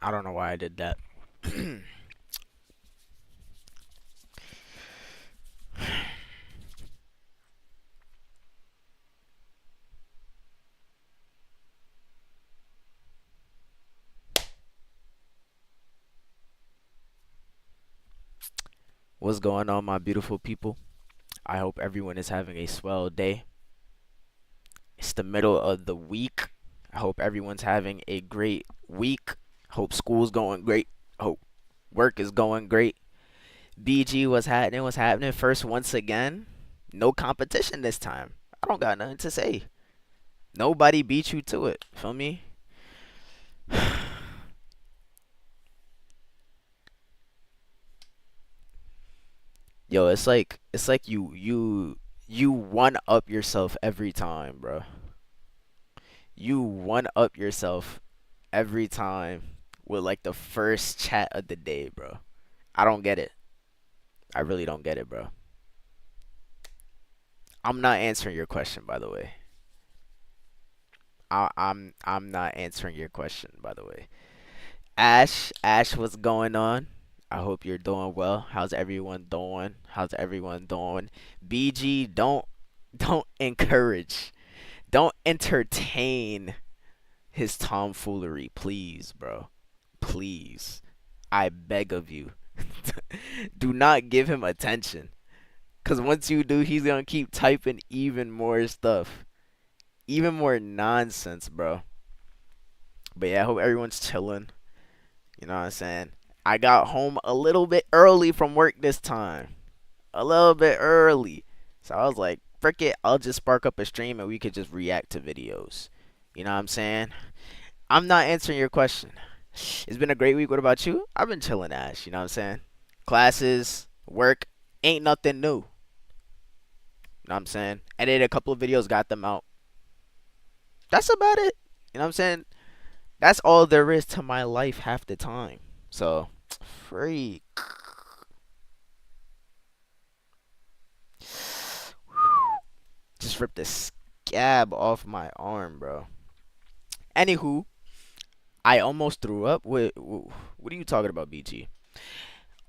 I don't know why I did that. What's going on, my beautiful people? I hope everyone is having a swell day. It's the middle of the week. I hope everyone's having a great week. Hope school's going great. Hope work is going great. BG, what's happening? What's happening? First, once again, no competition this time. I don't got nothing to say. Nobody beat you to it. Feel me? Yo, it's like you one up yourself every time, bro. You one up yourself every time with like the first chat of the day, bro. I don't get it. I really don't get it, bro. I'm not answering your question, by the way. I'm not answering your question, by the way. Ash, what's going on? I hope you're doing well. How's everyone doing? How's everyone doing? BG, don't encourage, don't entertain his tomfoolery, please, bro. Please. I beg of you. Do not give him attention. Cause once you do, he's gonna keep typing even more stuff. Even more nonsense, bro. But yeah, I hope everyone's chilling. You know what I'm saying? I got home a little bit early from work this time. A little bit early. So I was like, frick it, I'll just spark up a stream and we could just react to videos. You know what I'm saying? I'm not answering your question. It's been a great week. What about you? I've been chilling, Ash. You know what I'm saying? Classes, work, ain't nothing new. You know what I'm saying? Edited a couple of videos, got them out. That's about it. You know what I'm saying? That's all there is to my life half the time. So, freak. Just ripped the scab off my arm, bro. Anywho, I almost threw up. What are you talking about, BG?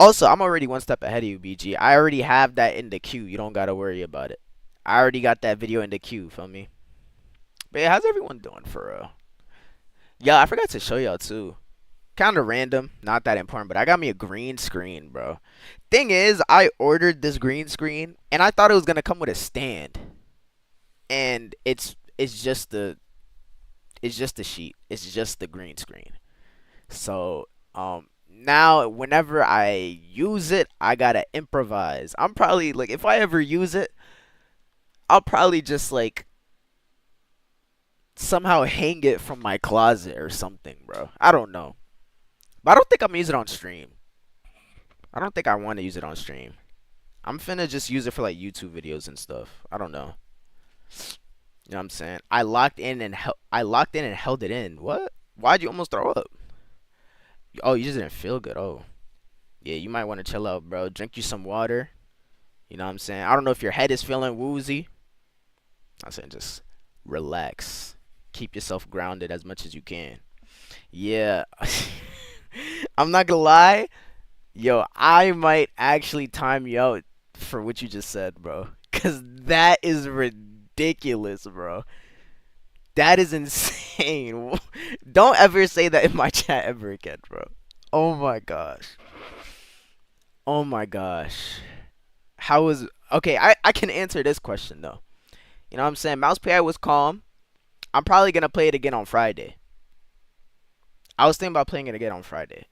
Also, I'm already one step ahead of you, BG. I already have that in the queue. You don't gotta worry about it. I already got that video in the queue, feel me? But yeah, how's everyone doing for real? Yeah, I forgot to show y'all too. Kind of random, not that important, but I got me a green screen, bro. Thing is, I ordered this green screen and I thought it was gonna come with a stand, and it's just the sheet. It's just the green screen. So now whenever I use it, I gotta improvise. I'm probably like, if I ever use it, I'll probably just like somehow hang it from my closet or something, bro. I don't know. But I don't think I'm gonna use it on stream. I don't think I want to use it on stream. I'm finna just use it for like YouTube videos and stuff. I don't know. You know what I'm saying? I locked in and held it in. What? Why'd you almost throw up? Oh, you just didn't feel good. Oh, yeah. You might want to chill out, bro. Drink you some water. You know what I'm saying? I don't know if your head is feeling woozy. I'm saying just relax. Keep yourself grounded as much as you can. Yeah. I'm not gonna lie. Yo, I might actually time you out for what you just said, bro. Cause that is ridiculous, bro. That is insane. Don't ever say that in my chat ever again, bro. Oh my gosh. Oh my gosh. How was okay, I can answer this question though. You know what I'm saying? Mouse PI was calm. I'm probably gonna play it again on Friday. I was thinking about playing it again on Friday.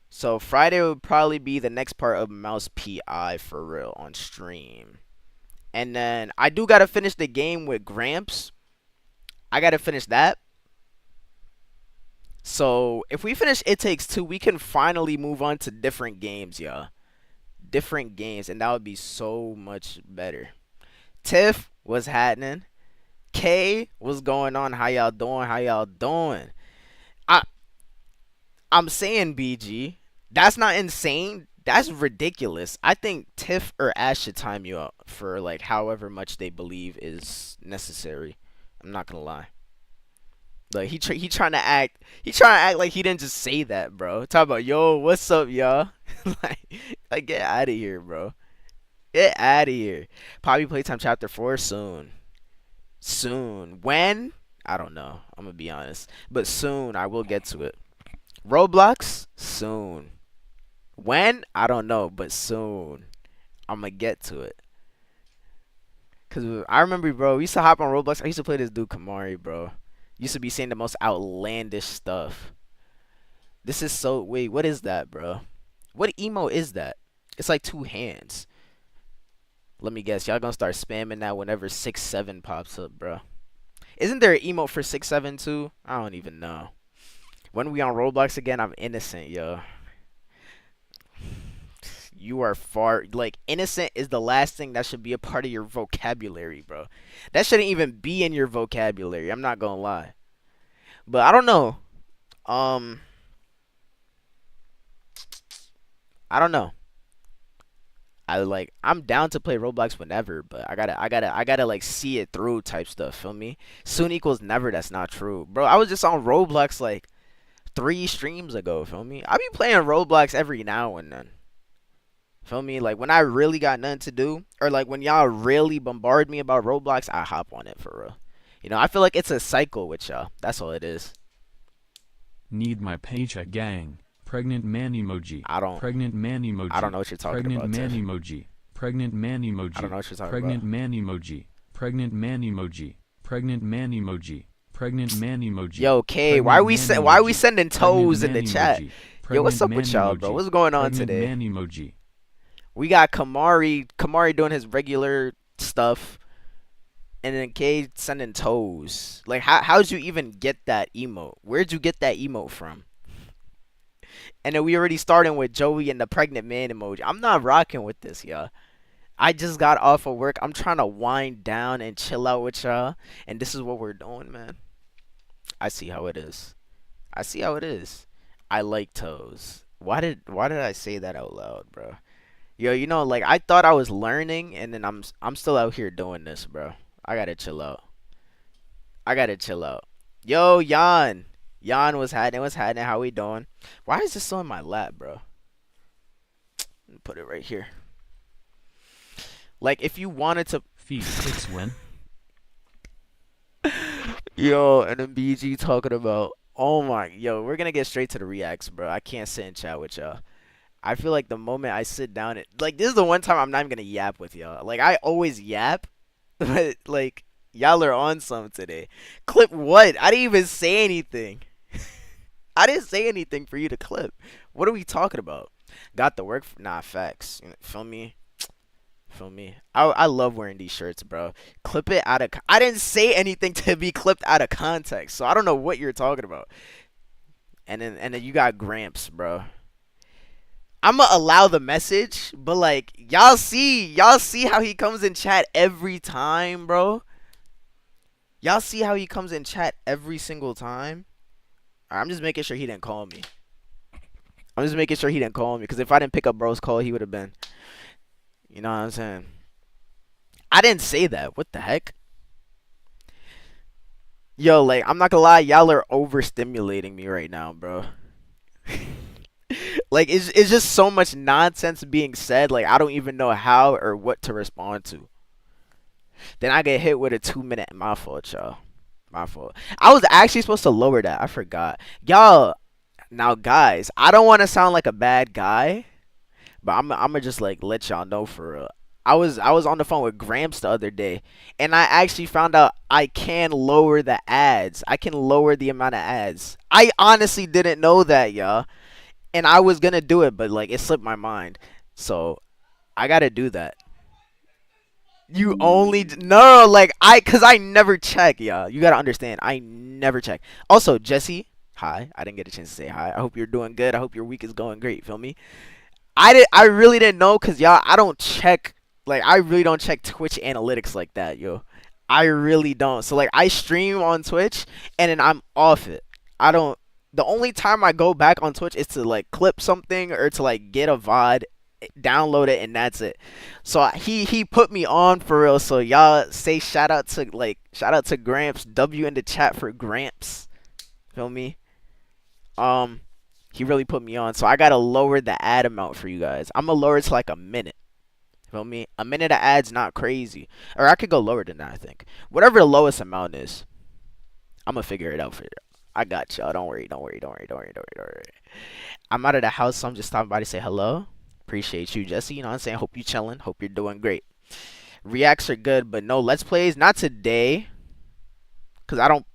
So Friday would probably be the next part of Mouse PI for real on stream. And then I do gotta finish the game with Gramps. I gotta finish that. So if we finish It Takes Two, we can finally move on to different games, y'all. Different games, and that would be so much better. Tiff was happening. K, what's going on? How y'all doing? How y'all doing? I I'm saying, BG, that's not insane. That's ridiculous. I think Tiff or Ash should time you out for like however much they believe is necessary. I'm not gonna lie. Like he trying to act like he didn't just say that, bro. Talk about yo, what's up, y'all? like, like get out of here, bro. Get out of here. Poppy Playtime Chapter 4 soon. Soon. When? I don't know. I'm gonna be honest, but soon I will get to it. Roblox soon. When? I don't know, but soon I'm gonna get to it. Cause I remember, bro, we used to hop on Roblox. I used to play this dude Kamari, bro. Used to be saying the most outlandish stuff. This is so. Wait, what is that, bro? What emo is that? It's like two hands. Let me guess. Y'all gonna start spamming that whenever 6-7 pops up, bro. Isn't there an emote for 6-7 too? I don't even know. When we on Roblox again, I'm innocent, yo. You are far like innocent is the last thing that should be a part of your vocabulary, bro. That shouldn't even be in your vocabulary. I'm not gonna lie. But I don't know. Um, I don't know. I'm down to play Roblox whenever, but I gotta like see it through type stuff. Feel me? Soon equals never. That's not true, bro. I was just on Roblox like 3 streams ago. Feel me? I be playing Roblox every now and then. Feel me? Like when I really got nothing to do, or like when y'all really bombard me about Roblox, I hop on it for real. I feel like it's a cycle with y'all. That's all it is. Need my paycheck, gang. Pregnant man emoji. I don't. Pregnant man emoji. I don't know what you're talking Pregnant about. man Tiff. emoji. Pregnant man emoji. I don't know what you're talking Pregnant about. man emoji. Pregnant man emoji. Pregnant man emoji. Pregnant man emoji. Yo, K, Pregnant why we man why we emoji. sending Pregnant toes in the man chat? emoji. Yo, what's up Pregnant with man y'all, bro? emoji. What's going on Pregnant today? man emoji. We got Kamari doing his regular stuff, and then K sending toes. Like, how'd you even get that emote? Where'd you get that emote from? And then we already starting with Joey and the pregnant man emoji. I'm not rocking with this, y'all. I just got off of work. I'm trying to wind down and chill out with y'all, and this is what we're doing, man. I see how it is. I see how it is. I like toes. Why did I say that out loud, bro? Yo, like I thought I was learning, and then I'm still out here doing this, bro. I gotta chill out. I gotta chill out. Yo, Jan. Jan, what's happening? What's happening? How we doing? Why is this so in my lap, bro? Put it right here. Like, if you wanted to. Feed 6 win. Yo, and then BG talking about. Oh my, yo, we're gonna get straight to the reacts, bro. I can't sit and chat with y'all. I feel like the moment I sit down, like this is the one time I'm not even gonna yap with y'all. Like I always yap, but like y'all are on some today. Clip what? I didn't even say anything. I didn't say anything for you to clip. What are we talking about? Got the work? Nah, facts. Feel me? Feel me? I love wearing these shirts, bro. Clip it out of. I didn't say anything to be clipped out of context, so I don't know what you're talking about. And then you got Gramps, bro. I'ma allow the message, but like y'all see how he comes in chat every time, bro. Y'all see how he comes in chat every single time. I'm just making sure he didn't call me. I'm just making sure he didn't call me, because if I didn't pick up bro's call, he would have been. You know what I'm saying? I didn't say that. What the heck? Yo, like I'm not gonna lie, y'all are overstimulating me right now, bro. Like it's just so much nonsense being said. Like I don't even know how or what to respond to. Then I get hit with a 2-minute. My fault, y'all. My fault. I was actually supposed to lower that. I forgot. Y'all, now guys, I don't want to sound like a bad guy, but I'm gonna just like let y'all know for real. I was on the phone with Gramps the other day, and I actually found out I can lower the ads. I can lower the amount of ads. I honestly didn't know that, y'all. And I was gonna do it, but like it slipped my mind. So I gotta do that. You only no, like cause I never check, y'all. You gotta understand, I never check. Also, Jesse, hi. I didn't get a chance to say hi. I hope you're doing good. I hope your week is going great. Feel me? I really didn't know, cause y'all, I don't check. Like I really don't check Twitch analytics like that, yo. I really don't. So like I stream on Twitch and then I'm off it. I don't. The only time I go back on Twitch is to like clip something or to like get a VOD, download it, and that's it. So he put me on for real. So y'all say shout out to Gramps. W in the chat for Gramps. Feel me? Um, he really put me on, so I gotta lower the ad amount for you guys. I'm gonna lower it to like a minute. Feel me? A minute of ads not crazy, or I could go lower than that. I think whatever the lowest amount is, I'm gonna figure it out for you. I got y'all. Don't worry. Don't worry. Don't worry. Don't worry. Don't worry. Don't worry. I'm out of the house, so I'm just stopping by to say hello. Appreciate you, Jesse. You know what I'm saying? Hope you chilling. Hope you're doing great. Reacts are good, but no let's plays. Not today, cause I don't.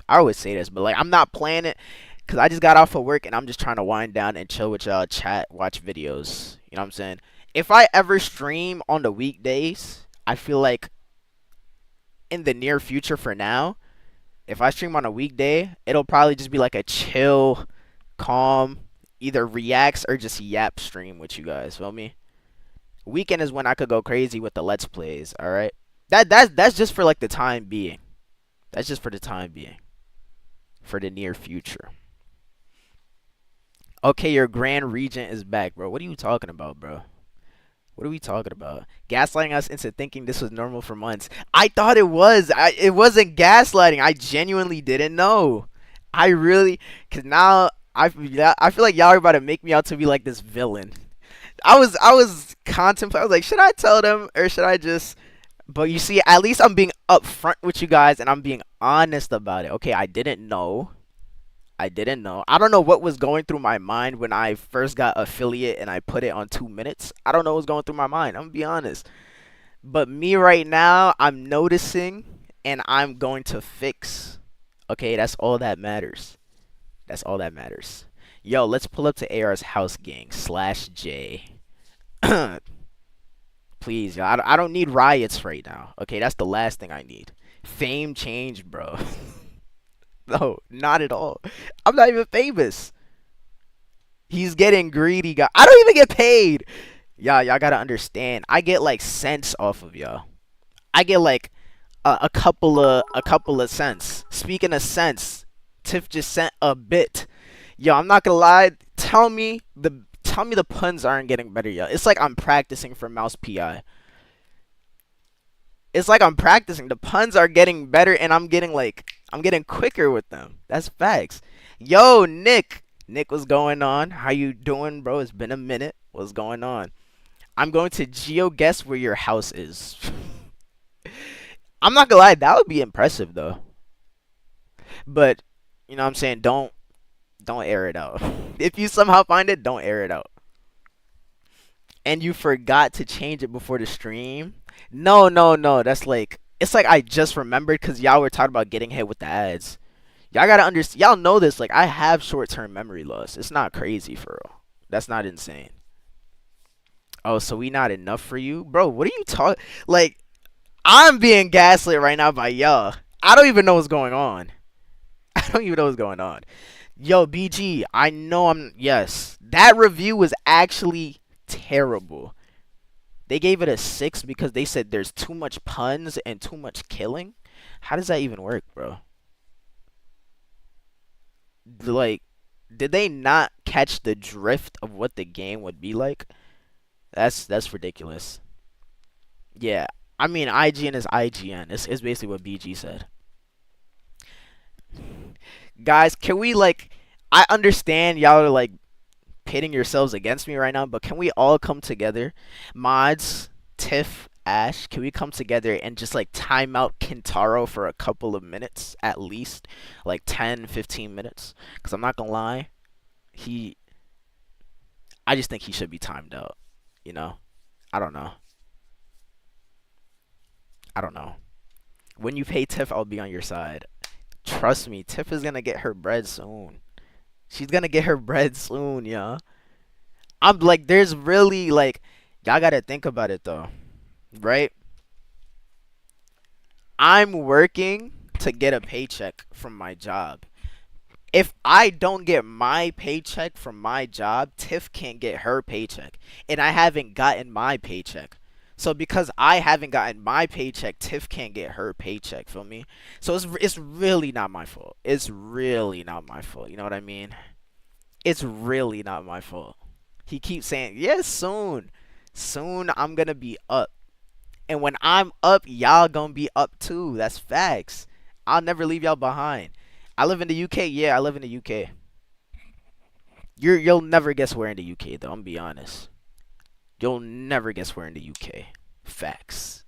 I always say this, but like I'm not playing it, cause I just got off of work and I'm just trying to wind down and chill with y'all, chat, watch videos. You know what I'm saying? If I ever stream on the weekdays, I feel like in the near future, for now, if I stream on a weekday, it'll probably just be like a chill, calm, either reacts or just yap stream with you guys. Feel me? Weekend is when I could go crazy with the let's plays. All right, that's just for like the time being. That's just for the time being. For the near future. Okay, your Grand Regent is back, bro. What are you talking about, bro? What are we talking about? Gaslighting us into thinking this was normal for months. I thought it was. It wasn't gaslighting. I genuinely didn't know. I really, cause now I feel like y'all are about to make me out to be like this villain. I was contemplating. I was like, should I tell them or should I just? But you see, at least I'm being upfront with you guys and I'm being honest about it. Okay, I didn't know. I didn't know. I don't know what was going through my mind when I first got affiliate and I put it on 2 minutes. I don't know what was going through my mind. I'm gonna be honest. But me right now, I'm noticing and I'm going to fix. Okay, that's all that matters. That's all that matters. Yo, let's pull up to AR's house, gang. Slash J. Please, yo, I don't need riots right now. Okay, that's the last thing I need. Fame change, bro. No, not at all. I'm not even famous. He's getting greedy, guy. I don't even get paid. Y'all gotta understand. I get like cents off of y'all. I get like a couple of cents. Speaking of cents, Tiff just sent a bit. Yo, I'm not gonna lie. Tell me the puns aren't getting better, yo. It's like I'm practicing for Mouse PI. It's like I'm practicing. The puns are getting better, and I'm getting quicker with them. That's facts. Yo, Nick. Nick, what's going on? How you doing, bro? It's been a minute. What's going on? I'm going to geo guess where your house is. I'm not gonna lie, that would be impressive though. But you know what I'm saying, don't air it out. If you somehow find it, don't air it out. And you forgot to change it before the stream. No, no, no. That's like it's like I just remembered because y'all were talking about getting hit with the ads. Y'all gotta understand. Y'all know this. Like I have short-term memory loss. It's not crazy for real. That's not insane. Oh, so we not enough for you, bro? What are you talking? Like I'm being gaslit right now by y'all. I don't even know what's going on. I don't even know what's going on. Yo, BG, I know I'm. Yes, that review was actually terrible. They gave it a 6 because they said there's too much puns and too much killing. How does that even work, bro? Like, did they not catch the drift of what the game would be like? That's ridiculous. Yeah, I mean IGN is IGN. It's basically what BG said. Guys, can we like? I understand y'all are like pitting yourselves against me right now, but can we all come together? Mods, Tiff, Ash, can we come together and just like time out Kintaro for a couple of minutes at least? Like 10, 15 minutes? Because I'm not gonna lie, he. I just think he should be timed out. You know? I don't know. I don't know. When you pay Tiff, I'll be on your side. Trust me, Tiff is gonna get her bread soon. She's gonna get her bread soon, yeah. I'm like, there's really like, y'all gotta think about it though, right? I'm working to get a paycheck from my job. If I don't get my paycheck from my job, Tiff can't get her paycheck. And I haven't gotten my paycheck. So because I haven't gotten my paycheck, Tiff can't get her paycheck, feel me? So it's really not my fault. It's really not my fault. You know what I mean? It's really not my fault. He keeps saying, "Yeah, soon. Soon I'm gonna be up." And when I'm up, y'all gonna be up too. That's facts. I'll never leave y'all behind. I live in the UK. Yeah, I live in the UK. You'll never guess where in the UK though. I'm gonna be honest. You'll never guess where in the UK. Facts.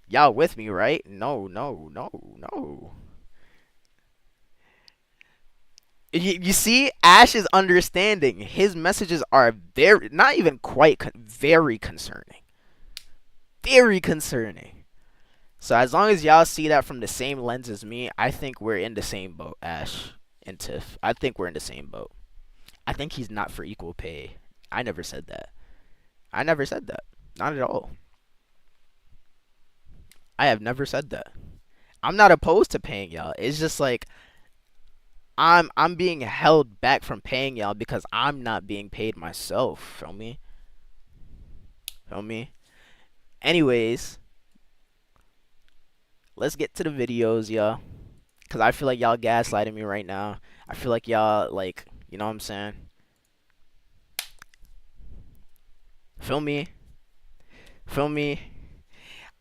Y'all with me, right? No, no, no, no. You see, Ash is understanding. His messages are very, not even quite, very concerning. Very concerning. So as long as y'all see that from the same lens as me, I think we're in the same boat, Ash and Tiff. I think we're in the same boat. I think he's not for equal pay. I never said that. I never said that. Not at all. I have never said that. I'm not opposed to paying y'all. It's just like I'm being held back from paying y'all because I'm not being paid myself. Feel me? Feel me? Anyways, let's get to the videos, y'all. Cause I feel like y'all gaslighting me right now. I feel like y'all like, you know what I'm saying? Feel me? Feel me?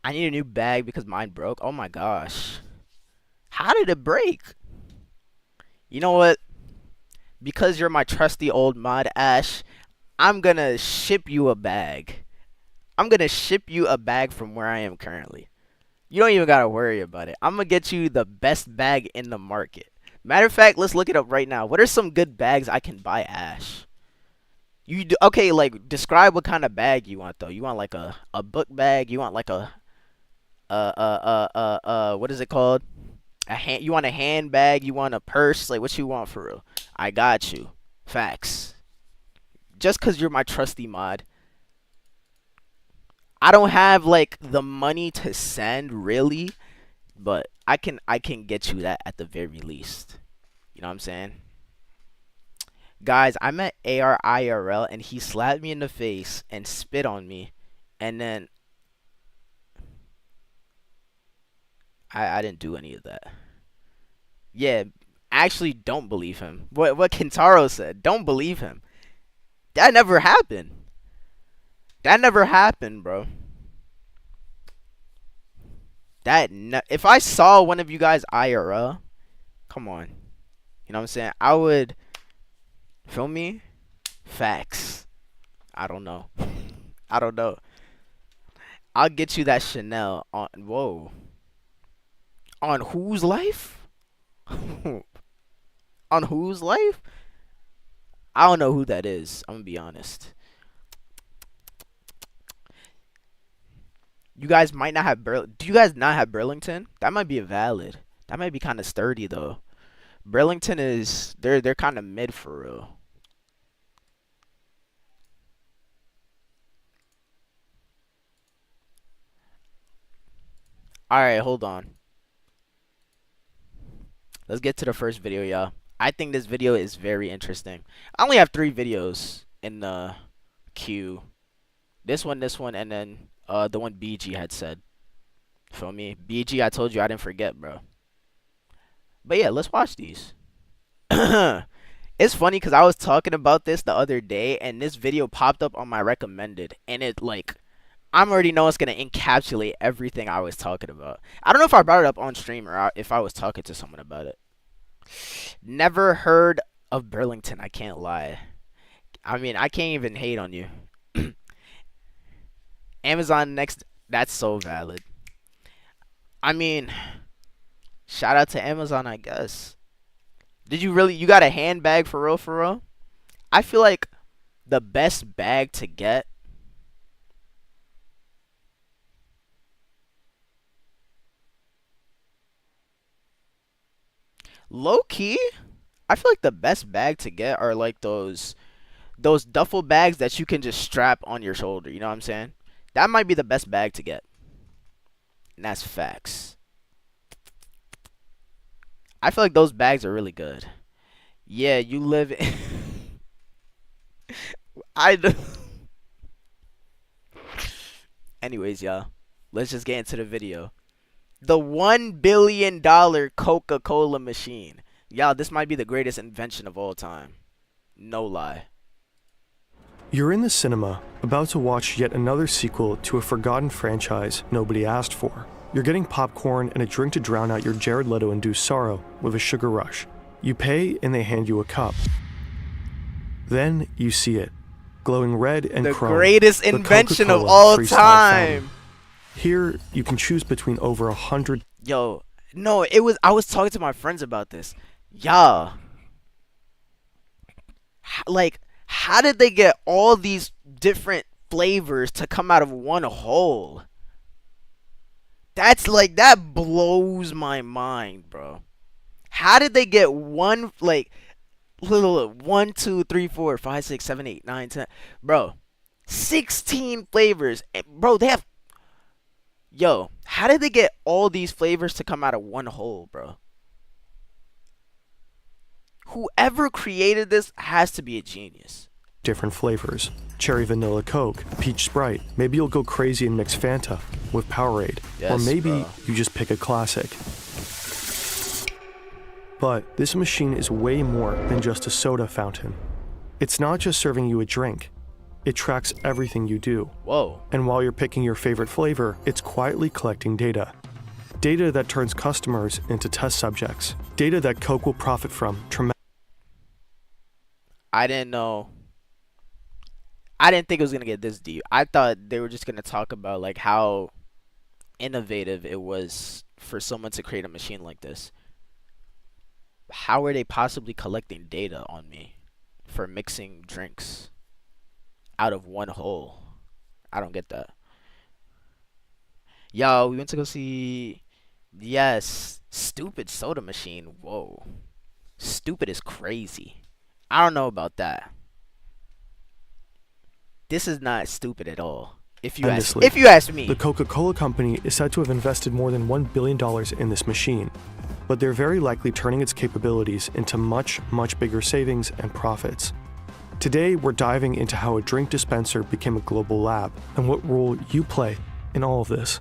I need a new bag because mine broke. Oh my gosh. How did it break? You know what? Because you're my trusty old mod, Ash, I'm gonna ship you a bag. I'm gonna ship you a bag from where I am currently. You don't even gotta worry about it. I'm gonna get you the best bag in the market. Matter of fact, let's look it up right now. What are some good bags I can buy, Ash? Okay, like describe what kind of bag you want though. You want like a book bag? You want like a what is it called? You want a handbag? You want a purse? Like what you want for real? I got you. Facts. Just cause you're my trusty mod. I don't have like the money to send really, but I can get you that at the very least. You know what I'm saying? Guys, I met AR IRL and he slapped me in the face and spit on me, and then I didn't do any of that. Yeah, actually don't believe him. What Kentaro said, don't believe him. That never happened. That never happened, bro. If I saw one of you guys IRL, come on. You know what I'm saying? I would feel me? Facts. I don't know. I don't know. I'll get you that Chanel on whoa. On whose life? On whose life? I don't know who that is. I'm gonna be honest. You guys might not have Do you guys not have Burlington? That might be a valid. That might be kind of sturdy though. Burlington is they're kind of mid for real. All right, hold on. Let's get to the first video, y'all. I think this video is very interesting. I only have 3 videos in the queue. This one, and then the one BG had said. Feel me? BG, I told you I didn't forget, bro. But yeah, let's watch these. It's funny because I was talking about this the other day, and this video popped up on my recommended, and it like I'm already know it's gonna encapsulate everything I was talking about. I don't know if I brought it up on stream or if I was talking to someone about it. Never heard of Burlington. I can't lie. I mean, I can't even hate on you. Amazon next. That's so valid. I mean, shout out to Amazon, I guess. Did you really? You got a handbag for real? For real? I feel like the best bag to get. Low key, I feel like the best bag to get are like those duffel bags that you can just strap on your shoulder. You know what I'm saying? That might be the best bag to get. And that's facts. I feel like those bags are really good. Yeah, you live in I Anyways, y'all. Let's just get into the video. The $1 billion Coca-Cola machine. Y'all, this might be the greatest invention of all time. No lie. You're in the cinema, about to watch yet another sequel to a forgotten franchise nobody asked for. You're getting popcorn and a drink to drown out your Jared Leto-induced sorrow with a sugar rush. You pay and they hand you a cup. Then you see it, glowing red and The chrome. greatest the invention of Coca-Cola all Freestyle Fountain. time. Here, you can choose between over 100 Yo, no, I was talking to my friends about this. Yeah. Like, how did they get all these different flavors to come out of one whole? That blows my mind, bro. How did they get one, like, little 1, 2, 3, 4, 5, 6, 7, 8, 9, 10, bro, 16 flavors. Bro, they have, yo, how did they get all these flavors to come out of one whole, bro? Whoever created this has to be a genius. different flavors. Cherry Vanilla Coke, Peach Sprite. Maybe you'll go crazy and mix Fanta with Powerade. Or Yes, maybe bro. you just pick a classic. But this machine is way more than just a soda fountain. It's not just serving you a drink. It tracks everything you do. Whoa. And while you're picking your favorite flavor, it's quietly collecting data. Data that turns customers into test subjects. Data that Coke will profit from tremendously. I didn't know. I didn't think it was going to get this deep. I thought they were just going to talk about like how innovative it was for someone to create a machine like this. How are they possibly collecting data on me for mixing drinks out of one hole? I don't get that. Yo, we went to go see, yes, Stupid Soda Machine. Whoa. Stupid is crazy. I don't know about that. This is not stupid at all. If you ask me. The Coca-Cola Company is said to have invested more than $1 billion in this machine, but they're very likely turning its capabilities into much, much bigger savings and profits. Today, we're diving into how a drink dispenser became a global lab and what role you play in all of this.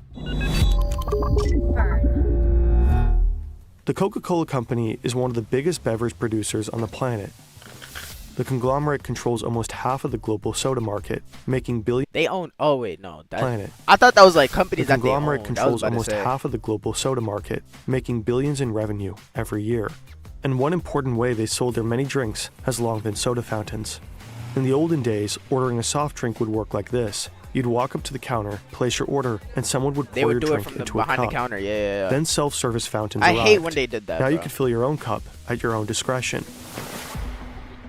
The Coca-Cola Company is one of the biggest beverage producers on the planet. The conglomerate controls almost half of the global soda market, making billions. They own. Oh wait, no. Planet. I thought that was like The companies that they own. conglomerate I was controls about to almost say. half of the global soda market, making billions in revenue every year. And one important way they sold their many drinks has long been soda fountains. In the olden days, ordering a soft drink would work like this. You'd walk up to the counter, place your order, and someone would They pour would your do it drink from the into a behind the cup. counter. Yeah. Then self-service fountains I arrived. hate when they did that. Now you bro. could fill your own cup at your own discretion.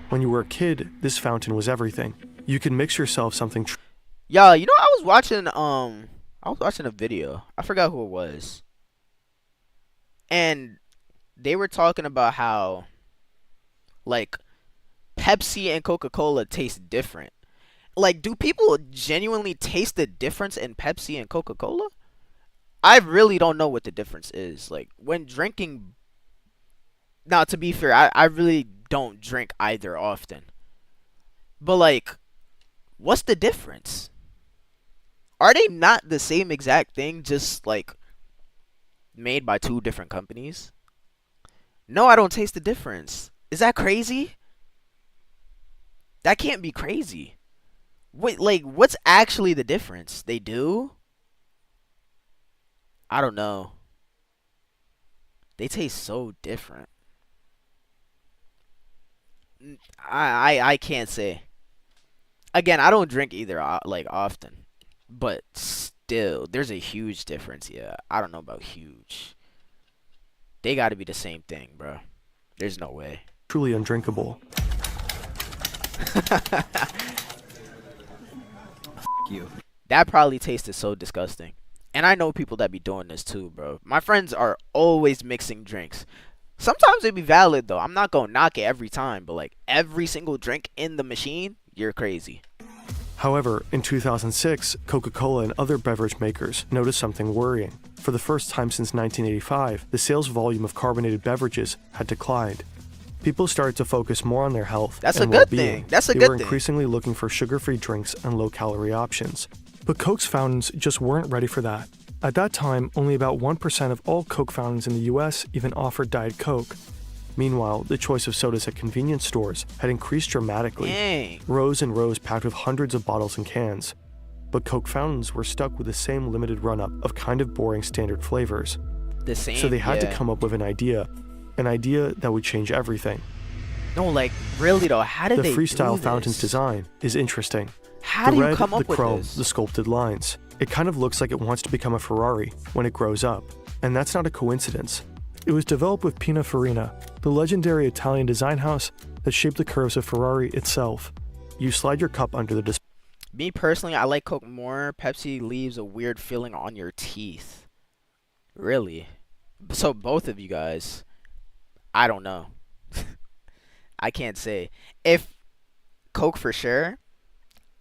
When you were a kid, this fountain was everything. You could mix yourself something Yo, you know, I was watching a video. I forgot who it was. And they were talking about how like Pepsi and Coca-Cola taste different. Like, do people genuinely taste the difference in Pepsi and Coca-Cola? I really don't know what the difference is. Like, when drinking. Now, to be fair, I really don't drink either often. But, like, what's the difference? Are they not the same exact thing, just, like, made by two different companies? No, I don't taste the difference. Is that crazy? That can't be crazy. Wait, like, what's actually the difference? They do? I don't know. They taste so different. I can't say. Again, I don't drink either, like, often. But still, there's a huge difference. Yeah, I don't know about huge. They gotta be the same thing, bro. There's no way. truly undrinkable. You. That probably tasted so disgusting. And I know people that be doing this too, bro. My friends are always mixing drinks. Sometimes they be valid though. I'm not gonna knock it every time, but like every single drink in the machine, you're crazy. However, in 2006, Coca-Cola and other beverage makers noticed something worrying. For the first time since 1985, the sales volume of carbonated beverages had declined. People started to focus more on their health That's and a good well-being. thing. That's a They good were thing. increasingly looking for sugar-free drinks and low-calorie options. But Coke's fountains just weren't ready for that. At that time, only about 1% of all Coke fountains in the US even offered Diet Coke. Meanwhile, the choice of sodas at convenience stores had increased dramatically. Dang. Rows and rows packed with hundreds of bottles and cans. but Coke fountains were stuck with the same limited run-up of kind of boring standard flavors. The same. So they had to yeah. come up with an idea that would change everything. No, like really though, how did The they freestyle do fountain's this? design is interesting. How The do red, you come the up with chrome, this? the sculpted lines. It kind of looks like it wants to become a Ferrari when it grows up, and that's not a coincidence. It was developed with Pininfarina, the legendary Italian design house that shaped the curves of Ferrari itself. You slide your cup under the display. Me personally, I like Coke more. Pepsi leaves a weird feeling on your teeth. Really? So both of you guys, I don't know. I can't say. If Coke for sure,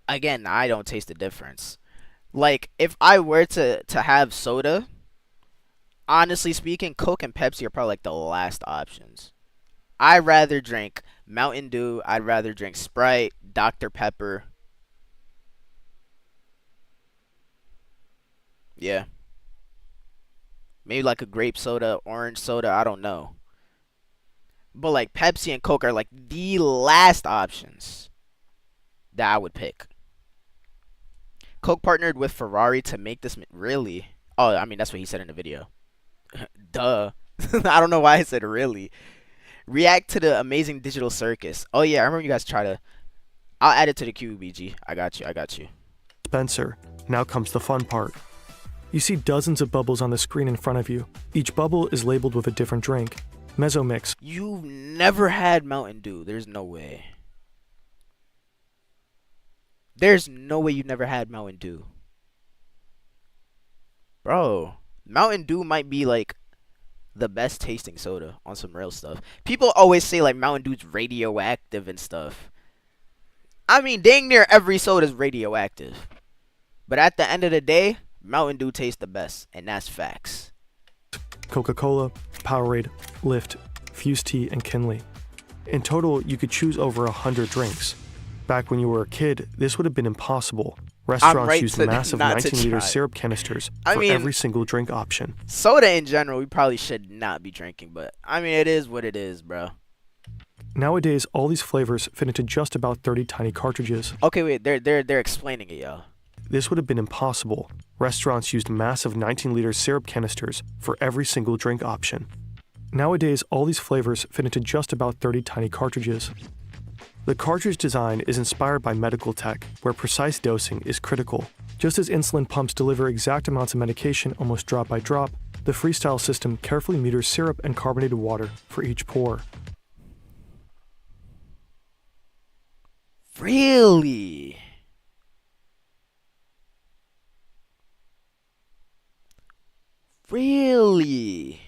again, I don't taste the difference. Like, if I were to have soda, honestly speaking, Coke and Pepsi are probably like the last options. I'd rather drink Mountain Dew. I'd rather drink Sprite, Dr. Pepper. Yeah. Maybe like a grape soda, orange soda, I don't know. But like Pepsi and Coke are like the last options that I would pick. Coke partnered with Ferrari to make this really. Oh, I mean that's what he said in the video. Duh. I don't know why I said really. React to the amazing digital circus. Oh yeah, I remember you guys try to. I'll add it to the QBG. I got you. Dispenser. Now comes the fun part. You see dozens of bubbles on the screen in front of you. Each bubble is labeled with a different drink. Mezzomix. You've never had Mountain Dew. There's no way. There's no way you've never had Mountain Dew. Bro, Mountain Dew might be like the best tasting soda on some real stuff. People always say like Mountain Dew's radioactive and stuff. I mean, dang near every soda is radioactive. But at the end of the day, Mountain Dew tastes the best, and that's facts. Coca-Cola, Powerade, Lift, Fuse Tea, and Kinley. In total, you could choose over 100 drinks. Back when you were a kid, this would have been impossible. Restaurants right used to massive not to 19-liter try. syrup canisters I for mean- every single drink option. Soda in general, we probably should not be drinking, but I mean, it is what it is, bro. Nowadays, all these flavors fit into just about 30 tiny cartridges. Okay, wait, they're explaining it, yo. This would have been impossible. Restaurants used massive 19-liter syrup canisters for every single drink option. Nowadays, all these flavors fit into just about 30 tiny cartridges. The cartridge design is inspired by medical tech, where precise dosing is critical. Just as insulin pumps deliver exact amounts of medication almost drop by drop, the Freestyle system carefully meters syrup and carbonated water for each pour. Really? Really?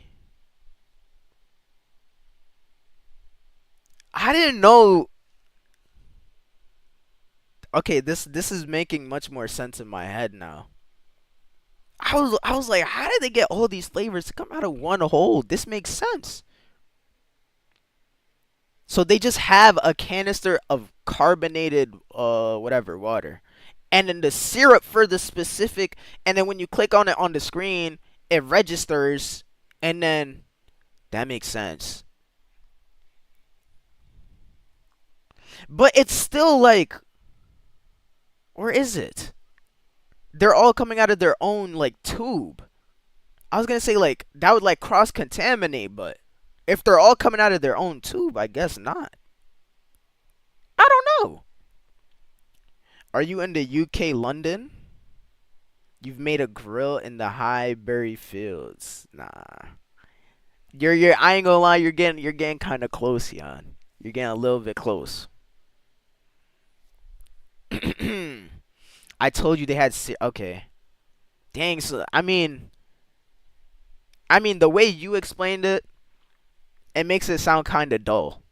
I didn't know. Okay, this is making much more sense in my head now. I was like, how did they get all these flavors to come out of one hole? This makes sense. So they just have a canister of carbonated whatever water. And then the syrup for the specific, and then when you click on it on the screen, it registers, and then that makes sense. But it's still like, or is it? They're all coming out of their own like tube. I was gonna say like that would like cross contaminate, but if they're all coming out of their own tube, I guess not. I don't know. Are you in the UK, London? You've made a grill in the Highbury Fields. Nah. You're I ain't gonna lie, you're getting kinda close, Jan. You're getting a little bit close. I told you they had okay. Dang, so I mean the way you explained it, it makes it sound kinda dull.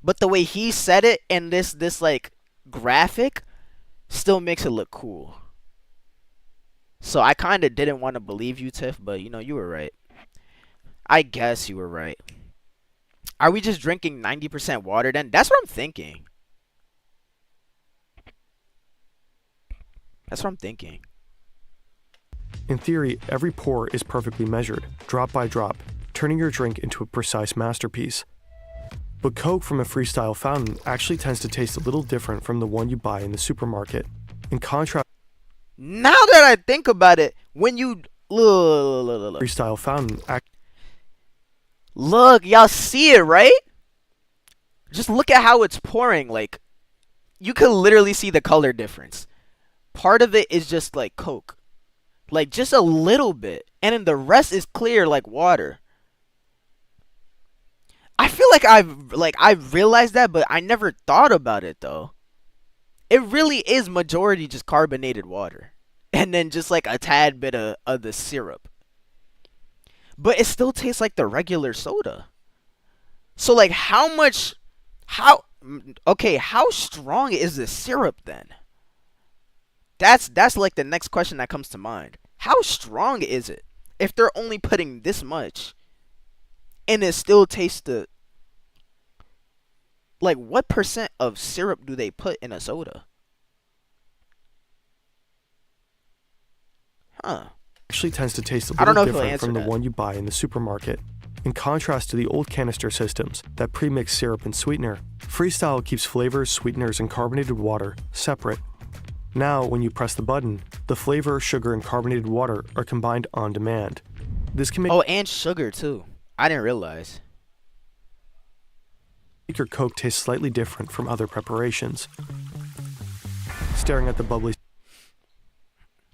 But the way he said it and this like graphic still makes it look cool. So I kinda didn't want to believe you, Tiff, but you know, you were right. I guess you were right. Are we just drinking 90% water then? That's what I'm thinking. In theory, every pour is perfectly measured, drop by drop, turning your drink into a precise masterpiece. But Coke from a Freestyle fountain actually tends to taste a little different from the one you buy in the supermarket. In contrast, Now that I think about it, when you look, Freestyle fountain look, y'all see it, right? Just look at how it's pouring. Like, you can literally see the color difference. Part of it is just like Coke, like just a little bit, and then the rest is clear like water. I feel like I've realized that, but I never thought about it though. It really is majority just carbonated water, and then just like a tad bit of the syrup. But it still tastes like the regular soda. So like, how strong is the syrup then? That's like the next question that comes to mind. How strong is it if they're only putting this much and it still tastes the, like, what percent of syrup do they put in a soda? Huh. actually tends to taste a I don't little know if you'll different from the answer that. one you buy in the supermarket. In contrast to the old canister systems that pre-mix syrup and sweetener, Freestyle keeps flavors, sweeteners, and carbonated water separate. Now, when you press the button, the flavor, sugar, and carbonated water are combined on demand. This can make Oh, and sugar too. I didn't realize. your Coke taste slightly different from other preparations. Staring at the bubbly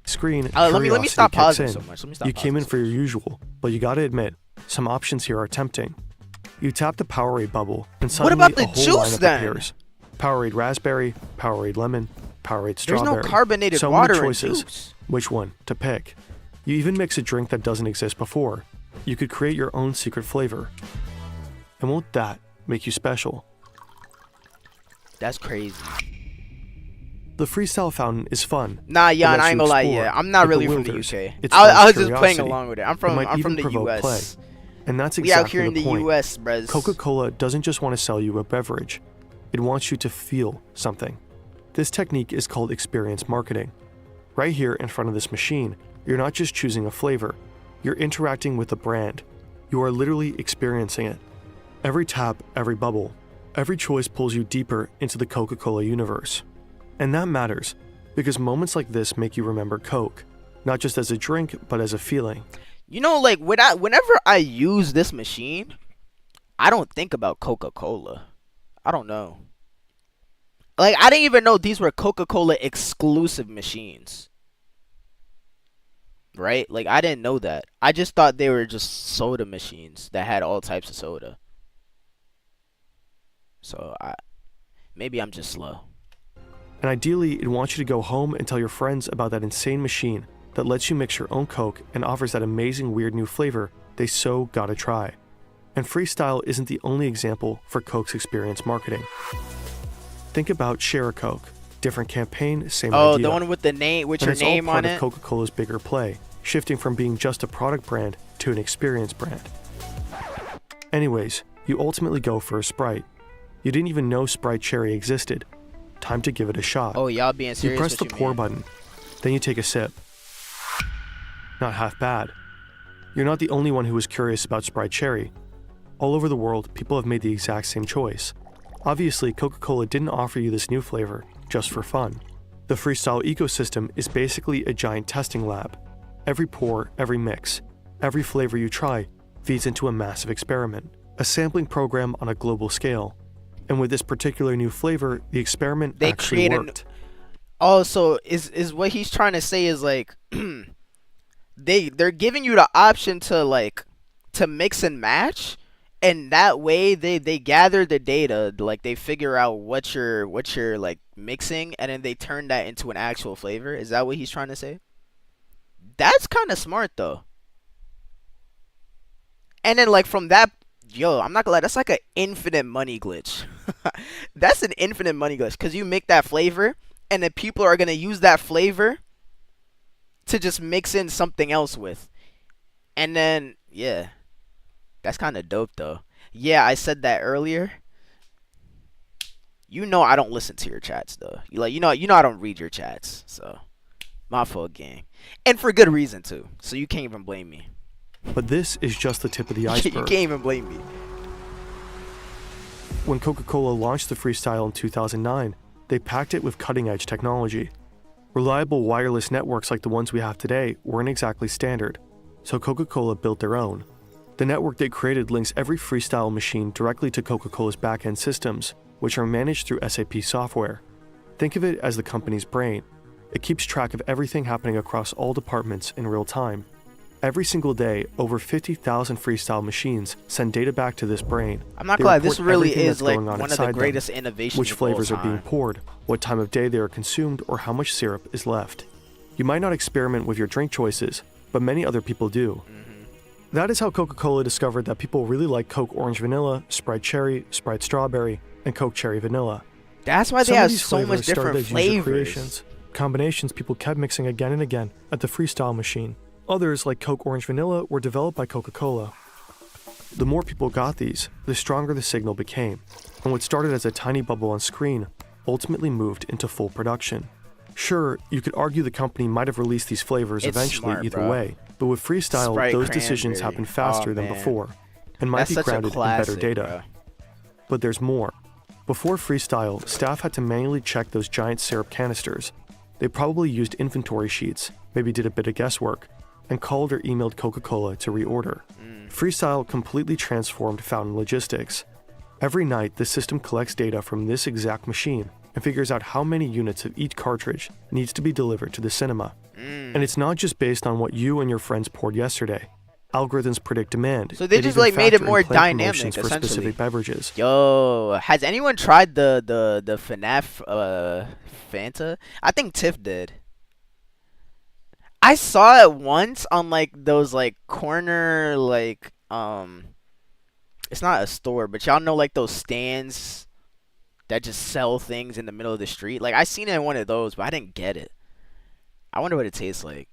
screen, Let me curiosity stop kicks pausing in. so much. Let me stop. You came in pausing for so your usual, but you gotta admit, some options here are tempting. You tap the Powerade bubble, and suddenly about the a whole juice lineup then? appears. Powerade raspberry, Powerade lemon, Powerade There's strawberry. no carbonated so water many in choices. juice. Which one to pick? You even mix a drink that doesn't exist before. You could create your own secret flavor. And won't that make you special? That's crazy. The Freestyle fountain is fun. Nah, It yeah, lets I ain't you gonna lie. explore. Yeah, I'm not It really from the bewilders. UK. It I was sparks just playing curiosity. along with it. It might I'm even from the provoke US. And that's We exactly out here in the point. US, bros. Coca-Cola doesn't just want to sell you a beverage. It wants you to feel something. This technique is called experience marketing. Right here in front of this machine, you're not just choosing a flavor. You're interacting with the brand. You are literally experiencing it. Every tap, every bubble, every choice pulls you deeper into the Coca-Cola universe. And that matters, because moments like this make you remember Coke, not just as a drink, but as a feeling. You know, like whenever I use this machine, I don't think about Coca-Cola. I don't know. Like, I didn't even know these were Coca-Cola exclusive machines. Right? Like, I didn't know that. I just thought they were just soda machines that had all types of soda. So, maybe I'm just slow. And ideally, it wants you to go home and tell your friends about that insane machine that lets you mix your own Coke and offers that amazing weird new flavor they so gotta try. And Freestyle isn't the only example for Coke's experience marketing. Think about Share a Coke. Different campaign, same Oh, idea. the one with the name, with And your it's all name part on of it? Coca-Cola's bigger play, shifting from being just a product brand to an experience brand. Anyways, you ultimately go for a Sprite. You didn't even know Sprite Cherry existed. Time to give it a shot. Oh, y'all being You serious? press What the you pour mean? button, then you take a sip. Not half bad. You're not the only one who is curious about Sprite Cherry. All over the world, people have made the exact same choice. Obviously, Coca-Cola didn't offer you this new flavor just for fun. The Freestyle ecosystem is basically a giant testing lab. Every pour, every mix, every flavor you try feeds into a massive experiment, a sampling program on a global scale. And with this particular new flavor, the experiment They actually created- worked. Oh, so is what he's trying to say is like they're giving you the option to mix and match, and that way they gather the data, like they figure out what you're like mixing, and then they turn that into an actual flavor. Is that what he's trying to say? That's kind of smart though. And then like from that, yo, I'm not gonna lie, that's like an infinite money glitch. That's an infinite money glitch, because you make that flavor and then people are gonna use that flavor to just mix in something else with. And then, yeah, that's kind of dope though. Yeah, I said that earlier. You know I don't listen to your chats though. You know I don't read your chats. So, my fault, gang. And for good reason too. So you can't even blame me. But this is just the tip of the You iceberg. can't even blame me. When Coca-Cola launched the Freestyle in 2009, they packed it with cutting-edge technology. Reliable wireless networks like the ones we have today weren't exactly standard, so Coca-Cola built their own. The network they created links every Freestyle machine directly to Coca-Cola's back-end systems, which are managed through SAP software. Think of it as the company's brain. It keeps track of everything happening across all departments in real time. Every single day, over 50,000 Freestyle machines send data back to this brain. I'm not They gonna lie, this report really everything is that's like going on one of inside the them, greatest innovations which of all flavors are being time. poured, what time of day they are consumed, or how much syrup is left. You might not experiment with your drink choices, but many other people do. That is how Coca-Cola discovered that people really like Coke Orange Vanilla, Sprite Cherry, Sprite Strawberry, and Coke Cherry Vanilla. That's why they Some of have these so much flavors started different as user flavors. creations, combinations people kept mixing again and again at the Freestyle machine. Others, like Coke Orange Vanilla, were developed by Coca-Cola. The more people got these, the stronger the signal became, and what started as a tiny bubble on screen ultimately moved into full production. Sure, you could argue the company might have released these flavors It's eventually smart, either bro. way, but with Freestyle, Sprite those decisions Cranberry. happen faster Oh, than man. before, and might That's be such a grounded in classic, better data. bro. But there's more. Before Freestyle, staff had to manually check those giant syrup canisters. They probably used inventory sheets, maybe did a bit of guesswork, and called or emailed Coca-Cola to reorder. Freestyle completely transformed fountain logistics. Every night, the system collects data from this exact machine and figures out how many units of each cartridge needs to be delivered to the cinema. And it's not just based on what you and your friends poured yesterday. Algorithms predict demand. So they just, even like, made it factor in more planned dynamic, promotions for essentially. specific beverages. Yo, has anyone tried the FNAF Fanta? I think Tiff did. I saw it once on like those like corner like it's not a store, but y'all know like those stands that just sell things in the middle of the street. Like I seen it in one of those, but I didn't get it. I wonder what it tastes like.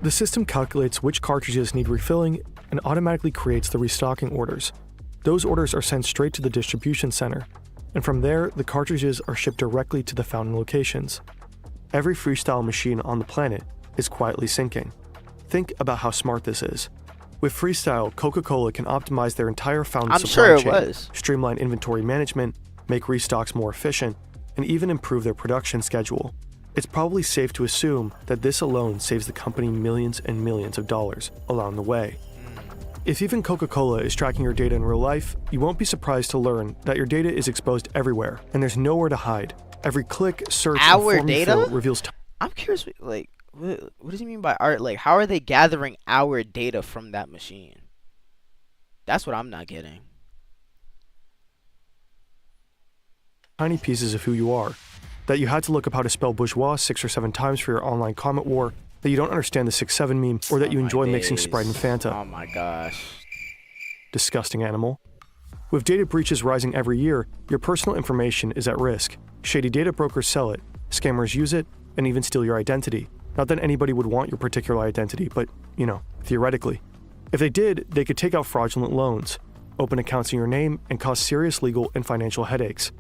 The system calculates which cartridges need refilling and automatically creates the restocking orders. Those orders are sent straight to the distribution center, and from there, the cartridges are shipped directly to the fountain locations. Every Freestyle machine on the planet is quietly syncing. Think about how smart this is. With Freestyle, Coca-Cola can optimize their entire fountain I'm supply sure it chain, was. streamline inventory management, make restocks more efficient, and even improve their production schedule. It's probably safe to assume that this alone saves the company millions and millions of dollars along the way. If even Coca-Cola is tracking your data in real life, you won't be surprised to learn that your data is exposed everywhere, and there's nowhere to hide. Every click, search, and Our form you data? fill reveals I'm curious, like, what does he mean by art? Like, how are they gathering our data from that machine? That's what I'm not getting. tiny pieces of who you are. That you had to look up how to spell bourgeois 6 or 7 times for your online comment war, that you don't understand the 6-7 meme, or that you Oh my enjoy mixing days. Sprite and Fanta. Oh my gosh. Disgusting animal. With data breaches rising every year, your personal information is at risk. Shady data brokers sell it, scammers use it, and even steal your identity. Not that anybody would want your particular identity, but, theoretically. If they did, they could take out fraudulent loans, open accounts in your name, and cause serious legal and financial headaches.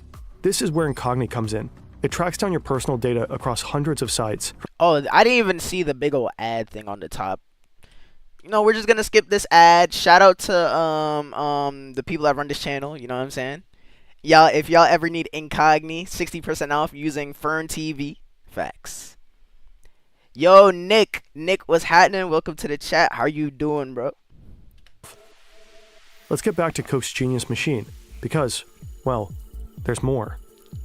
This is where Incogni comes in. It tracks down your personal data across hundreds of sites. Oh, I didn't even see the big old ad thing on the top. We're just gonna skip this ad. Shout out to the people that run this channel. You know what I'm saying? Y'all, if y'all ever need Incogni, 60% off using Fern TV. Facts. Yo, Nick, what's happening? Welcome to the chat. How you doing, bro? Let's get back to Coke's genius machine, because, well, there's more.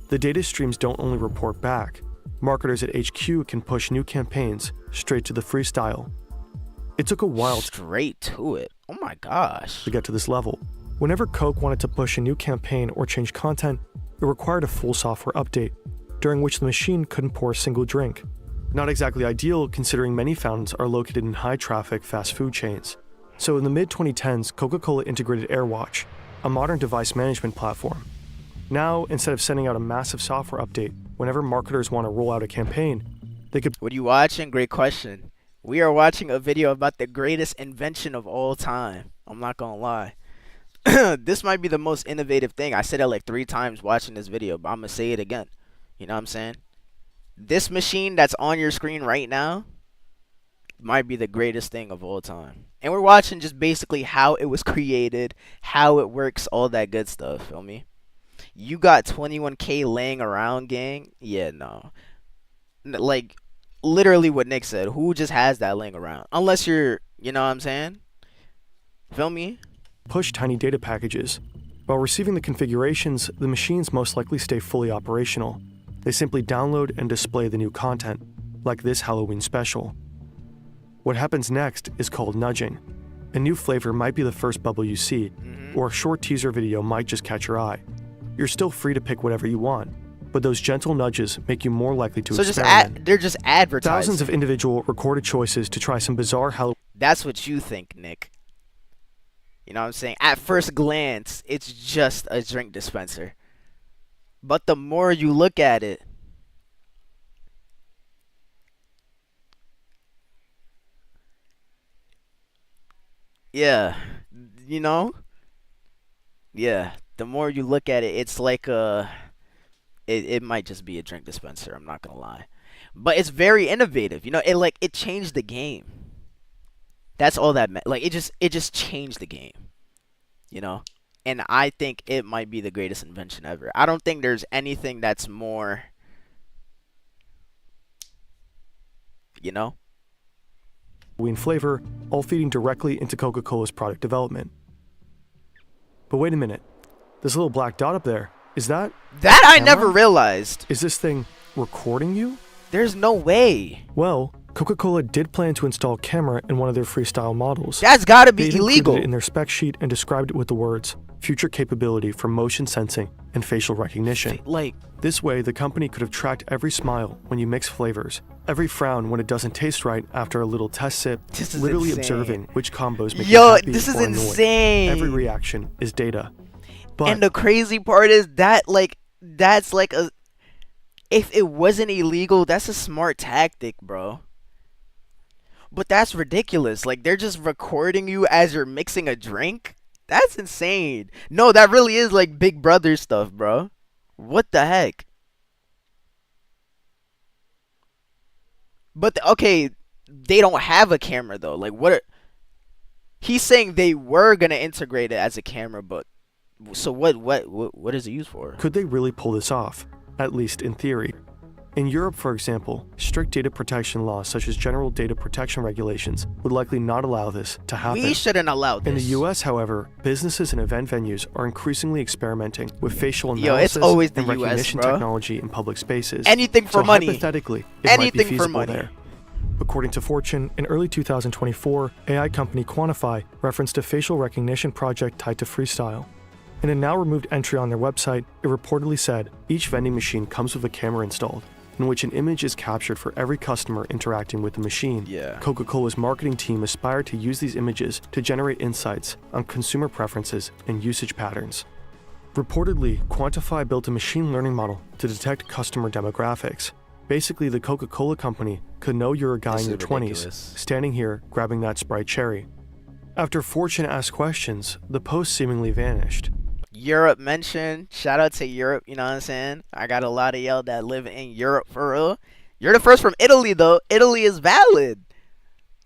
The data streams don't only report back. Marketers at HQ can push new campaigns straight to the Freestyle. It took a while Straight to it. Oh my gosh. to get to this level. Whenever Coke wanted to push a new campaign or change content, it required a full software update, during which the machine couldn't pour a single drink. Not exactly ideal, considering many fountains are located in high-traffic fast food chains. So in the mid-2010s, Coca-Cola integrated AirWatch, a modern device management platform. Now, instead of sending out a massive software update whenever marketers want to roll out a campaign, they could What are you watching? Great question. We are watching a video about the greatest invention of all time. I'm not gonna lie. This might be the most innovative thing. I said it like 3 times watching this video, but I'm gonna say it again. You know what I'm saying? This machine that's on your screen right now might be the greatest thing of all time. And we're watching just basically how it was created, how it works, all that good stuff. Feel me? You got 21K laying around, gang? Yeah, no. Like literally what Nick said. Who just has that laying around? Unless you're, you know what I'm saying? Feel me? push tiny data packages. While receiving the configurations, the machines most likely stay fully operational. They simply download and display the new content, like this Halloween special. What happens next is called nudging. A new flavor might be the first bubble you see, or a short teaser video might just catch your eye. You're still free to pick whatever you want, but those gentle nudges make you more likely to So experiment. they're just advertising. Thousands of individual recorded choices to try some bizarre Halloween. That's what you think, Nick. You know what I'm saying? At first glance, it's just a drink dispenser. But the more you look at it, yeah, you know? Yeah, the more you look at it, it's like it might just be a drink dispenser, I'm not gonna lie. But it's very innovative. You know, it changed the game. That's all that like it just changed the game. You know? And I think it might be the greatest invention ever. I don't think there's anything that's more, you know? Flavor, all feeding directly into Coca-Cola's product development. But wait a minute. This little black dot up there, is that I camera? never realized. Is this thing recording you? There's no way. Well, Coca-Cola did plan to install a camera in one of their freestyle models. That's gotta be They even illegal. included it in their spec sheet and described it with the words, future capability for motion sensing and facial recognition. Like, This way, the company could have tracked every smile when you mix flavors, every frown when it doesn't taste right after a little test sip, This is literally insane. observing which combos make you yo, happy this is or annoyed. insane. Every reaction is data. But And the crazy part is that, like, that's like a. If it wasn't illegal, that's a smart tactic, bro. But that's ridiculous. Like, they're just recording you as you're mixing a drink? That's insane. No, that really is like Big Brother stuff, bro. What the heck? But, okay, they don't have a camera, though. Like, he's saying they were going to integrate it as a camera, but. So what is it used for? could they really pull this off? At least in theory. In Europe, for example, strict data protection laws such as general data protection regulations would likely not allow this to happen. We shouldn't allow this. In the US, however, businesses and event venues are increasingly experimenting with facial Yo, it's analysis always the and US, recognition bro. technology in public spaces. Anything for So money. hypothetically, it Anything might be for feasible money. there. According to Fortune, in early 2024, AI company Quantify referenced a facial recognition project tied to Freestyle. In a now-removed entry on their website, it reportedly said, each vending machine comes with a camera installed, in which an image is captured for every customer interacting with the machine. Yeah. Coca-Cola's marketing team aspired to use these images to generate insights on consumer preferences and usage patterns. Reportedly, Quantify built a machine learning model to detect customer demographics. Basically, the Coca-Cola company could know you're a guy This in your is 20s, ridiculous. standing here grabbing that Sprite cherry. After Fortune asked questions, the post seemingly vanished. Europe mentioned. Shout out to Europe, you know what I'm saying? I got a lot of y'all that live in Europe for real. You're the first from Italy though. Italy is valid.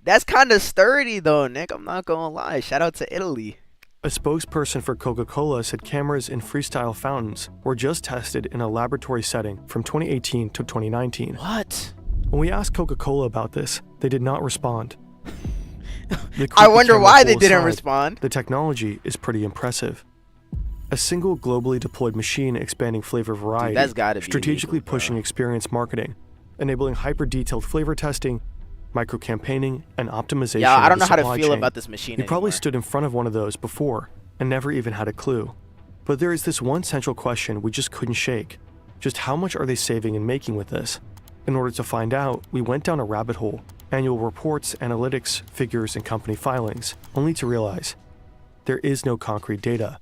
That's kind of sturdy though, Nick. I'm not gonna lie. Shout out to Italy. A spokesperson for Coca-Cola said cameras in freestyle fountains were just tested in a laboratory setting from 2018 to 2019. What? When we asked Coca-Cola about this, they did not respond. The I creepy wonder camera why they pull didn't aside, respond. The technology is pretty impressive. A single globally deployed machine expanding flavor variety, that's gotta be strategically illegal, bro. pushing experience marketing, enabling hyper-detailed flavor testing, micro-campaigning, and optimization Yeah, I of don't the know how to supply feel chain. about this machine You probably anymore. stood in front of one of those before and never even had a clue. But there is this one central question we just couldn't shake. Just how much are they saving and making with this? In order to find out, we went down a rabbit hole, annual reports, analytics, figures, and company filings, only to realize there is no concrete data.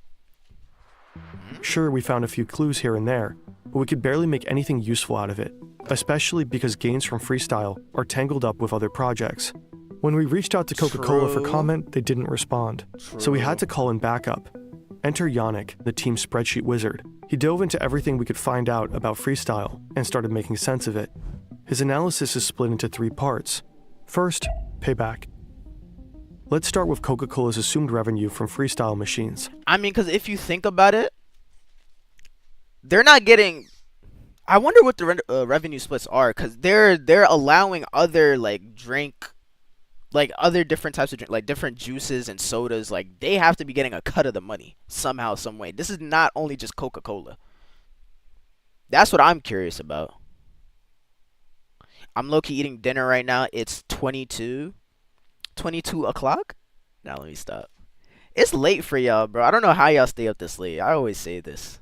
Sure, we found a few clues here and there, but we could barely make anything useful out of it, especially because gains from Freestyle are tangled up with other projects. When we reached out to Coca-Cola for True. comment, they didn't respond, so we had to call in backup. Enter Yannick, the team's spreadsheet wizard. He dove into everything we could find out about Freestyle and started making sense of it. His analysis is split into 3 parts. First, payback. Let's start with Coca-Cola's assumed revenue from Freestyle machines. I mean, because if you think about it, they're not getting. I wonder what the revenue splits are, cause they're allowing other like drink, like other different types of drink, like different juices and sodas. Like they have to be getting a cut of the money somehow, some way. This is not only just Coca-Cola. That's what I'm curious about. I'm low-key eating dinner right now. It's 22 o'clock. Now let me stop. It's late for y'all, bro. I don't know how y'all stay up this late. I always say this.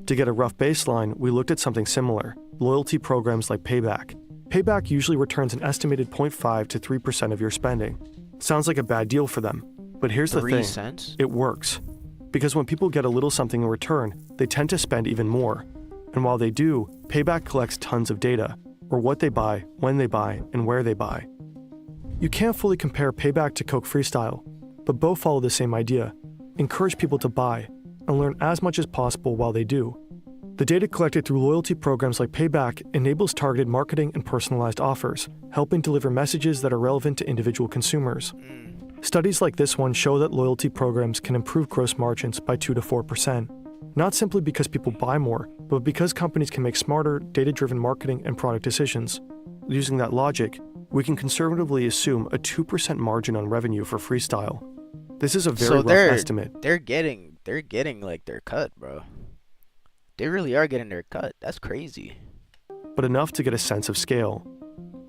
To get a rough baseline, we looked at something similar, loyalty programs like Payback. Payback usually returns an estimated 0.5 to 3% of your spending. Sounds like a bad deal for them, but here's the 3 thing, cents? it works. Because when people get a little something in return, they tend to spend even more. And while they do, Payback collects tons of data, or what they buy, when they buy, and where they buy. You can't fully compare Payback to Coke Freestyle, but both follow the same idea. Encourage people to buy, and learn as much as possible while they do. The data collected through loyalty programs like Payback enables targeted marketing and personalized offers, helping deliver messages that are relevant to individual consumers. Studies like this one show that loyalty programs can improve gross margins by 2 to 4%, not simply because people buy more, but because companies can make smarter, data-driven marketing and product decisions. Using that logic, we can conservatively assume a 2% margin on revenue for Freestyle. This is a very rough estimate. They're getting like their cut, bro. They really are getting their cut. That's crazy. But enough to get a sense of scale.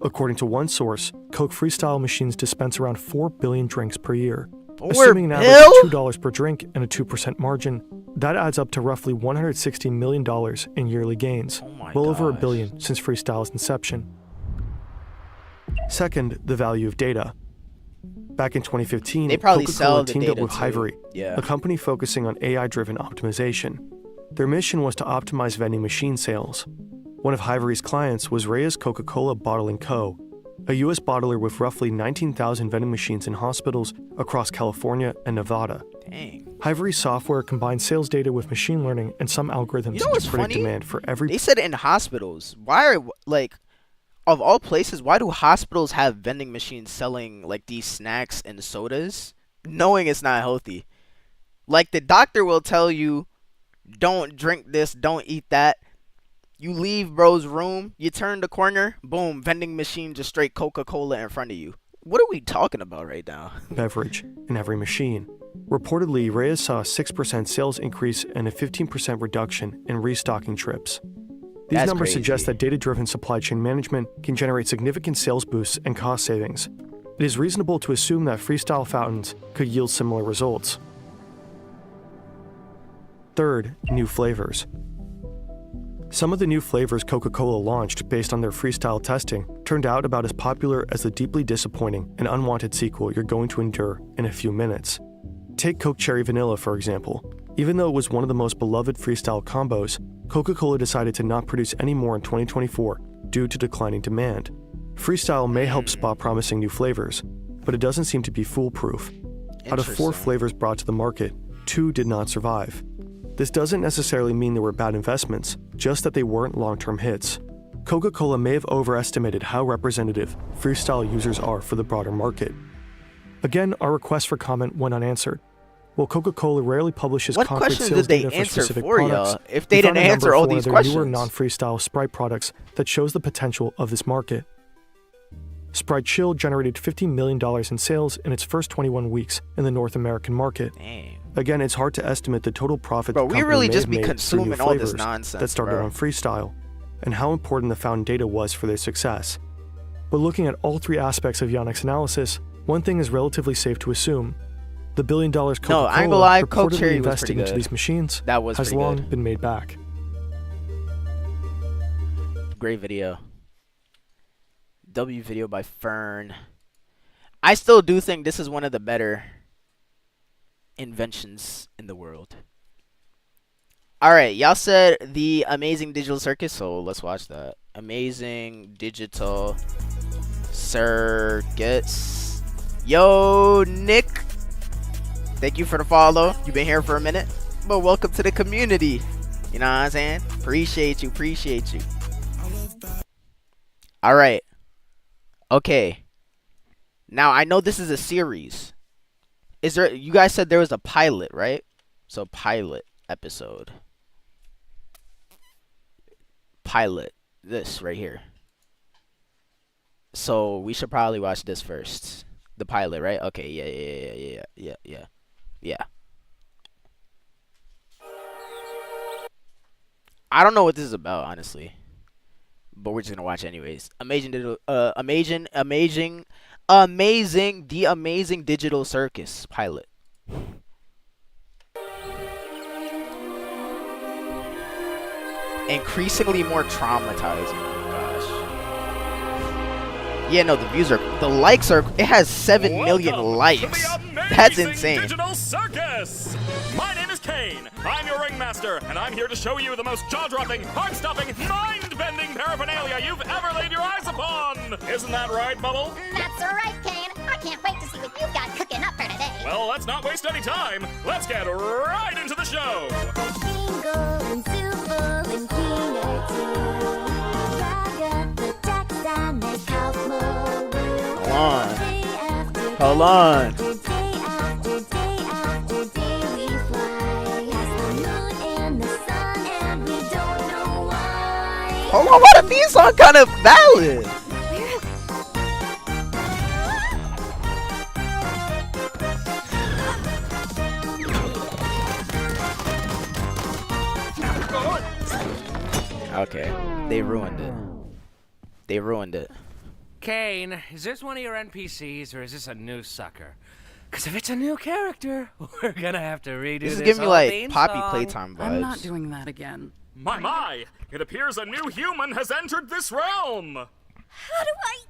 According to one source, Coke Freestyle machines dispense around 4 billion drinks per year. Assuming an average of $2 per drink and a 2% margin, that adds up to roughly $160 million in yearly gains, well over $1 billion since Freestyle's inception. Second, the value of data. Back in 2015, they probably Coca-Cola sell the teamed up data with too. Hivery, Yeah. a company focusing on AI-driven optimization. Their mission was to optimize vending machine sales. One of Hivery's clients was Reyes Coca-Cola Bottling Co., a U.S. bottler with roughly 19,000 vending machines in hospitals across California and Nevada. Dang. Hivery's software combines sales data with machine learning and some algorithms You know what's to predict funny? demand for every. They said in hospitals. Why are like, of all places, why do hospitals have vending machines selling like these snacks and sodas, knowing it's not healthy? Like the doctor will tell you, don't drink this, don't eat that. You leave bro's room, you turn the corner, boom, vending machine just straight Coca-Cola in front of you. What are we talking about right now? Beverage in every machine. Reportedly, Reyes saw a 6% sales increase and a 15% reduction in restocking trips. These That's numbers crazy. suggest that data-driven supply chain management can generate significant sales boosts and cost savings. It is reasonable to assume that Freestyle fountains could yield similar results. Third, new flavors. Some of the new flavors Coca-Cola launched based on their Freestyle testing turned out about as popular as the deeply disappointing and unwanted sequel you're going to endure in a few minutes. Take Coke Cherry Vanilla, for example. Even though it was one of the most beloved Freestyle combos, Coca-Cola decided to not produce any more in 2024 due to declining demand. Freestyle may help spot promising new flavors, but it doesn't seem to be foolproof. Out of 4 Interesting. flavors brought to the market, 2 did not survive. This doesn't necessarily mean they were bad investments, just that they weren't long-term hits. Coca-Cola may have overestimated how representative Freestyle users are for the broader market. Again, our request for comment went unanswered. While Coca-Cola rarely publishes What concrete questions sales did they data for answer specific for products, y'all? If they we found didn't a number answer for all one of these their questions. newer non-Freestyle Sprite products that shows the potential of this market. Sprite Chill generated $50 million in sales in its first 21 weeks in the North American market. Dang. Again, it's hard to estimate the total profit Bro, the we company really may just have be made through new consuming all this flavors nonsense, that started bro. on Freestyle, and how important the found data was for their success. But looking at all 3 aspects of Yannick's analysis, one thing is relatively safe to assume. The $1 billion Coca-Cola I ain't gonna lie, Coke reportedly Cherry was invested pretty into good. these machines That was has pretty long good. been made back. Great video. W video by Fern. I still do think this is one of the better inventions in the world. Alright, y'all said the Amazing Digital Circus, so let's watch that. Amazing Digital Circuits. Yo, Nick. Thank you for the follow. You've been here for a minute, but welcome to the community. You know what I'm saying? Appreciate you, appreciate you. Alright. Okay. Now, I know this is a series. Is there, you guys said there was a pilot, right? So, pilot episode. pilot. This right here. So we should probably watch this first. The pilot, right? Okay, yeah. I don't know what this is about, honestly, but we're just gonna watch anyways. The Amazing Digital Circus pilot. Increasingly more traumatizing. Oh my gosh. Yeah, no, the likes are. It has 7 million likes. That's insane. Digital Circus. My name is Kane. I'm your ringmaster, and I'm here to show you the most jaw-dropping, heart-stopping, mind-bending paraphernalia you've ever laid your eyes upon. Isn't that right, Bubble? That's right, Kane. I can't wait to see what you've got cooking up for today. Well, let's not waste any time. Let's get right into the show. Bingo and Super and Peanut too. Rocket the text and make house more real. Hold on. Day after Hold on. day after day after day we fly. Past the moon and the sun and we don't know why. Hold on, what if these song kind of valid? Okay, they ruined it. They ruined it. Kane, is this one of your NPCs or is this a new sucker? Because if it's a new character, we're gonna have to redo This this is giving me whole like theme Poppy song. Playtime vibes. I'm not doing that again. My! It appears a new human has entered this realm. How do I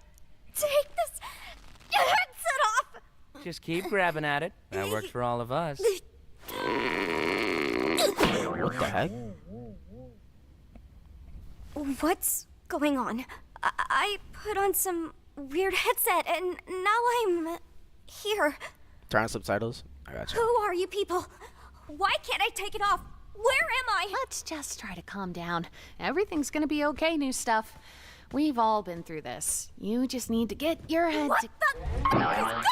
take this headset off? Just keep grabbing at it. That works for all of us. What the heck? What's going on? I put on some weird headset and now I'm here. Turn on subtitles. I gotcha. Who are you people? Why can't I take it off? Where am I? Let's just try to calm down. Everything's gonna be okay, new stuff. We've all been through this. You just need to get your head What to... the is going on?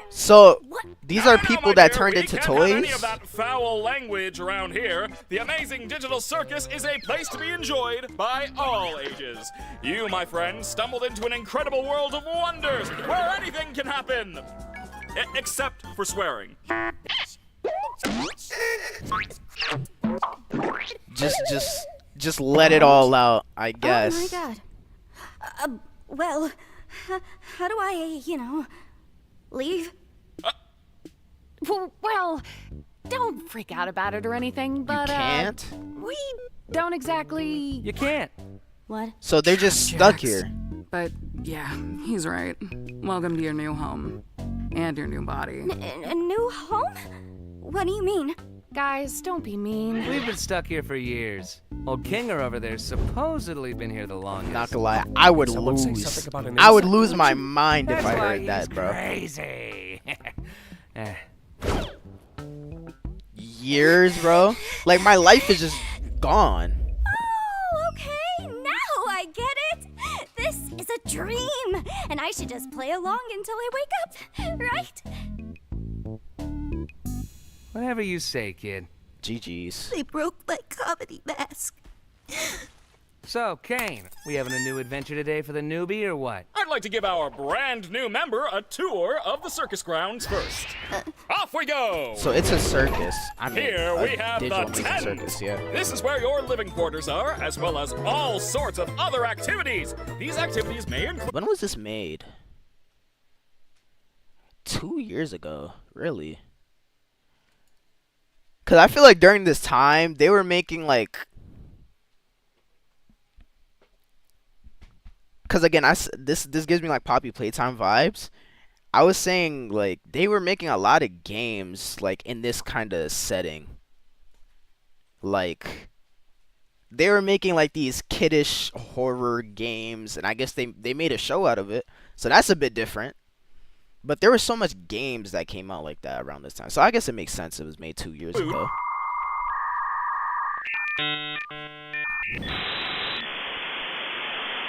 So What? these No, are no, people my that dear, turned we into can't have any toys. of that foul language around here. The Amazing Digital Circus is a place to be enjoyed by all ages. You, my friend, stumbled into an incredible world of wonders where anything can happen, except for swearing. Just let it all out, I guess. Oh my god. Well, how do I, leave? Well, don't freak out about it or anything, but, Can't. we don't exactly... You can't. What? So they're just stuck Jax. here. But, yeah, he's right. Welcome to your new home. And your new body. A new home? What do you mean? Guys, don't be mean. We've been stuck here for years. Old Kinger over there's supposedly been here the longest. Not gonna lie, I would Someone say lose. something about an I would insect lose my mind if That's I why heard that, he's bro. crazy. Eh. Years, bro. Like my life is just gone. Oh, okay. Now I get it. This is a dream, and I should just play along until I wake up, right? Whatever you say, kid. GG's. They broke my comedy mask. So, Kane, we having a new adventure today for the newbie or what? I'd like to give our brand new member a tour of the circus grounds first. Off we go! So it's a circus. I mean, Here a we have digital the music tent. circus. Yeah. This is where your living quarters are, as well as all sorts of other activities. These activities may include... When was this made? 2 years ago, really? Cause I feel like during this time they were making like. Cause again, this gives me like Poppy Playtime vibes. I was saying like they were making a lot of games like in this kind of setting. Like they were making like these kiddish horror games, and I guess they made a show out of it. So that's a bit different. But there was so much games that came out like that around this time. So I guess it makes sense it was made 2 years ago.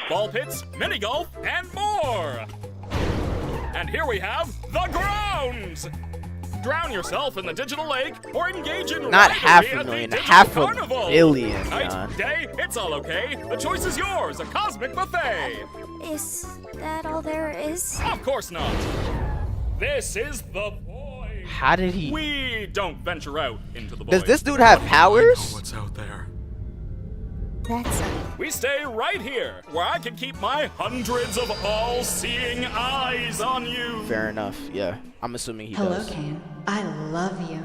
ball pits, mini golf, and more. And here we have the grounds. drown yourself in the digital lake, or engage in Not half rivalry a at the million, digital half a carnival. billion, Night, man. day, it's all okay. The choice is yours. A cosmic buffet. Is that all there is? Of course not. This is the void. How did he? We don't venture out into the void. Does this dude have powers? What's out there? That's We stay right here, where I can keep my hundreds of all-seeing eyes on you. Fair enough. Yeah, I'm assuming he Hello, does. Kane. I love you.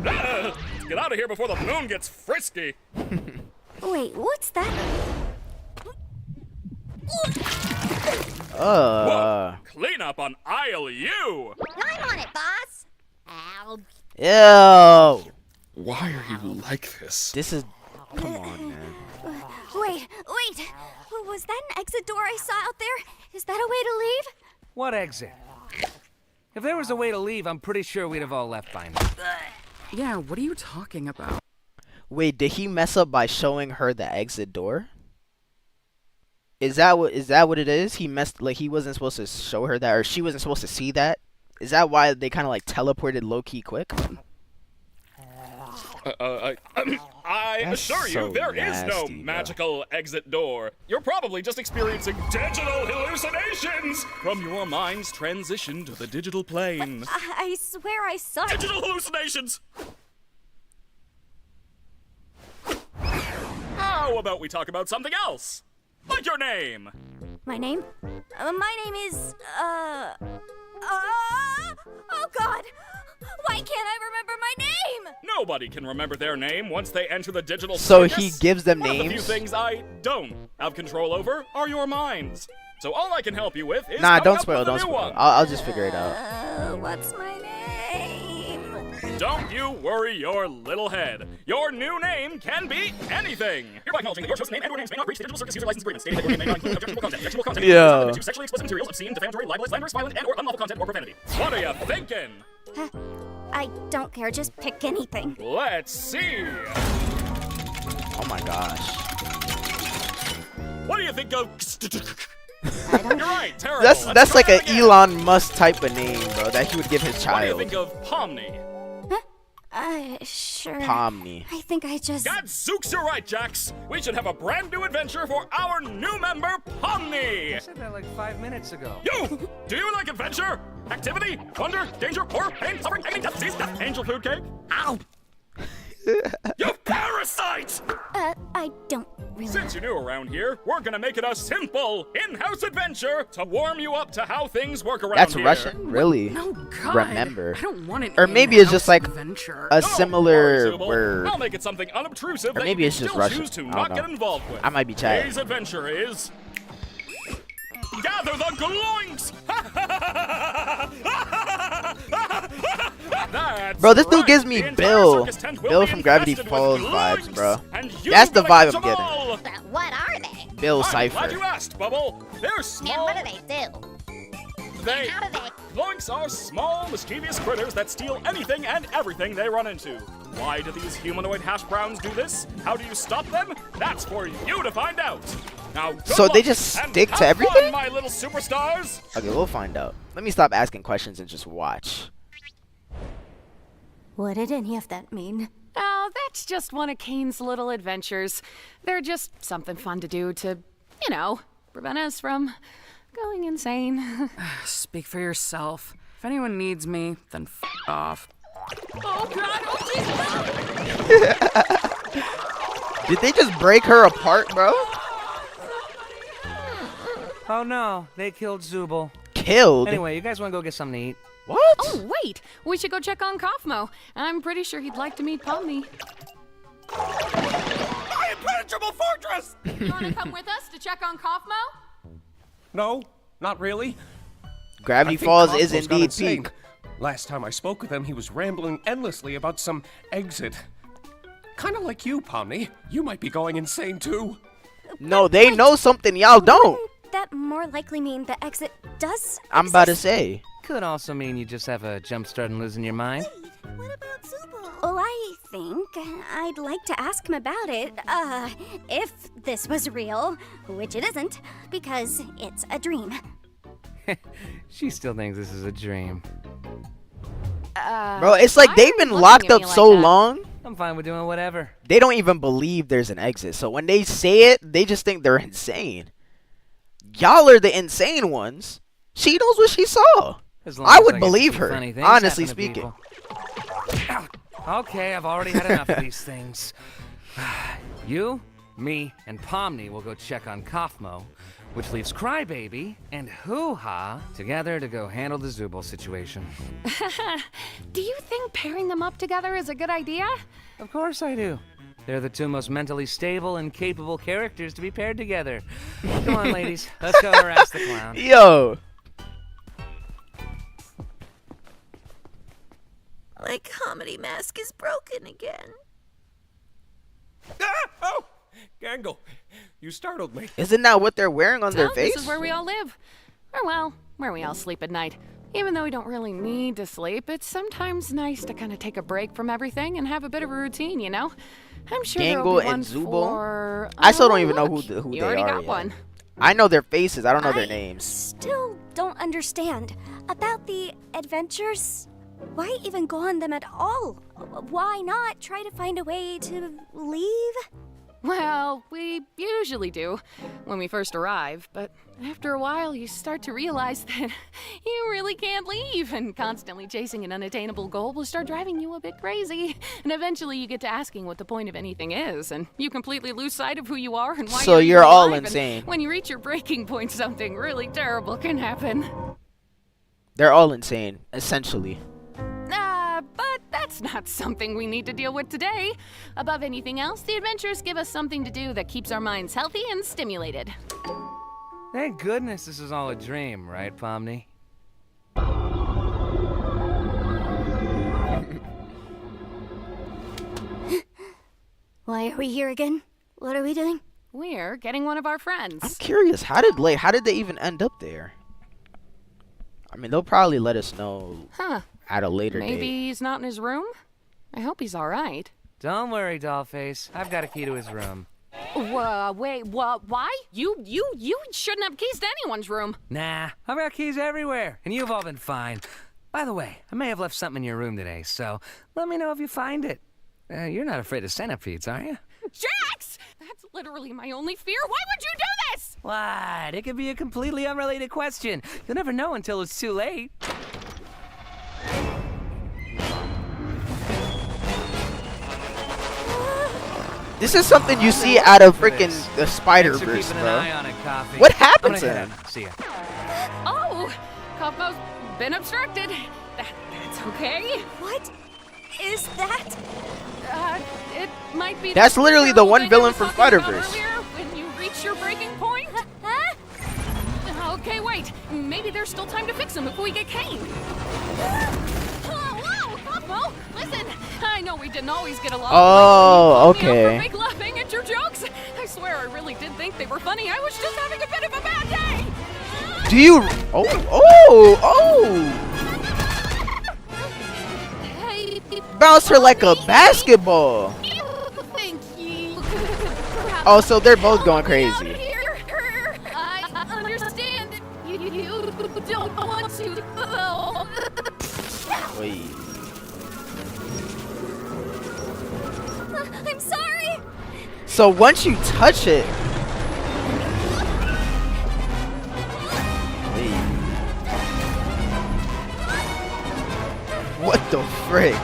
Get out of here before the moon gets frisky. Wait, what's that? Whoa, clean up on aisle U. I'm on it, boss. Ow. Ew. Why are you like this? This is. Come on, man. Wait. Was that an exit door I saw out there? Is that a way to leave? What exit? If there was a way to leave, I'm pretty sure we'd have all left by now. Yeah, what are you talking about? Wait, did he mess up by showing her the exit door? Is that what it is? He messed, like, he wasn't supposed to show her that, or she wasn't supposed to see that? Is that why they kind of like teleported low key quick? I That's assure you, so there is no nasty, bro. magical exit door. You're probably just experiencing digital hallucinations from your mind's transition to the digital plane. I swear I saw it. Digital hallucinations! How about we talk about something else? Like your name. My name? My name is, oh God! Why can't I remember my name? Nobody can remember their name once they enter the digital So circus. he gives them One of the few names? things I don't have control over are your minds. So all I can help you with is Nah, coming don't up spoil. with a Don't new spoil. one. I'll just figure it out. What's my name? Don't you worry your little head. Your new name can be anything. Hereby acknowledging that your chosen name and or names may not breach the digital circus user license agreement. Stating that your name may not include objectionable content, sexual content, Yeah. into sexually explicit materials, obscene, defamatory, libelous, slanderous, violent, and or unlawful content or profanity. What are you thinking? I don't care, just pick anything. Let's see. Oh my gosh. What do you think of? I don't You're right, terrible. That's Let's try like that an again. Elon Musk type of name, bro, that he would give his What do you child. think of Pomni? Sure. Pomni. I think I just... Gadzooks, you're right, Jax. We should have a brand new adventure for our new member, Pomni. I said that like 5 minutes ago. You! Do you like adventure? Activity? Wonder? Danger? Horror? Pain? Suffering? Agony? Death? Disease? Death? Angel food cake? Ow! You parasite! I don't really... Since you're new around here, we're gonna make it a simple in-house adventure to warm you up to how things work around That's here. Russian? Really? No, God. Remember. I don't want an Or maybe it's just in-house like adventure. a Don't similar worry, Zooble. word. I'll make it something unobtrusive Or that maybe you it's can just still Russian. choose to I not don't get know. involved with. I might be chatting. Today's adventure is... Gather the gloinks! That's Bro, this dude right. gives me The entire Bill. circus tent will Bill be from Gravity infested Falls with vibes, gloinks, bro. and you That's the gotta vibe catch I'm 'em getting. all. But what are they? Bill I'm glad Cipher. you asked, Bubble. They're And small. what do they do? They... How do they? Gloinks are small, mischievous critters that steal anything and everything they run into. Why do these humanoid hash browns do this? How do you stop them? That's for you to find out. Now, good So they luck, just and stick to have fun, everything? my little superstars. Okay, we'll find out. Let me stop asking questions and just watch. What did any of that mean? Oh, that's just one of Kane's little adventures. They're just something fun to do to, you know, prevent us from going insane. Speak for yourself. If anyone needs me, then f off. Oh, God. Oh, Jesus. Did they just break her apart, bro? Oh no, they killed Zooble. Killed? Anyway, you guys want to go get something to eat? What? Oh, wait. We should go check on Kaufmo. I'm pretty sure he'd like to meet Pomni. My impenetrable fortress! You want to come with us to check on Kaufmo? No, not really. Gravity I think Falls Cosmo's is gone indeed insane. peak. Last time I spoke with him, he was rambling endlessly about some exit. Kind of like you, Pomni. You might be going insane too. No, they know something y'all don't. Wouldn't that more likely mean the exit does I'm about to exist? say. Could also mean you just have a jump start and losing your mind. What about Zooble? Well, I think I'd like to ask him about it, if this was real, which it isn't, because it's a dream. She still thinks this is a dream. Bro, it's like why they've are been you locked looking at up me so like that? long. I'm fine with doing whatever. They don't even believe there's an exit. So when they say it, they just think they're insane. Y'all are the insane ones. She knows what she saw. As long I as would get to believe see her, funny things honestly happen to speaking. people. Ow. Okay, I've already had enough of these things. You, me, and Pomni will go check on Kaufmo, which leaves Crybaby and Hoo-Ha together to go handle the Zubul situation. Do you think pairing them up together is a good idea? Of course I do. They're the two most mentally stable and capable characters to be paired together. Come on, ladies. Let's go harass the clown. Yo. My comedy mask is broken again. Ah! Oh! Gangle, you startled me. Isn't that what they're wearing on their Well, face? this is where we all live. Or well, where we all sleep at night. Even though we don't really need to sleep, it's sometimes nice to kind of take a break from everything and have a bit of a routine, you know? I'm sure there'll Gangle be one and Zubul? for... I still don't Oh, even know look, who you they already are got yet. one. I know their faces. I don't know their I names. Still don't understand about the adventures. Why even go on them at all? Why not try to find a way to leave? Well, we usually do when we first arrive, but after a while you start to realize that you really can't leave, and constantly chasing an unattainable goal will start driving you a bit crazy. And eventually you get to asking what the point of anything is, and you completely lose sight of who you are and why So you're you're even all alive, and insane. when you reach your breaking point, something really terrible can happen. They're all insane, essentially. But that's not something we need to deal with today. Above anything else, the adventures give us something to do that keeps our minds healthy and stimulated. Thank goodness this is all a dream, right, Pomni? Why are we here again? What are we doing? We're getting one of our I'm friends. curious. How did they even end up there? I mean, they'll probably let us know Huh. at a later Maybe date. he's not in his room? I hope he's all right. Don't worry, Dollface. I've got a key to his room. Wait, why? You shouldn't have keys to anyone's room. Nah, I've got keys everywhere, and you've all been fine. By the way, I may have left something in your room today, so let me know if you find it. You're not afraid of centipedes, are you? Jax! That's literally my only fear. Why would you do this? What? It could be a completely unrelated question. You'll never know until it's too late. This is something you see out of freaking the Thanks for Spider-Verse, keeping an bro. eye on it, Coffee. What I'm happened gonna to head him? out. See ya. Oh, Kaufmo's been obstructed. That's okay. What is that? It might be. That's the literally the terrible one thing I villain was from talking about Spider-Verse. earlier when you reach your breaking point. Okay, wait. Maybe there's still time to fix him before we get caned. Whoa, Kaufmo, listen. I know we didn't always get along. Oh, but you called me out okay. for fake laughing at your jokes. I swear I really did think they were funny. I was just having a bit of a bad day. Do you? Oh! Hey, Bounce her like a basketball. thank you. Oh, so they're both going crazy. I understand. You don't want to. though. Wait. I'm sorry. So once you touch it. Wait. What the frick?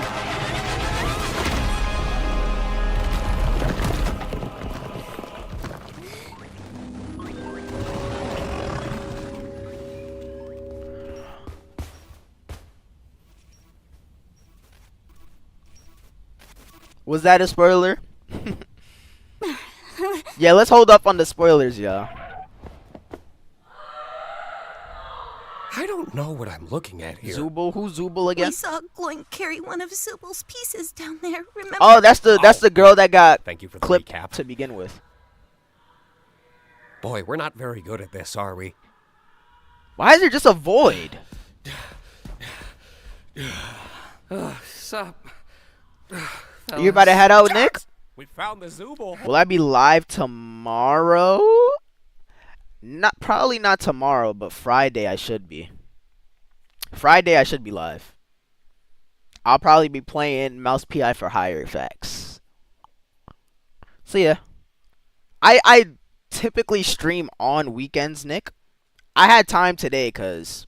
Was that a spoiler? Yeah, let's hold up on the spoilers, y'all. I don't know what I'm looking at here. Zubul, who's Zubul again? We saw Gloink carry one of Zubul's pieces down there, remember? Oh, that's the girl that got Thank you for the clipped recap. to begin with. Boy, we're not very good at this, are we? Why is there just a void? Sup? You about to head out, Nick? We found the Zubul. Will I be live tomorrow? Probably not tomorrow, but Friday I should be. Friday I should be live. I'll probably be playing Mouse PI for higher effects. So yeah, I typically stream on weekends, Nick. I had time today because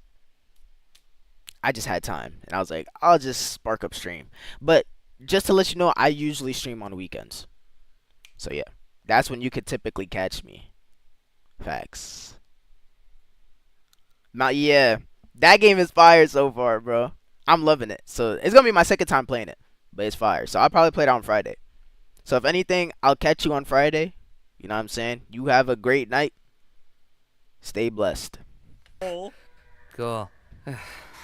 I just had time, and I was like, I'll just spark up stream. But just to let you know, I usually stream on weekends. So yeah, that's when you could typically catch me. Facts. Yeah, that game is fire so far, bro. I'm loving it. So it's gonna be my second time playing it, but it's fire. So I'll probably play it on Friday. So if anything, I'll catch you on Friday. You know what I'm saying? You have a great night. Stay blessed. Cool.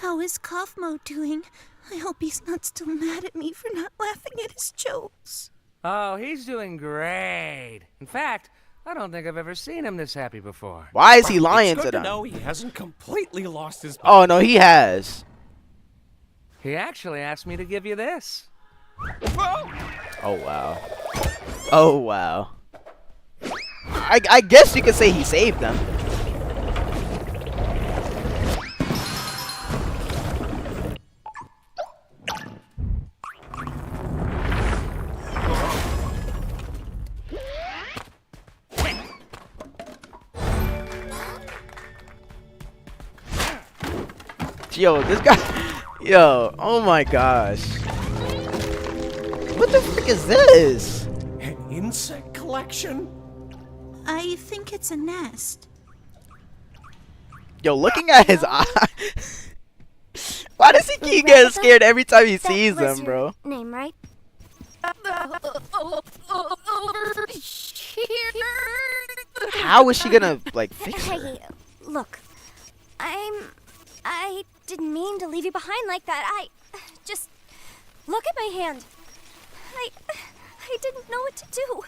How is Kaufmo doing? I hope he's not still mad at me for not laughing at his jokes. Oh, he's doing great. In fact, I don't think I've ever seen him this happy before. Why is he lying It's to good to them? know he hasn't completely lost his. Oh no, he has. He actually asked me to give you this. Oh wow. Oh wow. I guess you could say he saved them. Yo, this guy. Yo, oh my gosh. What the frick is this? An insect collection? I think it's a nest. Yo, looking at his eye. Why does he keep getting scared every time he sees That was them, your bro? name, right? How is she gonna, like, fix her? Hey, look. I didn't mean to leave you behind like that. Just look at my hand. I didn't know what to do.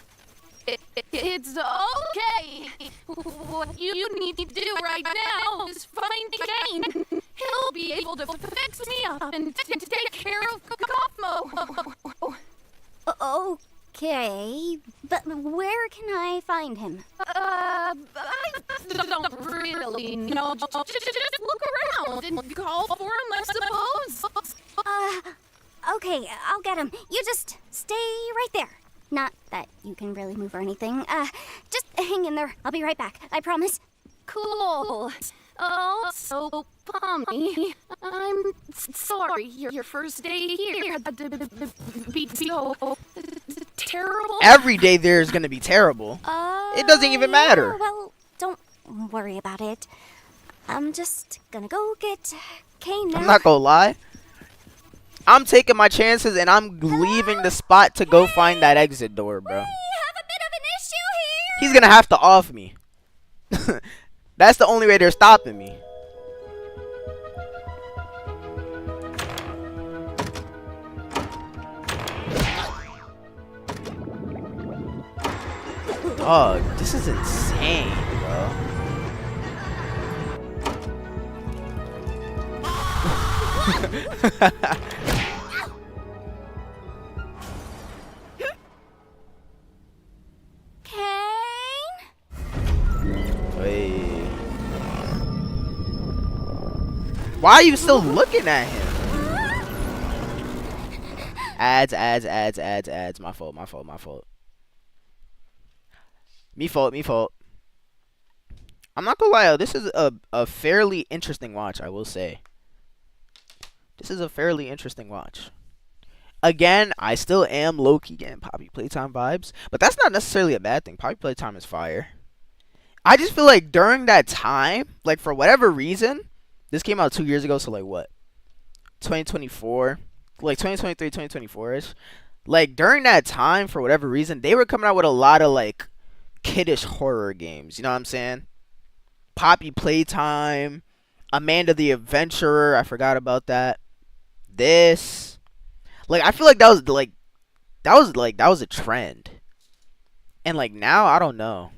It's okay. What you need to do right now is find Kane. He'll be able to fix me up and take care of Kaufmo. Okay, but where can I find him? I don't really know. Just look around and call for him, I suppose. Okay, I'll get him. You just stay right there. Not that you can really move or anything. Just hang in there. I'll be right back. I promise. Cool. Oh, so Pomni, I'm sorry your first day here had to be so terrible. Every day there's gonna be terrible. It doesn't even matter. Yeah, well, don't worry about it. I'm just gonna go get Kane now. I'm not gonna lie. I'm taking my chances and I'm leaving the spot to go find that exit door, bro. We have a bit of an issue here. He's gonna have to off me. That's the only way they're stopping me. Dog, this is insane, bro. Kane? Wait. Why are you still looking at him? Ads. My fault. Me fault. I'm not gonna lie, yo, this is a fairly interesting watch, I will say. This is a fairly interesting watch. Again, I still am low-key getting Poppy Playtime vibes, but that's not necessarily a bad thing. Poppy Playtime is fire. I just feel like during that time, like for whatever reason, this came out 2 years ago, so like what? 2024? Like 2023, 2024-ish. Like during that time, for whatever reason, they were coming out with a lot of like kiddish horror games. You know what I'm saying? Poppy Playtime, Amanda the Adventurer, I forgot about that. This. Like I feel like that was a trend. And like now, I don't know.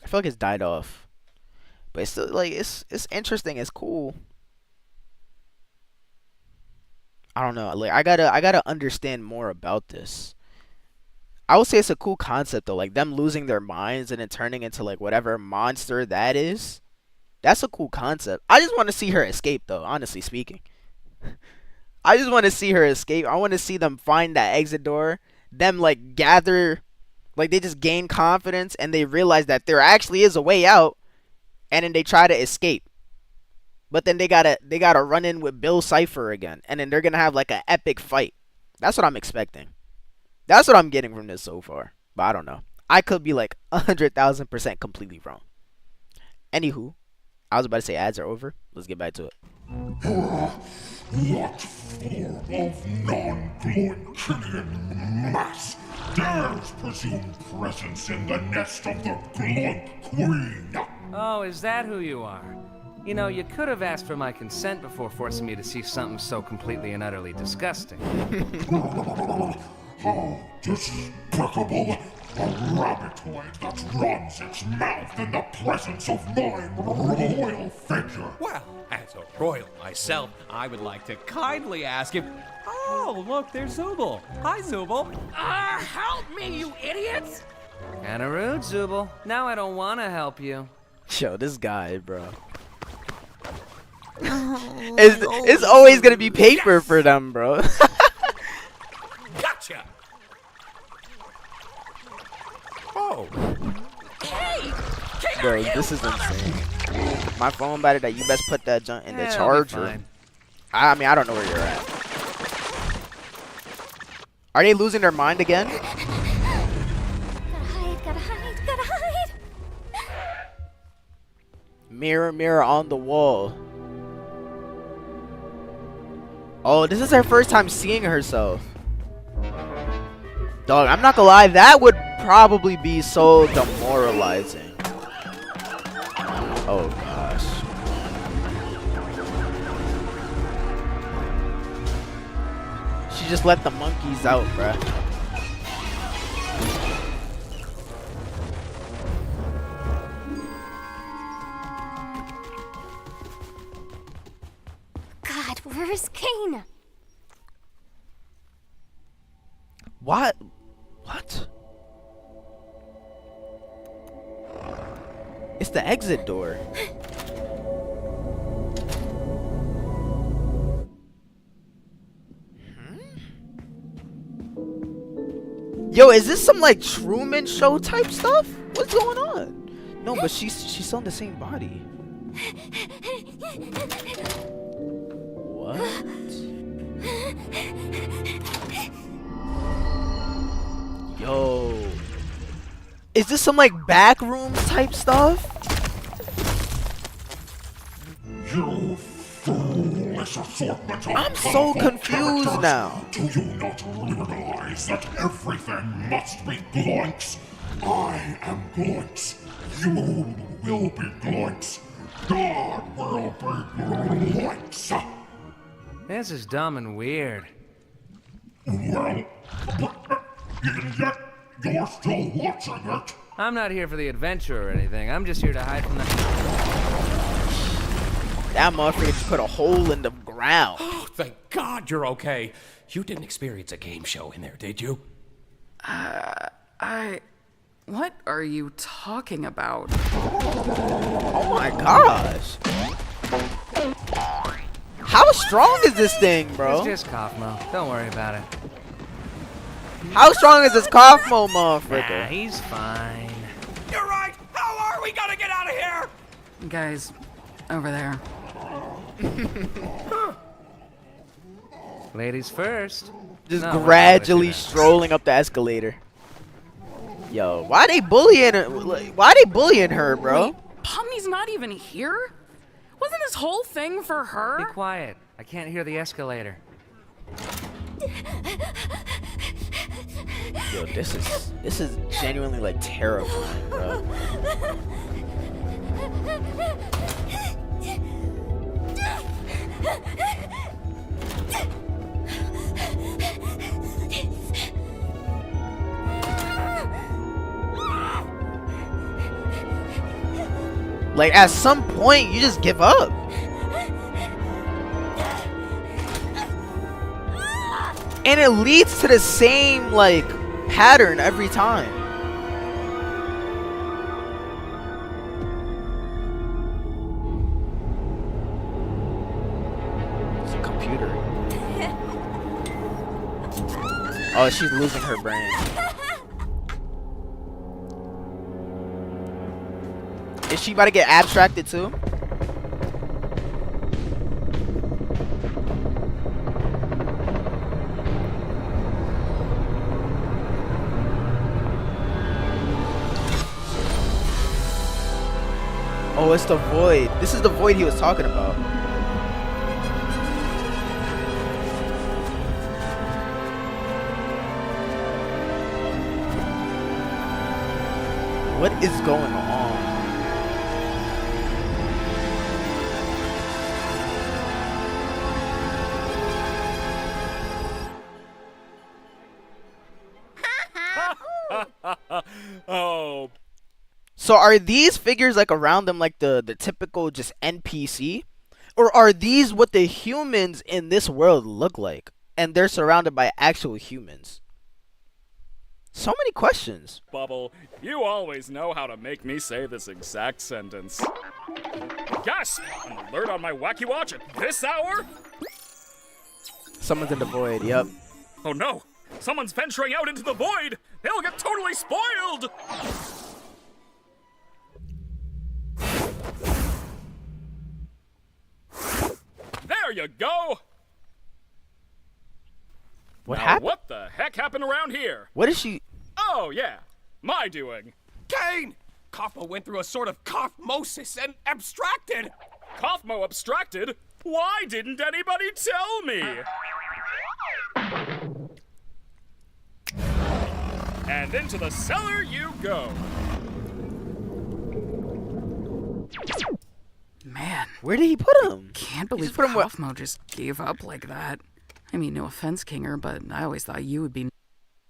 I feel like it's died off. But it's still like it's interesting, it's cool. I don't know. Like I gotta understand more about this. I would say it's a cool concept though, like them losing their minds and then turning into like whatever monster that is. That's a cool concept. I just want to see her escape though, honestly speaking. I just want to see her escape. I want to see them find that exit door. Them like gather, like they just gain confidence and they realize that there actually is a way out, and then they try to escape. But then they gotta run in with Bill Cipher again, and then they're gonna have like an epic fight. That's what I'm expecting. That's what I'm getting from this so far. But I don't know. I could be like 100,000% completely wrong. Anywho, I was about to say ads are over. Let's get back to it. What form of non-Gloinkinian mass dares presume presence in the nest of the Gloink Queen? Oh, is that who you are? You know, you could have asked for my consent before forcing me to see something so completely and utterly disgusting. How despicable! A rabbitoid that runs its mouth in the presence of my royal figure. Well, as a royal myself, I would like to kindly ask him. Oh, look, there's Zooble. Hi, Zooble. Help me, you idiots! Kinda rude, Zooble. Now I don't want to help you. Yo, this guy, bro. It's always gonna be paper for them, bro. Gotcha! Oh. Hey! Bro, this is insane. My phone battery that you best put that junk in the charger. I mean, I don't know where you're at. Are they losing their mind again? Gotta hide. Mirror, mirror on the wall. Oh, this is her first time seeing herself. Dog, I'm not gonna lie, that would probably be so demoralizing. Oh gosh. She just let the monkeys out, bruh. God, where's Kane? What? It's the exit door. Yo, is this some like Truman Show type stuff? What's going on? No, but she's still in the same body. What? Yo. Is this some like back rooms type stuff? You foolish assortment of I'm so confused characters. now. Do you not realize that everything must be Gloinks? I am Gloinks. You will be Gloinks. God will be Gloinks. This is dumb and weird. Well, even yet, you're still watching it. I'm not here for the adventure or anything. I'm just here to hide from the... That motherfucker just put a hole in the ground. Oh, thank God you're okay. You didn't experience a game show in there, did you? What are you talking about? Oh my gosh. How strong is this thing, bro? It's just Kaufmo. Don't worry about it. How strong is this Kaufmo motherfucker? Nah, he's fine. You're right. How are we gonna get out of here? Guys, over there. Ladies first. Just No, gradually we're not strolling up the escalator. Yo, why they bullying her? Why they bullying her, bro? Wait, Pomni's not even here? Wasn't this whole thing for her? Be quiet. I can't hear the escalator. Yo, this is genuinely like terrifying, bro. Like at some point you just give up. And it leads to the same like pattern every time. It's computer. Oh, she's losing her brain. Is she about to get abstracted too? Oh, it's the void. This is the void he was talking about. What is going on? Oh. So are these figures like around them like the typical just NPC? Or are these what the humans in this world look like? And they're surrounded by actual humans? So many questions. Bubble, you always know how to make me say this exact sentence. Gasp! An alert on my Wacky Watch at this hour? Someone's in the void, yep. Oh no! Someone's venturing out into the void! They'll get totally spoiled! There you go! What Now, happened? what the heck happened around here? What is she? Oh, yeah. My doing. Kane! Kaufmo went through a sort of kaufmosis and abstracted! Kaufmo abstracted? Why didn't anybody tell me? And into the cellar you go. Man, Where did he put him? can't He believe just put him where- Kaufmo just gave up like that. I mean, no offense, Kinger, but I always thought you would be.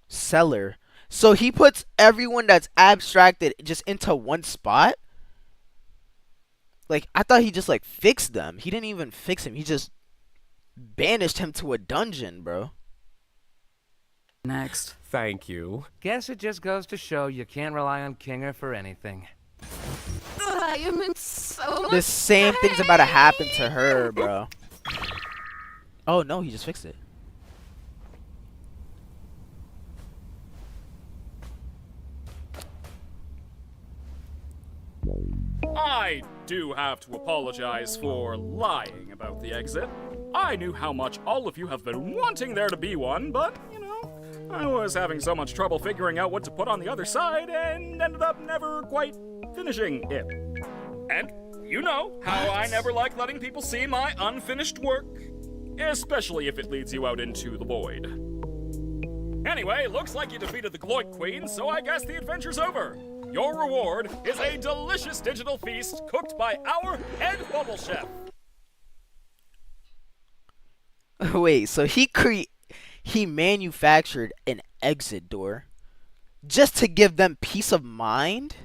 Cellar. So he puts everyone that's abstracted just into one spot? Like, I thought he just, like, fixed them. He didn't even fix him. He just banished him to a dungeon, bro. Next. Thank you. Guess it just goes to show you can't rely on Kinger for anything. I am in so much The same thing's about to happen to her, bro. Oh, no, he just fixed it. I do have to apologize for lying about the exit. I knew how much all of you have been wanting there to be one, but, you know, I was having so much trouble figuring out what to put on the other side and ended up never quite finishing it. And you know how I never like letting people see my unfinished work, especially if it leads you out into the void. Anyway, looks like you defeated the Gloik Queen, so I guess the adventure's over. Your reward is a delicious digital feast cooked by our head bubble chef. Wait, so he manufactured an exit door just to give them peace of mind?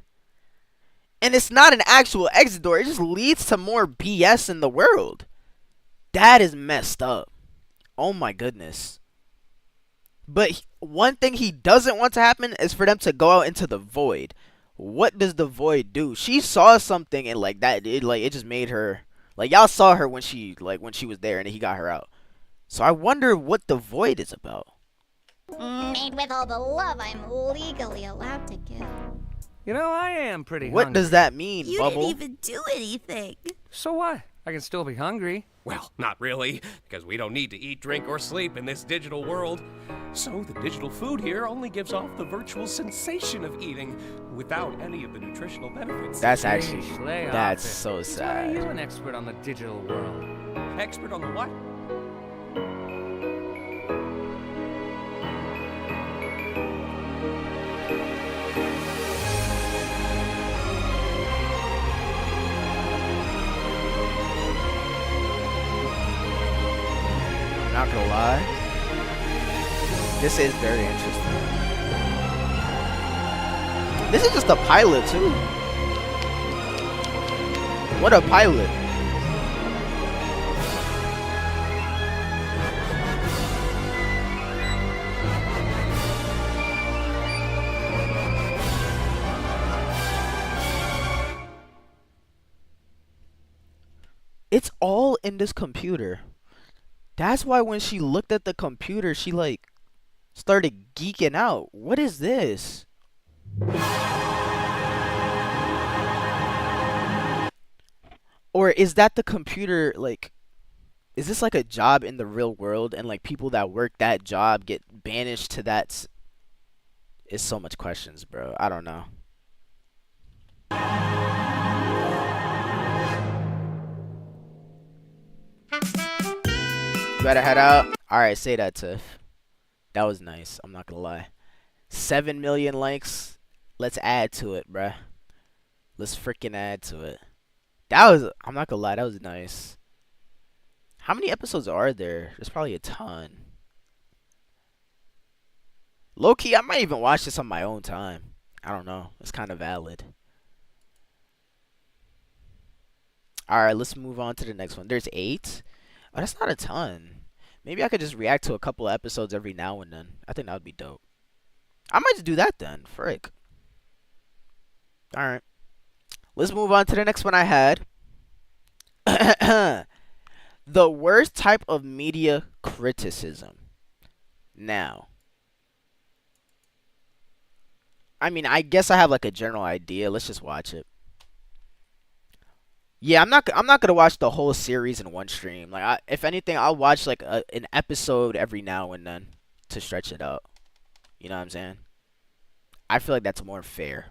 And it's not an actual exit door. It just leads to more BS in the world. That is messed up. Oh my goodness. But one thing he doesn't want to happen is for them to go out into the void. What does the void do? She saw something and like that it just made her like y'all saw her when she was there and he got her out. So I wonder what the void is about. Made with all the love I'm legally allowed to give. You know, I am pretty What hungry. does that mean, Bubble? even do anything. So what? I can still be hungry. Well, not really, because we don't need to eat, drink, or sleep in this digital world. So the digital food here only gives off the virtual sensation of eating without any of the nutritional benefits. That's actually Sheesh, lay off that's it. so Why are sad. you an expert on the digital world? Expert on the what? Not gonna lie. This is very interesting. This is just a pilot too. What a pilot. It's all in this computer. That's why when she looked at the computer, she like started geeking out. What is this? Or is that the computer, like, is this like a job in the real world and like people that work that job get banished to that? It's so much questions, bro. I don't know. You better head out. Alright, say that, Tiff. That was nice. I'm not gonna lie. 7 million likes. Let's add to it, bruh. Let's freaking add to it. That was, I'm not gonna lie, that was nice. How many episodes are there? There's probably a ton. Low-key, I might even watch this on my own time. I don't know. It's kind of valid. Alright, let's move on to the next one. There's 8. Oh, that's not a ton. Maybe I could just react to a couple of episodes every now and then. I think that would be dope. I might just do that then. Frick. Alright. Let's move on to the next one I had. The worst type of media criticism. Now, I mean, I guess I have like a general idea. Let's just watch it. Yeah, I'm not gonna watch the whole series in one stream. Like, if anything, I'll watch like an episode every now and then to stretch it out. You know what I'm saying? I feel like that's more fair.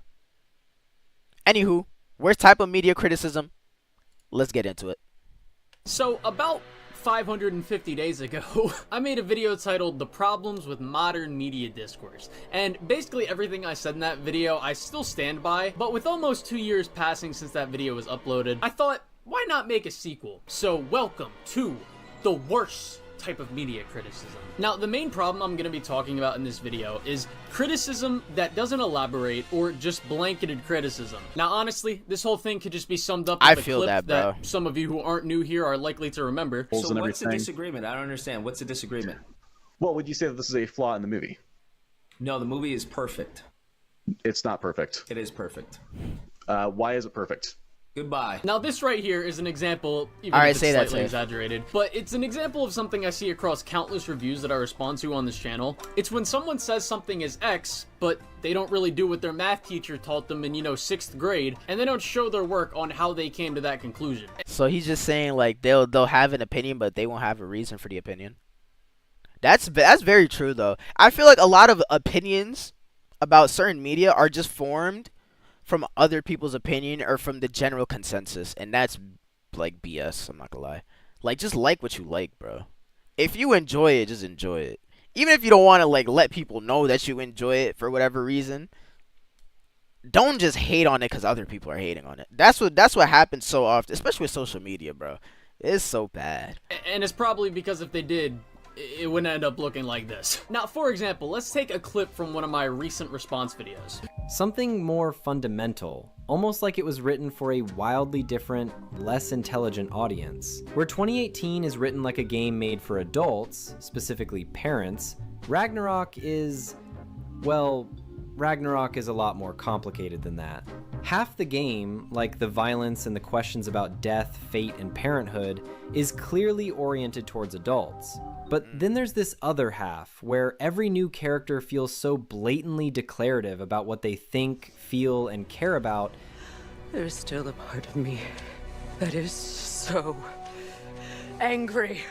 Anywho, worst type of media criticism. Let's get into it. So, about 550 days ago, I made a video titled The Problems with Modern Media Discourse. And basically everything I said in that video, I still stand by, but with almost 2 years passing since that video was uploaded, I thought, why not make a sequel? So, welcome to the worst type of media criticism. Now, the main problem I'm going to be talking about in this video is criticism that doesn't elaborate or just blanketed criticism. Now, honestly, this whole thing could just be summed up with a clip that some of you who aren't new here are likely to remember. So what's the disagreement? I don't understand. What's the disagreement? Well, would you say that this is a flaw in the movie? No, the movie is perfect. It's not perfect. It is perfect. Why is it perfect? Goodbye. Now, this right here is an example, even if it's slightly exaggerated, but it's an example of something I see across countless reviews that I respond to on this channel. It's when someone says something is X, but they don't really do what their math teacher taught them in, 6th grade, and they don't show their work on how they came to that conclusion. So he's just saying, like, they'll have an opinion, but they won't have a reason for the opinion. That's very true, though. I feel like a lot of opinions about certain media are just formed from other people's opinion or from the general consensus, and that's like BS. I'm not gonna lie. Like, just like what you like, bro. If you enjoy it, just enjoy it. Even if you don't want to like let people know that you enjoy it for whatever reason, don't just hate on it because other people are hating on it. That's what happens so often, especially with social media, bro. It's so bad. And it's probably because if they did, it wouldn't end up looking like this. Now, for example, let's take a clip from one of my recent response videos. Something more fundamental, almost like it was written for a wildly different, less intelligent audience. Where 2018 is written like a game made for adults, specifically parents, Ragnarok is, well, Ragnarok is a lot more complicated than that. Half the game, like the violence and the questions about death, fate, and parenthood, is clearly oriented towards adults. But then there's this other half, where every new character feels so blatantly declarative about what they think, feel, and care about. There's still a part of me that is so angry.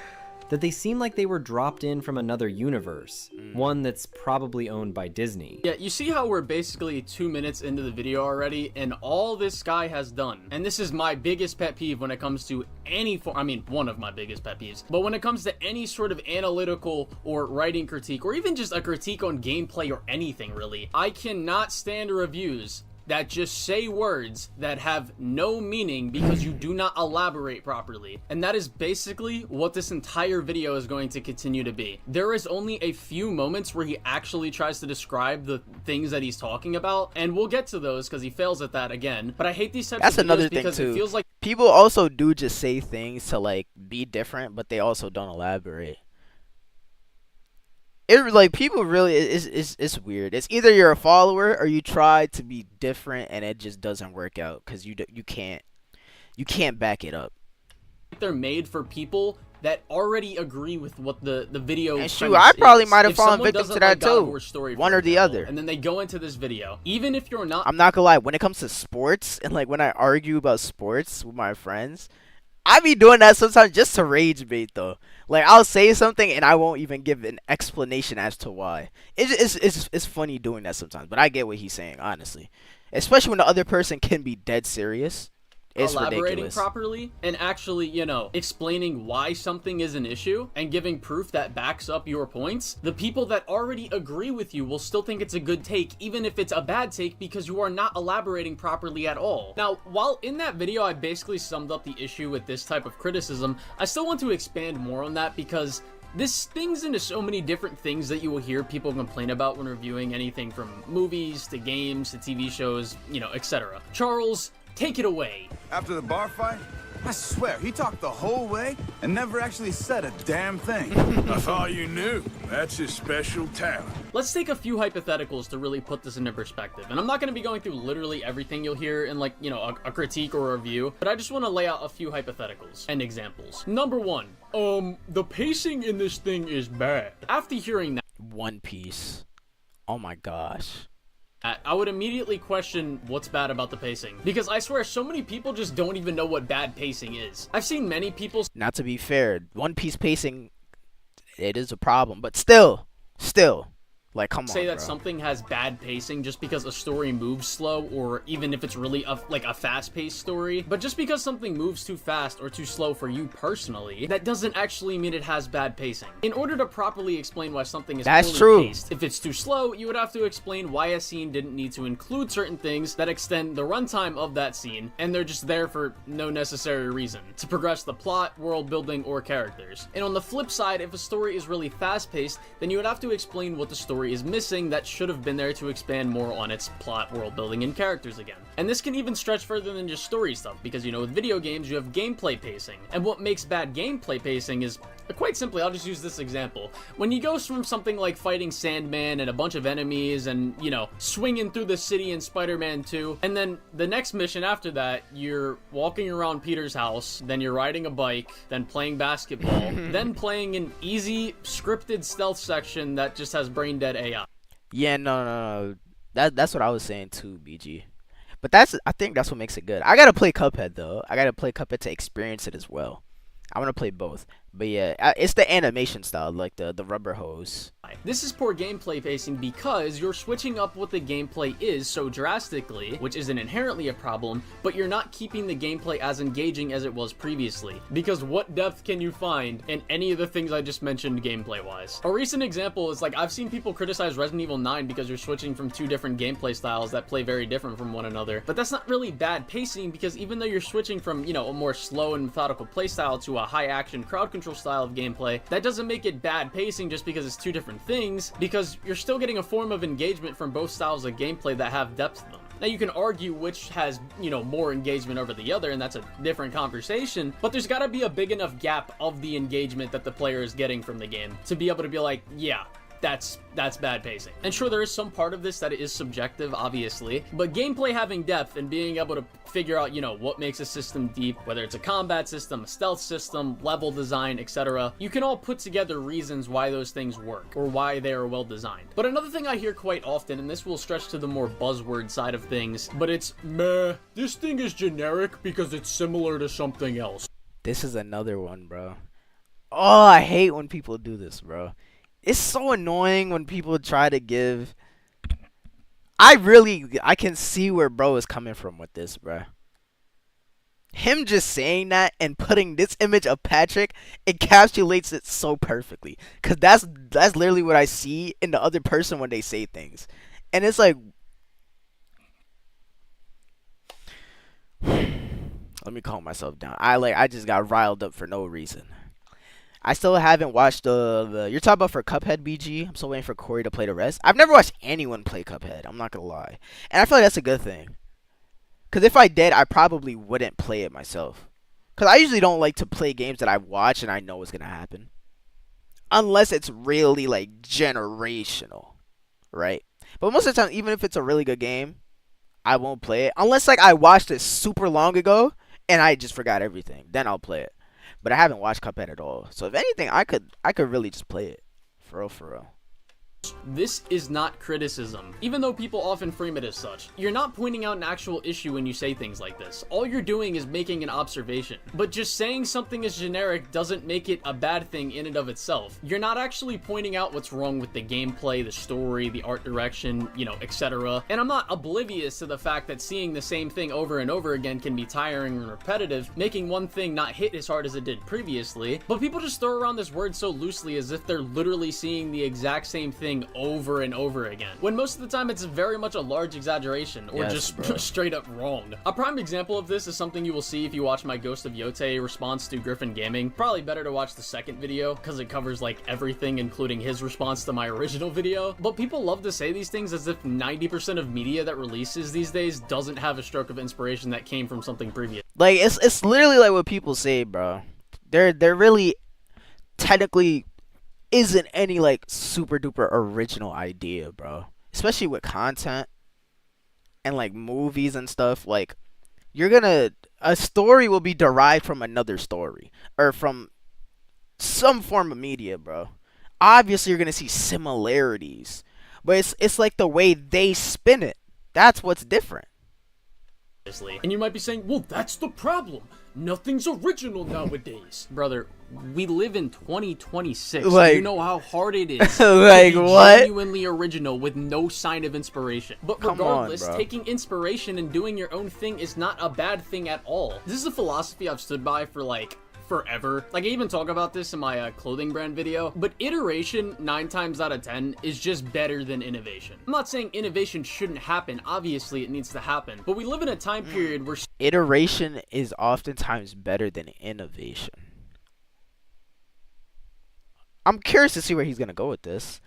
That they seem like they were dropped in from another universe, one that's probably owned by Disney. Yeah, you see how we're basically 2 minutes into the video already, and all this guy has done, and this is my biggest pet peeve when it comes to any form, I mean, one of my biggest pet peeves, but when it comes to any sort of analytical or writing critique, or even just a critique on gameplay or anything really, I cannot stand reviews that just say words that have no meaning because you do not elaborate properly. And that is basically what this entire video is going to continue to be. There is only a few moments where he actually tries to describe the things that he's talking about, and we'll get to those because he fails at that again. But I hate these types That's of videos another thing because too. it feels like People also do just say things to like be different, but they also don't elaborate. It like people really it's weird. It's either you're a follower or you try to be different and it just doesn't work out because you can't back it up. they're made for people that already agree with what the video And shoot, premise I probably is. might have If fallen someone victim doesn't to that like God of too. War Story, for One or the example, other. and then they go into this video, even if you're not I'm not gonna lie, when it comes to sports and like when I argue about sports with my friends, I be doing that sometimes just to rage bait though. Like I'll say something and I won't even give an explanation as to why. It's funny doing that sometimes, but I get what he's saying honestly, especially when the other person can be dead serious. It's elaborating ridiculous. properly and actually, you know, explaining why something is an issue and giving proof that backs up your points, the people that already agree with you will still think it's a good take, even if it's a bad take, because you are not elaborating properly at all. Now, while in that video I basically summed up the issue with this type of criticism, I still want to expand more on that because this stings into so many different things that you will hear people complain about when reviewing anything from movies to games to TV shows, you know, etc. Charles, take it away. After the bar fight, I swear, he talked the whole way and never actually said a damn thing. I thought you knew. That's his special talent. Let's take a few hypotheticals to really put this into perspective. And I'm not going to be going through literally everything you'll hear in like, you know, a critique or a review, but I just want to lay out a few hypotheticals and examples. Number one, the pacing in this thing is bad. After hearing that, One Piece. Oh my gosh. I would immediately question what's bad about the pacing. Because I swear, so many people just don't even know what bad pacing is. I've seen many people... Not to be fair, One Piece pacing, it is a problem, but still, like, come on, say that bro. something has bad pacing just because a story moves slow, or even if it's really like a fast-paced story. But just because something moves too fast or too slow for you personally, that doesn't actually mean it has bad pacing. In order to properly explain why something is That's poorly true. paced, if it's too slow, you would have to explain why a scene didn't need to include certain things that extend the runtime of that scene, and they're just there for no necessary reason, to progress the plot, world building, or characters. And on the flip side, if a story is really fast-paced, then you would have to explain what the story is missing that should have been there to expand more on its plot, world building, and characters again. And this can even stretch further than just story stuff, because you know, with video games you have gameplay pacing. And what makes bad gameplay pacing is, quite simply, I'll just use this example. When you go from something like fighting Sandman and a bunch of enemies and, you know, swinging through the city in Spider-Man 2, and then the next mission after that, you're walking around Peter's house, then you're riding a bike, then playing basketball, then playing an easy scripted stealth section that just has brain dead AI. Yeah, no. That's what I was saying too, BG. But I think that's what makes it good. I gotta play Cuphead though. I gotta play Cuphead to experience it as well. I want to play both. But yeah, it's the animation style, like the rubber hose. This is poor gameplay pacing because you're switching up what the gameplay is so drastically, which isn't inherently a problem, but you're not keeping the gameplay as engaging as it was previously. Because what depth can you find in any of the things I just mentioned gameplay-wise? A recent example is like, I've seen people criticize Resident Evil 9 because you're switching from two different gameplay styles that play very different from one another. But that's not really bad pacing, because even though you're switching from, you know, a more slow and methodical playstyle to a high-action crowd control style of gameplay, that doesn't make it bad pacing just because it's two different things, because you're still getting a form of engagement from both styles of gameplay that have depth to them. Now you can argue which has, you know, more engagement over the other, and that's a different conversation, but there's gotta be a big enough gap of the engagement that the player is getting from the game to be able to be like, yeah, that's bad pacing. And sure, there is some part of this that is subjective, obviously, but gameplay having depth and being able to figure out, you know, what makes a system deep, whether it's a combat system, a stealth system, level design, etc., you can all put together reasons why those things work, or why they are well designed. But another thing I hear quite often, and this will stretch to the more buzzword side of things, but it's, meh, this thing is generic because it's similar to something else. This is another one, bro. Oh, I hate when people do this, bro. It's so annoying when people try to give... I can see where bro is coming from with this, bro. Him just saying that and putting this image of Patrick encapsulates it so perfectly. Because that's literally what I see in the other person when they say things. And it's like... Let me calm myself down. I just got riled up for no reason. I still haven't watched you're talking about for Cuphead, BG. I'm still waiting for Corey to play the rest. I've never watched anyone play Cuphead. I'm not gonna lie, and I feel like that's a good thing. Cause if I did, I probably wouldn't play it myself. Cause I usually don't like to play games that I watch and I know what's gonna happen, unless it's really like generational, right? But most of the time, even if it's a really good game, I won't play it unless like I watched it super long ago and I just forgot everything. Then I'll play it. but I haven't watched Cuphead at all. So if anything, I could really just play it, for real, for real. This is not criticism, even though people often frame it as such. You're not pointing out an actual issue when you say things like this. All you're doing is making an observation. But just saying something is generic doesn't make it a bad thing in and of itself. You're not actually pointing out what's wrong with the gameplay, the story, the art direction, you know, etc. And I'm not oblivious to the fact that seeing the same thing over and over again can be tiring and repetitive, making one thing not hit as hard as it did previously. But people just throw around this word so loosely as if they're literally seeing the exact same thing over and over again, when most of the time it's very much a large exaggeration or just straight up wrong. A prime example of this is something you will see if you watch my Ghost of Yote response to Griffin Gaming. Probably better to watch the second video because it covers like everything, including his response to my original video. But people love to say these things as if 90% of media that releases these days doesn't have a stroke of inspiration that came from something previous. Like it's literally like what people say, bro. There really technically isn't any like super duper original idea, bro. Especially with content and like movies and stuff. Like a story will be derived from another story or from some form of media, bro. Obviously you're gonna see similarities, but it's like the way they spin it. That's what's different. And you might be saying, well, that's the problem. Nothing's original nowadays. Brother, we live in 2026. Like, you know how hard it is like to be what? genuinely original with no sign of inspiration. But Come regardless, on, bro. taking inspiration and doing your own thing is not a bad thing at all. This is a philosophy I've stood by for like forever. Like, I even talk about this in my clothing brand video, but iteration 9 times out of 10 is just better than innovation. I'm not saying innovation shouldn't happen. Obviously it needs to happen, but we live in a time period where Iteration is oftentimes better than innovation. I'm curious to see where he's gonna go with this.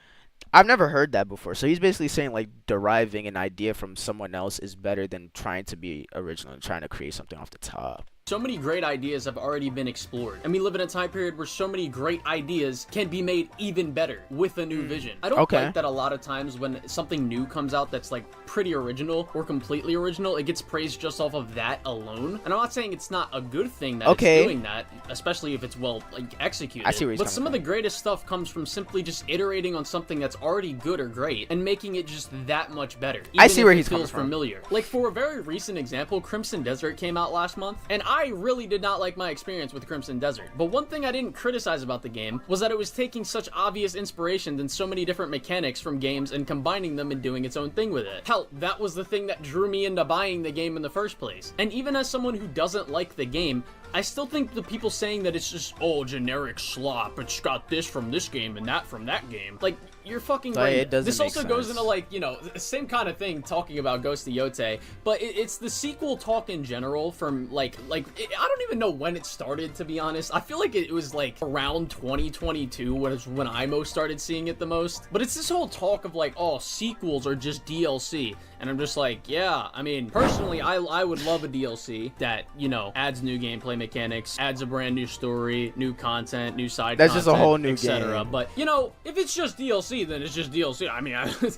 I've never heard that before. So he's basically saying like deriving an idea from someone else is better than trying to be original and trying to create something off the top. so many great ideas have already been explored, and we live in a time period where so many great ideas can be made even better with a new vision. I don't like that a lot of times when something new comes out that's like pretty original or completely original, it gets praised just off of that alone. And I'm not saying it's not a good thing that it's doing that, especially if it's well like executed. I see where he's but coming some of the greatest stuff comes from simply just iterating on something that's already good or great and making it just that much better. I see where if he's it coming feels from. familiar. Like for a very recent example, Crimson Desert came out last month, and I really did not like my experience with Crimson Desert. But one thing I didn't criticize about the game was that it was taking such obvious inspiration in so many different mechanics from games and combining them and doing its own thing with it. Hell, that was the thing that drew me into buying the game in the first place. And even as someone who doesn't like the game, I still think the people saying that it's just, oh, generic slop, it's got this from this game and that from that game, like, you're fucking Like, right. it doesn't This make also goes sense. into, like, you know, the same kind of thing talking about Ghost of Yote, but it's the sequel talk in general from, I don't even know when it started, to be honest. I feel like it was, like, around 2022 when I most started seeing it the most. But it's this whole talk of, like, oh, sequels are just DLC. And I'm just like, yeah, I mean, personally, I would love a DLC that, you know, adds new gameplay mechanics, adds a brand new story, new content, new side That's content, just a whole new etc. game. But, you know, if it's just DLC, then it's just DLC. I mean,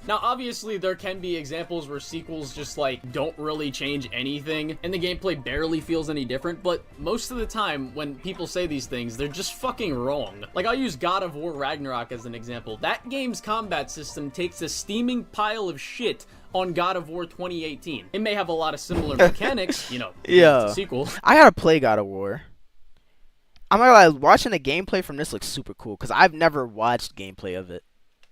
now, obviously, there can be examples where sequels just, like, don't really change anything, and the gameplay barely feels any different, but most of the time, when people say these things, they're just fucking wrong. Like, I'll use God of War Ragnarok as an example. That game's combat system takes a steaming pile of shit on God of War 2018. It may have a lot of similar mechanics, you know, Yeah. it's a sequel. I gotta play God of War. I'm not gonna lie, watching the gameplay from this looks super cool because I've never watched gameplay of it.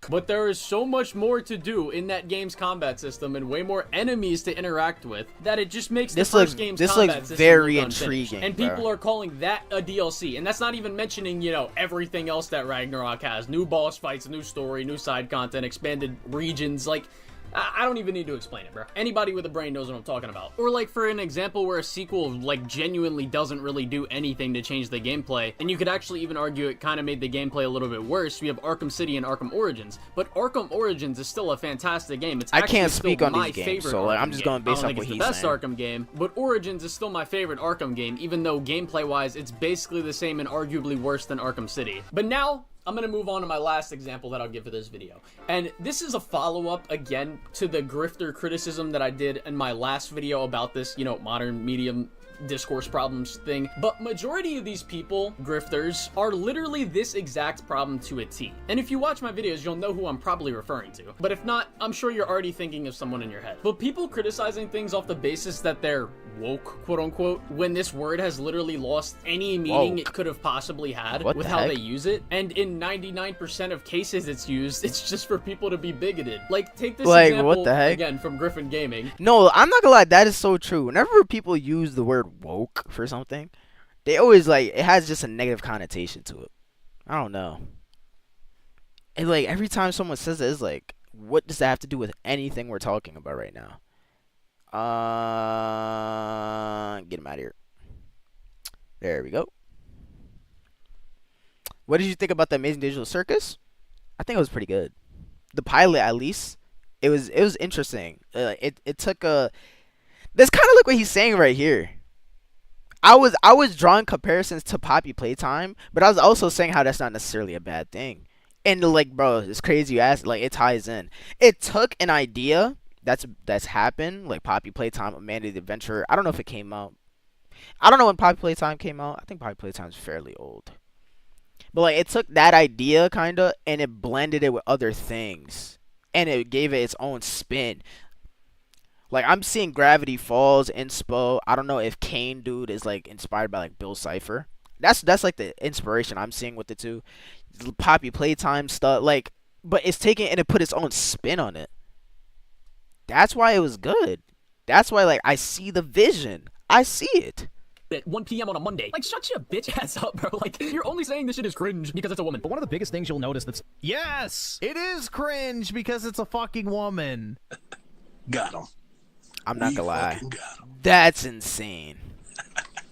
But there is so much more to do in that game's combat system and way more enemies to interact with that it just makes This the first looks- game's this combat looks system very look unfinished. intriguing, And bro. people are calling that a DLC. And that's not even mentioning, you know, everything else that Ragnarok has. New boss fights, new story, new side content, expanded regions, like... I don't even need to explain it, bro. Anybody with a brain knows what I'm talking about. Or like for an example where a sequel like genuinely doesn't really do anything to change the gameplay, and you could actually even argue it kind of made the gameplay a little bit worse. We have Arkham City and Arkham Origins, but Arkham Origins is still a fantastic game. It's I actually can't still speak on my these games, favorite so like, I'm Arkham just game. going based I don't off what think he's it's the saying. best Arkham game, but Origins is still my favorite Arkham game, even though gameplay-wise it's basically the same and arguably worse than Arkham City. But now, I'm going to move on to my last example that I'll give for this video. And this is a follow-up, again, to the grifter criticism that I did in my last video about this, you know, modern medium discourse problems thing, but majority of these people, grifters, are literally this exact problem to a T. And if you watch my videos, you'll know who I'm probably referring to. But if not, I'm sure you're already thinking of someone in your head. But people criticizing things off the basis that they're woke, quote unquote, when this word has literally lost any meaning it could have possibly had with how they use it. And in 99% of cases it's used, it's just for people to be bigoted. Like, take this example what the heck? again from Griffin Gaming. No, I'm not gonna lie, that is so true. Whenever people use the word woke for something, they always like it has just a negative connotation to it. I don't know. And like every time someone says it, it's like, what does that have to do with anything we're talking about right now? Get him out of here. There we go. What did you think about the Amazing Digital Circus? I think it was pretty good. The pilot, at least, it was interesting. It took a. That's kind of like what he's saying right here. I was drawing comparisons to Poppy Playtime, but I was also saying how that's not necessarily a bad thing. And like, bro, it's crazy you asked. Like, it ties in. It took an idea that's happened, like Poppy Playtime, Amanda the Adventurer. I don't know if it came out. I don't know when Poppy Playtime came out. I think Poppy Playtime is fairly old. But like, it took that idea kinda and it blended it with other things, and it gave it its own spin. Like, I'm seeing Gravity Falls inspo. I don't know if Kane Dude is like inspired by like Bill Cipher. That's like the inspiration I'm seeing with the two. Poppy Playtime stuff, like, but it's taking and it put its own spin on it. That's why it was good. That's why, like, I see the vision. I see it. At 1 p.m. on a Monday. Like, shut your bitch ass up, bro. Like, you're only saying this shit is cringe because it's a woman. But one of the biggest things you'll notice that's... Yes! It is cringe because it's a fucking woman. Got him. I'm not gonna lie. That's insane.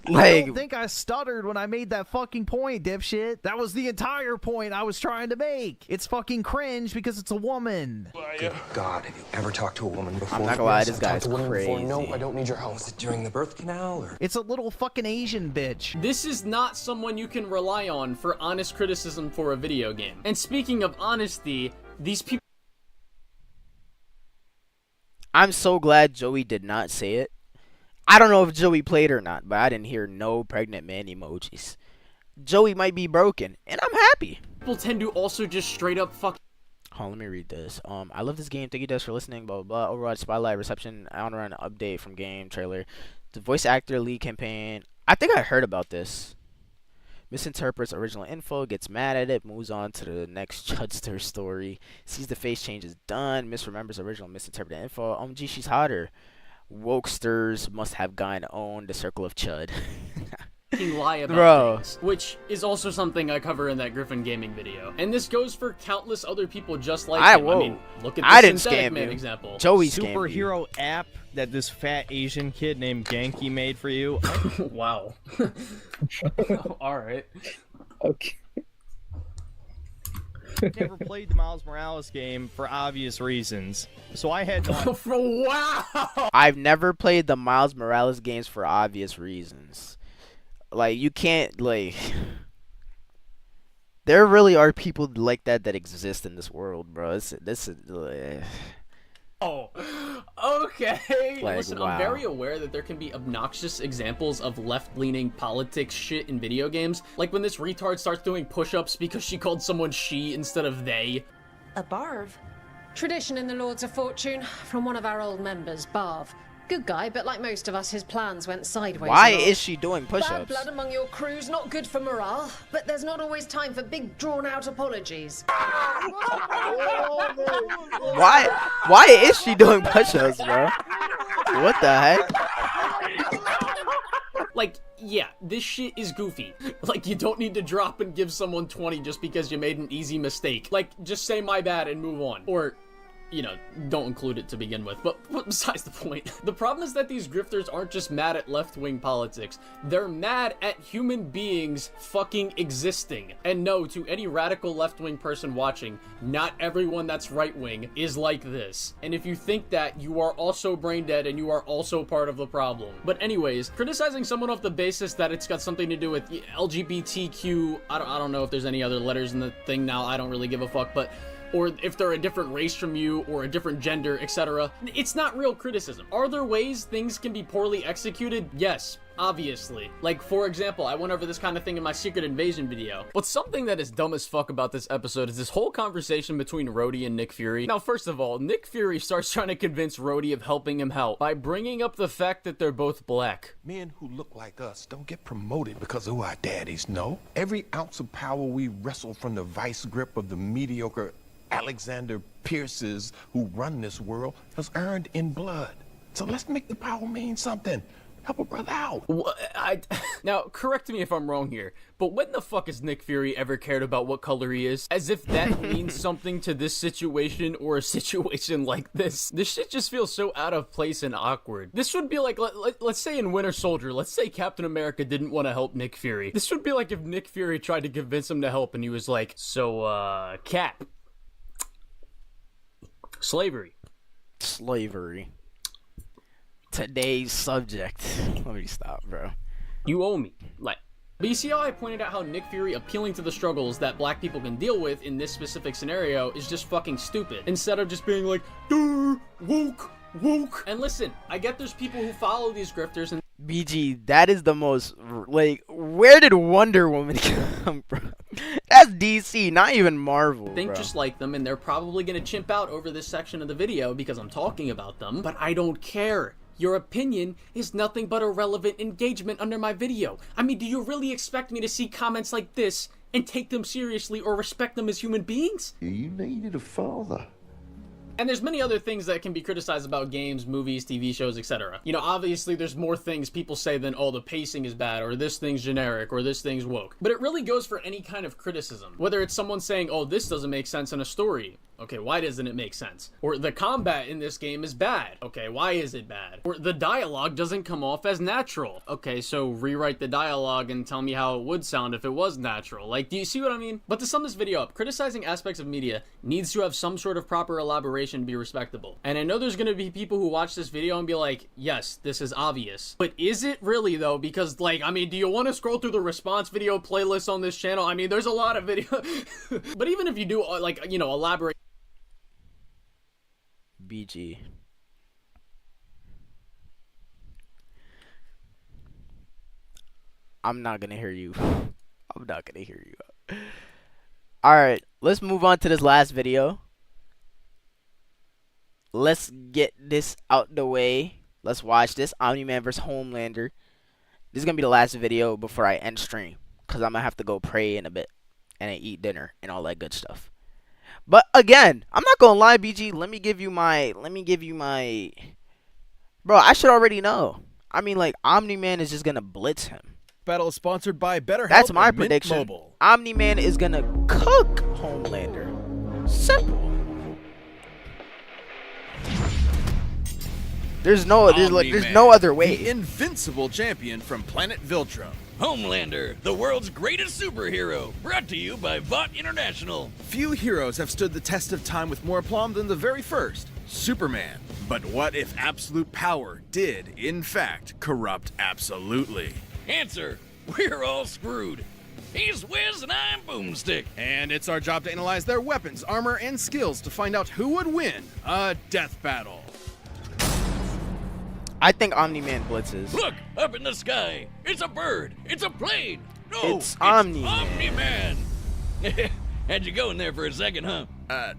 Like, I don't think I stuttered when I made that fucking point, dipshit. That was the entire point I was trying to make. It's fucking cringe because it's a woman. Good God, have you ever talked to a woman before? I'm not gonna lie, this Yes, I've talked guy's to women before. crazy. No, I don't need your help. Was it during the birth canal or? It's a little fucking Asian bitch. This is not someone you can rely on for honest criticism for a video game. And speaking of honesty, these people... I'm so glad Joey did not say it. I don't know if Joey played or not, but I didn't hear no pregnant man emojis. Joey might be broken, and I'm happy. People tend to also just straight up fuck. Hold on, let me read this. I love this game. Thank you guys for listening. Blah blah blah. Overwatch Spotlight reception. On run update from game trailer. The voice actor lead campaign. I think I heard about this. Misinterprets original info, gets mad at it, moves on to the next Chudster story. Sees the face change is done. Misremembers original misinterpreted info. OMG, she's hotter. Wokesters must have gone own the circle of Chud. Lie about things, which is also something I cover in that Griffin Gaming video. And this goes for countless other people just like him. I mean, look at the Synthetic Man example. Joey superhero app that this fat Asian kid named Genki made for you. Wow. All right. Okay. Never played the Miles Morales game for obvious reasons, so I had no. Wow. I've never played the Miles Morales games for obvious reasons. Like, you can't, like... There really are people like that exist in this world, bro. This is... Oh, okay. Like, Listen, wow. I'm very aware that there can be obnoxious examples of left-leaning politics shit in video games. Like when this retard starts doing push-ups because she called someone she instead of they. A Barv? Tradition in the Lords of Fortune from one of our old members, Barv. Good guy, but like most of us, his plans went sideways. Why and all. is she doing Bad push-ups? blood among your crews, not good for morale, but there's not always time for big, drawn-out apologies. Why is she doing push-ups, bro? What the heck? Like, yeah, this shit is goofy. Like, you don't need to drop and give someone 20 just because you made an easy mistake. Like, just say my bad and move on. Or... you know, don't include it to begin with, but besides the point. The problem is that these grifters aren't just mad at left-wing politics. They're mad at human beings fucking existing. And no, to any radical left-wing person watching, not everyone that's right-wing is like this. And if you think that, you are also brain-dead and you are also part of the problem. But anyways, criticizing someone off the basis that it's got something to do with LGBTQ, I don't know if there's any other letters in the thing now, I don't really give a fuck, but or if they're a different race from you, or a different gender, etc. It's not real criticism. Are there ways things can be poorly executed? Yes. Obviously. Like, for example, I went over this kind of thing in my Secret Invasion video. But something that is dumb as fuck about this episode is this whole conversation between Rhodey and Nick Fury. Now, first of all, Nick Fury starts trying to convince Rhodey of helping him help by bringing up the fact that they're both black. Men who look like us don't get promoted because of who our daddies know. Every ounce of power we wrestle from the vice grip of the mediocre Alexander Pierces who run this world was earned in blood. So let's make the power mean something. Help a brother out. Now, correct me if I'm wrong here, but when the fuck has Nick Fury ever cared about what color he is? As if that means something to this situation or a situation like this. This shit just feels so out of place and awkward. This would be like, let's say in Winter Soldier, let's say Captain America didn't want to help Nick Fury. This would be like if Nick Fury tried to convince him to help and he was like, so, Cap. Slavery. Today's subject. Let me stop, bro. You owe me. Like, but you see how I pointed out how Nick Fury appealing to the struggles that black people can deal with in this specific scenario is just fucking stupid. Instead of just being like, duh, woke. And listen, I get there's people who follow these grifters and BG, that is the most, like, where did Wonder Woman come from? That's DC, not even Marvel, think bro. just like them, and they're probably gonna chimp out over this section of the video because I'm talking about them, but I don't care. Your opinion is nothing but irrelevant engagement under my video. I mean, do you really expect me to see comments like this and take them seriously or respect them as human beings? You needed a father. And there's many other things that can be criticized about games, movies, TV shows, etc. You know, obviously there's more things people say than, oh, the pacing is bad, or this thing's generic, or this thing's woke. But it really goes for any kind of criticism. Whether it's someone saying, oh, this doesn't make sense in a story. Okay, why doesn't it make sense? Or the combat in this game is bad. Okay, why is it bad? Or the dialogue doesn't come off as natural. Okay, so rewrite the dialogue and tell me how it would sound if it was natural. Like, do you see what I mean? But to sum this video up, criticizing aspects of media needs to have some sort of proper elaboration to be respectable. And I know there's gonna be people who watch this video and be like, yes, this is obvious. But is it really though? Because, like, I mean, do you want to scroll through the response video playlist on this channel? I mean, there's a lot of video. But even if you do, like, you know, elaborate. BG. I'm not gonna hear you. I'm not gonna hear you. Alright, let's move on to this last video. Let's get this out the way. Let's watch this. Omni-Man vs. Homelander. This is gonna be the last video before I end stream, because I'm gonna have to go pray in a bit and then eat dinner and all that good stuff. But again, I'm not gonna lie, BG. Let me give you my. Bro, I should already know. I mean, like, Omni-Man is just gonna blitz him. Battle is sponsored by BetterHelp. That's my and Mint prediction. Mobile. Omni-Man is gonna cook Homelander. Simple. There's no other way. The invincible champion from planet Viltrum. Homelander, the world's greatest superhero, brought to you by Vought International. Few heroes have stood the test of time with more aplomb than the very first, Superman. But what if absolute power did, in fact, corrupt absolutely? Answer, we're all screwed. He's Wiz and I'm Boomstick. And it's our job to analyze their weapons, armor, and skills to find out who would win a death battle. I think Omni-Man blitzes. Look, up in the sky. It's a bird. It's a plane. No, it's Omni-Man. Omni-Man. Had you going there for a second, huh?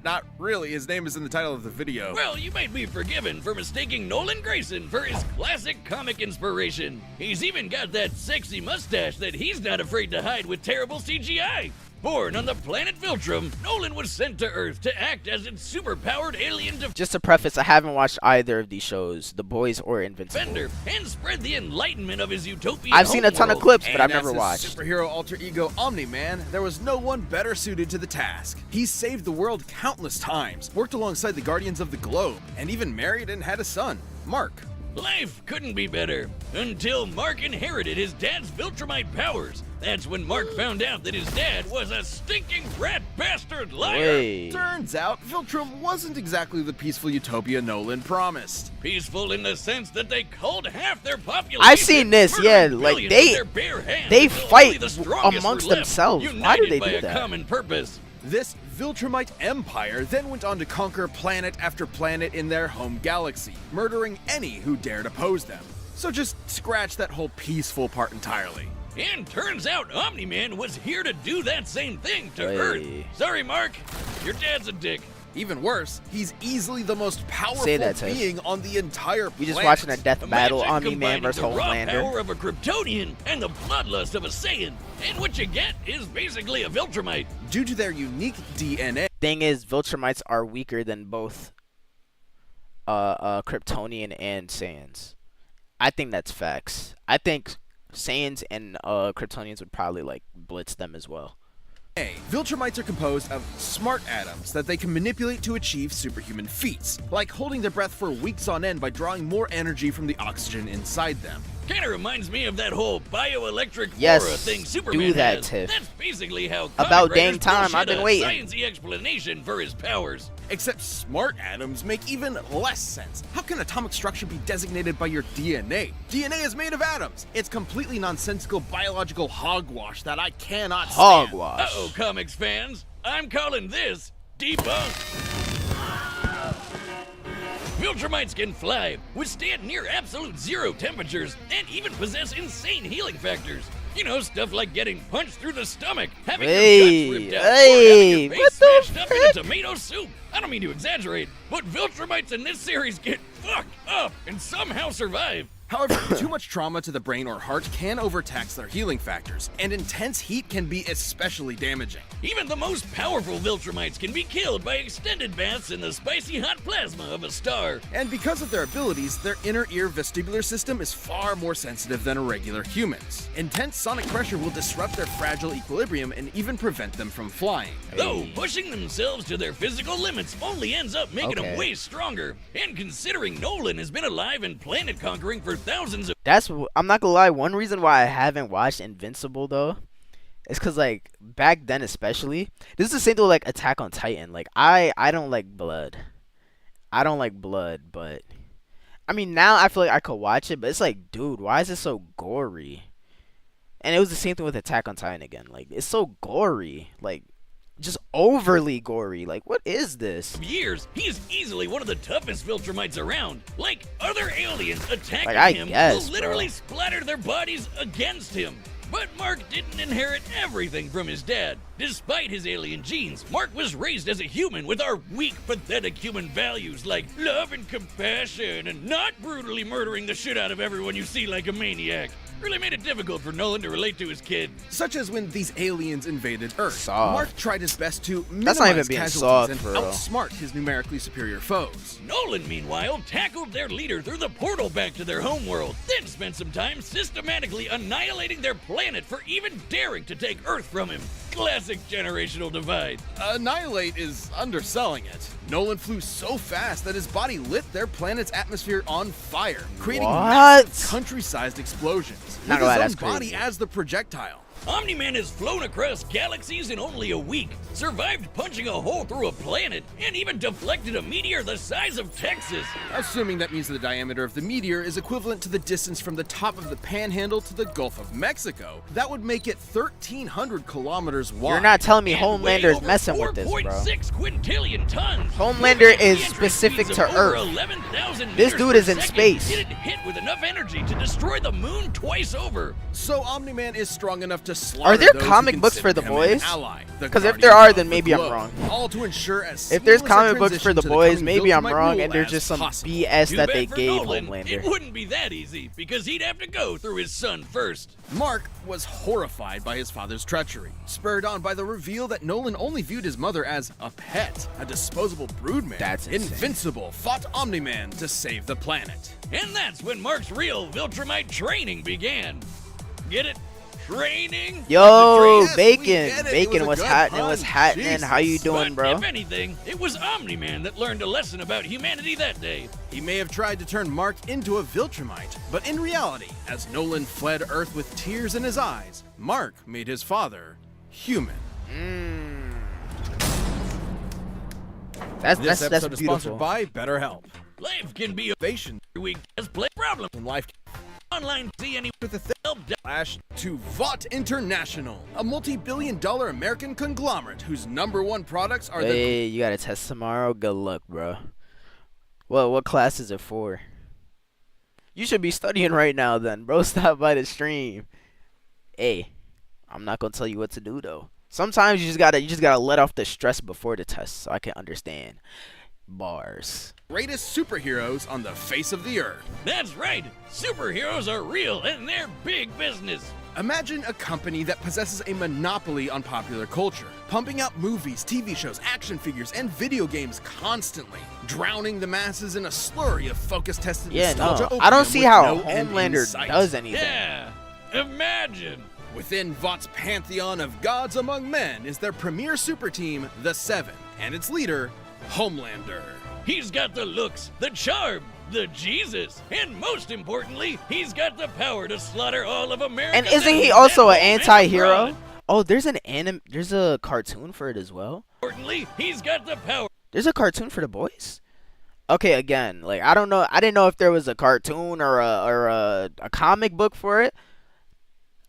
Not really. His name is in the title of the video. Well, you might be forgiven for mistaking Nolan Grayson for his classic comic inspiration. He's even got that sexy mustache that he's not afraid to hide with terrible CGI. Born on the planet Viltrum, Nolan was sent to Earth to act as its superpowered alien Just to preface, I haven't watched either of these shows, The Boys or Invincible. defender and spread the enlightenment of his utopian I've seen a ton of homeworld. clips, but And I've never as his watched. superhero alter ego Omni-Man, there was no one better suited to the task. He saved the world countless times, worked alongside the Guardians of the Globe, and even married and had a son, Mark. Life couldn't be better until Mark inherited his dad's Viltrumite powers. That's when Mark found out that his dad was a stinking rat bastard liar. Turns out, Viltrum wasn't exactly the peaceful utopia Nolan promised. Peaceful in the sense that they culled half their population. I've seen this, yeah, murdering like billions with their bare hands they until fight only the strongest amongst were left, themselves. Why do united they by do a that? common purpose. This Viltrumite empire then went on to conquer planet after planet in their home galaxy, murdering any who dared oppose them. So just scratch that whole peaceful part entirely. And turns out Omni-Man was here to do that same thing to Hey. Earth. Sorry, Mark. Your dad's a dick. Even worse, he's easily the most powerful Say that, Tiff. being on the entire planet. We just watching a death battle, Imagine Omni-Man combining versus the raw Homelander. power of a Kryptonian and the bloodlust of a Saiyan. And what you get is basically a Viltrumite. Due to their unique DNA. Thing is, Viltrumites are weaker than both Kryptonian and Saiyans. I think that's facts. I think Saiyans and Kryptonians would probably like blitz them as well. Viltrumites are composed of smart atoms that they can manipulate to achieve superhuman feats, like holding their breath for weeks on end by drawing more energy from the oxygen inside them. Kind of reminds me of that whole bioelectric Yes, aura thing Superman do that, has. Tiff. That's basically how About comic dang writers time, I've bullshit been a waiting. Sciencey explanation for his powers. Except smart atoms make even less sense. How can atomic structure be designated by your DNA? DNA is made of atoms. It's completely nonsensical biological hogwash that I cannot stand. Hogwash. Uh-oh, comics fans. I'm calling this debunked. Viltrumites can fly, withstand near absolute zero temperatures, and even possess insane healing factors. You know, stuff like getting punched through the stomach, having your guts ripped out, or having your face smashed up in a tomato soup. I don't mean to exaggerate, but Viltrumites in this series get fucked up and somehow survive. However, too much trauma to the brain or heart can overtax their healing factors, and intense heat can be especially damaging. Even the most powerful Viltrumites can be killed by extended baths in the spicy hot plasma of a star. And because of their abilities, their inner ear vestibular system is far more sensitive than a regular human's. Intense sonic pressure will disrupt their fragile equilibrium and even prevent them from flying. Though pushing themselves to their physical limits only ends up making them Okay. way stronger. And considering Nolan has been alive and planet conquering for thousands of I'm not gonna lie, one reason why I haven't watched Invincible though is because like back then especially, this is the same thing with like Attack on Titan. Like I don't like blood. But I mean now I feel like I could watch it, but it's like, dude, why is it so gory? And it was the same thing with Attack on Titan again. Like it's so gory, like just overly gory. Like what is this? years, he's easily one of the toughest Viltrumites around. Like, other aliens attacking Like, I him guess, will literally bro. splatter their bodies against him. But Mark didn't inherit everything from his dad. Despite his alien genes, Mark was raised as a human with our weak, pathetic human values like love and compassion and not brutally murdering the shit out of everyone you see like a maniac. Really made it difficult for Nolan to relate to his kid. Such as when these aliens invaded Earth. Soft. Mark tried his best to That's not even minimize being casualties soft, and for real. outsmart his numerically superior foes. Nolan, meanwhile, tackled their leader through the portal back to their homeworld, then spent some time systematically annihilating their planet for even daring to take Earth from him. Classic generational divide. Annihilate is underselling it. Nolan flew so fast that his body lit their planet's atmosphere on fire, creating What? massive country-sized explosions. Not with gonna lie, his that's own body crazy. as the projectile. Omni-Man has flown across galaxies in only a week, survived punching a hole through a planet, and even deflected a meteor the size of Texas. Assuming that means the diameter of the meteor is equivalent to the distance from the top of the Panhandle to the Gulf of Mexico, that would make it 1,300 kilometers wide. You're not telling me And Homelander weigh is over messing with this, bro. 4.6 quintillion tons. Homelander Moving at is the specific entry to speeds of over Earth. 11,000 This meters dude per is in second, space. It'd hit with enough energy to destroy the moon twice over. So Omni-Man is strong enough to slaughter Are there those who comic books consider for The him Boys? an ally, the Because if guardian there are, of then the maybe I'm globe. wrong. All to ensure as If there's seamless a comic books for transition The to Boys, coming maybe I'm Viltrumite wrong, rule and there's as just some possible. BS Too that bad they for gave Nolan, Homelander. It wouldn't be that easy, because he'd have to go through his son first. Mark was horrified by his father's treachery, spurred on by the reveal that Nolan only viewed his mother as a pet, a disposable broodmare. That's insane. Invincible fought Omni-Man to save the planet. And that's when Mark's real Viltrumite training began. Get it? Training? Yo, Yes, we get Bacon. it. It Bacon, was a what's good happening? pun. What's happening? Jesus. How you doing, But bro? if anything, it was Omni-Man that learned a lesson about humanity that day. He may have tried to turn Mark into a Viltrumite, but in reality, as Nolan fled Earth with tears in his eyes, Mark made his father human. That's This episode is beautiful. sponsored by BetterHelp. Life can be a Innovation week as play problem. in life. On online. See any with a Flash to Vought International, a multi-billion-dollar American conglomerate whose #1 products are Hey, you gotta test tomorrow? Good luck, bro. Well, what class is it for? You should be studying right now then, bro. Stop by the stream. Hey, I'm not gonna tell you what to do though. Sometimes you just gotta let off the stress before the test so I can understand. Bars. greatest superheroes on the face of the earth. That's right. Superheroes are real and they're big business. Imagine a company that possesses a monopoly on popular culture, pumping out movies, TV shows, action figures, and video games constantly, drowning the masses in a slurry of focus-tested nostalgia. I don't see with how no end in Homelander sight. does anything. Yeah, imagine. Within Vought's pantheon of gods among men is their premier super team, the Seven, and its leader, Homelander. He's got the looks, the charm, the Jesus, and most importantly, he's got the power to slaughter all of America. And isn't he also an anti-hero? Oh, there's a cartoon for it as well. Importantly, he's got the power. There's a cartoon for the boys? Okay, again, like I don't know, I didn't know if there was a cartoon or a comic book for it.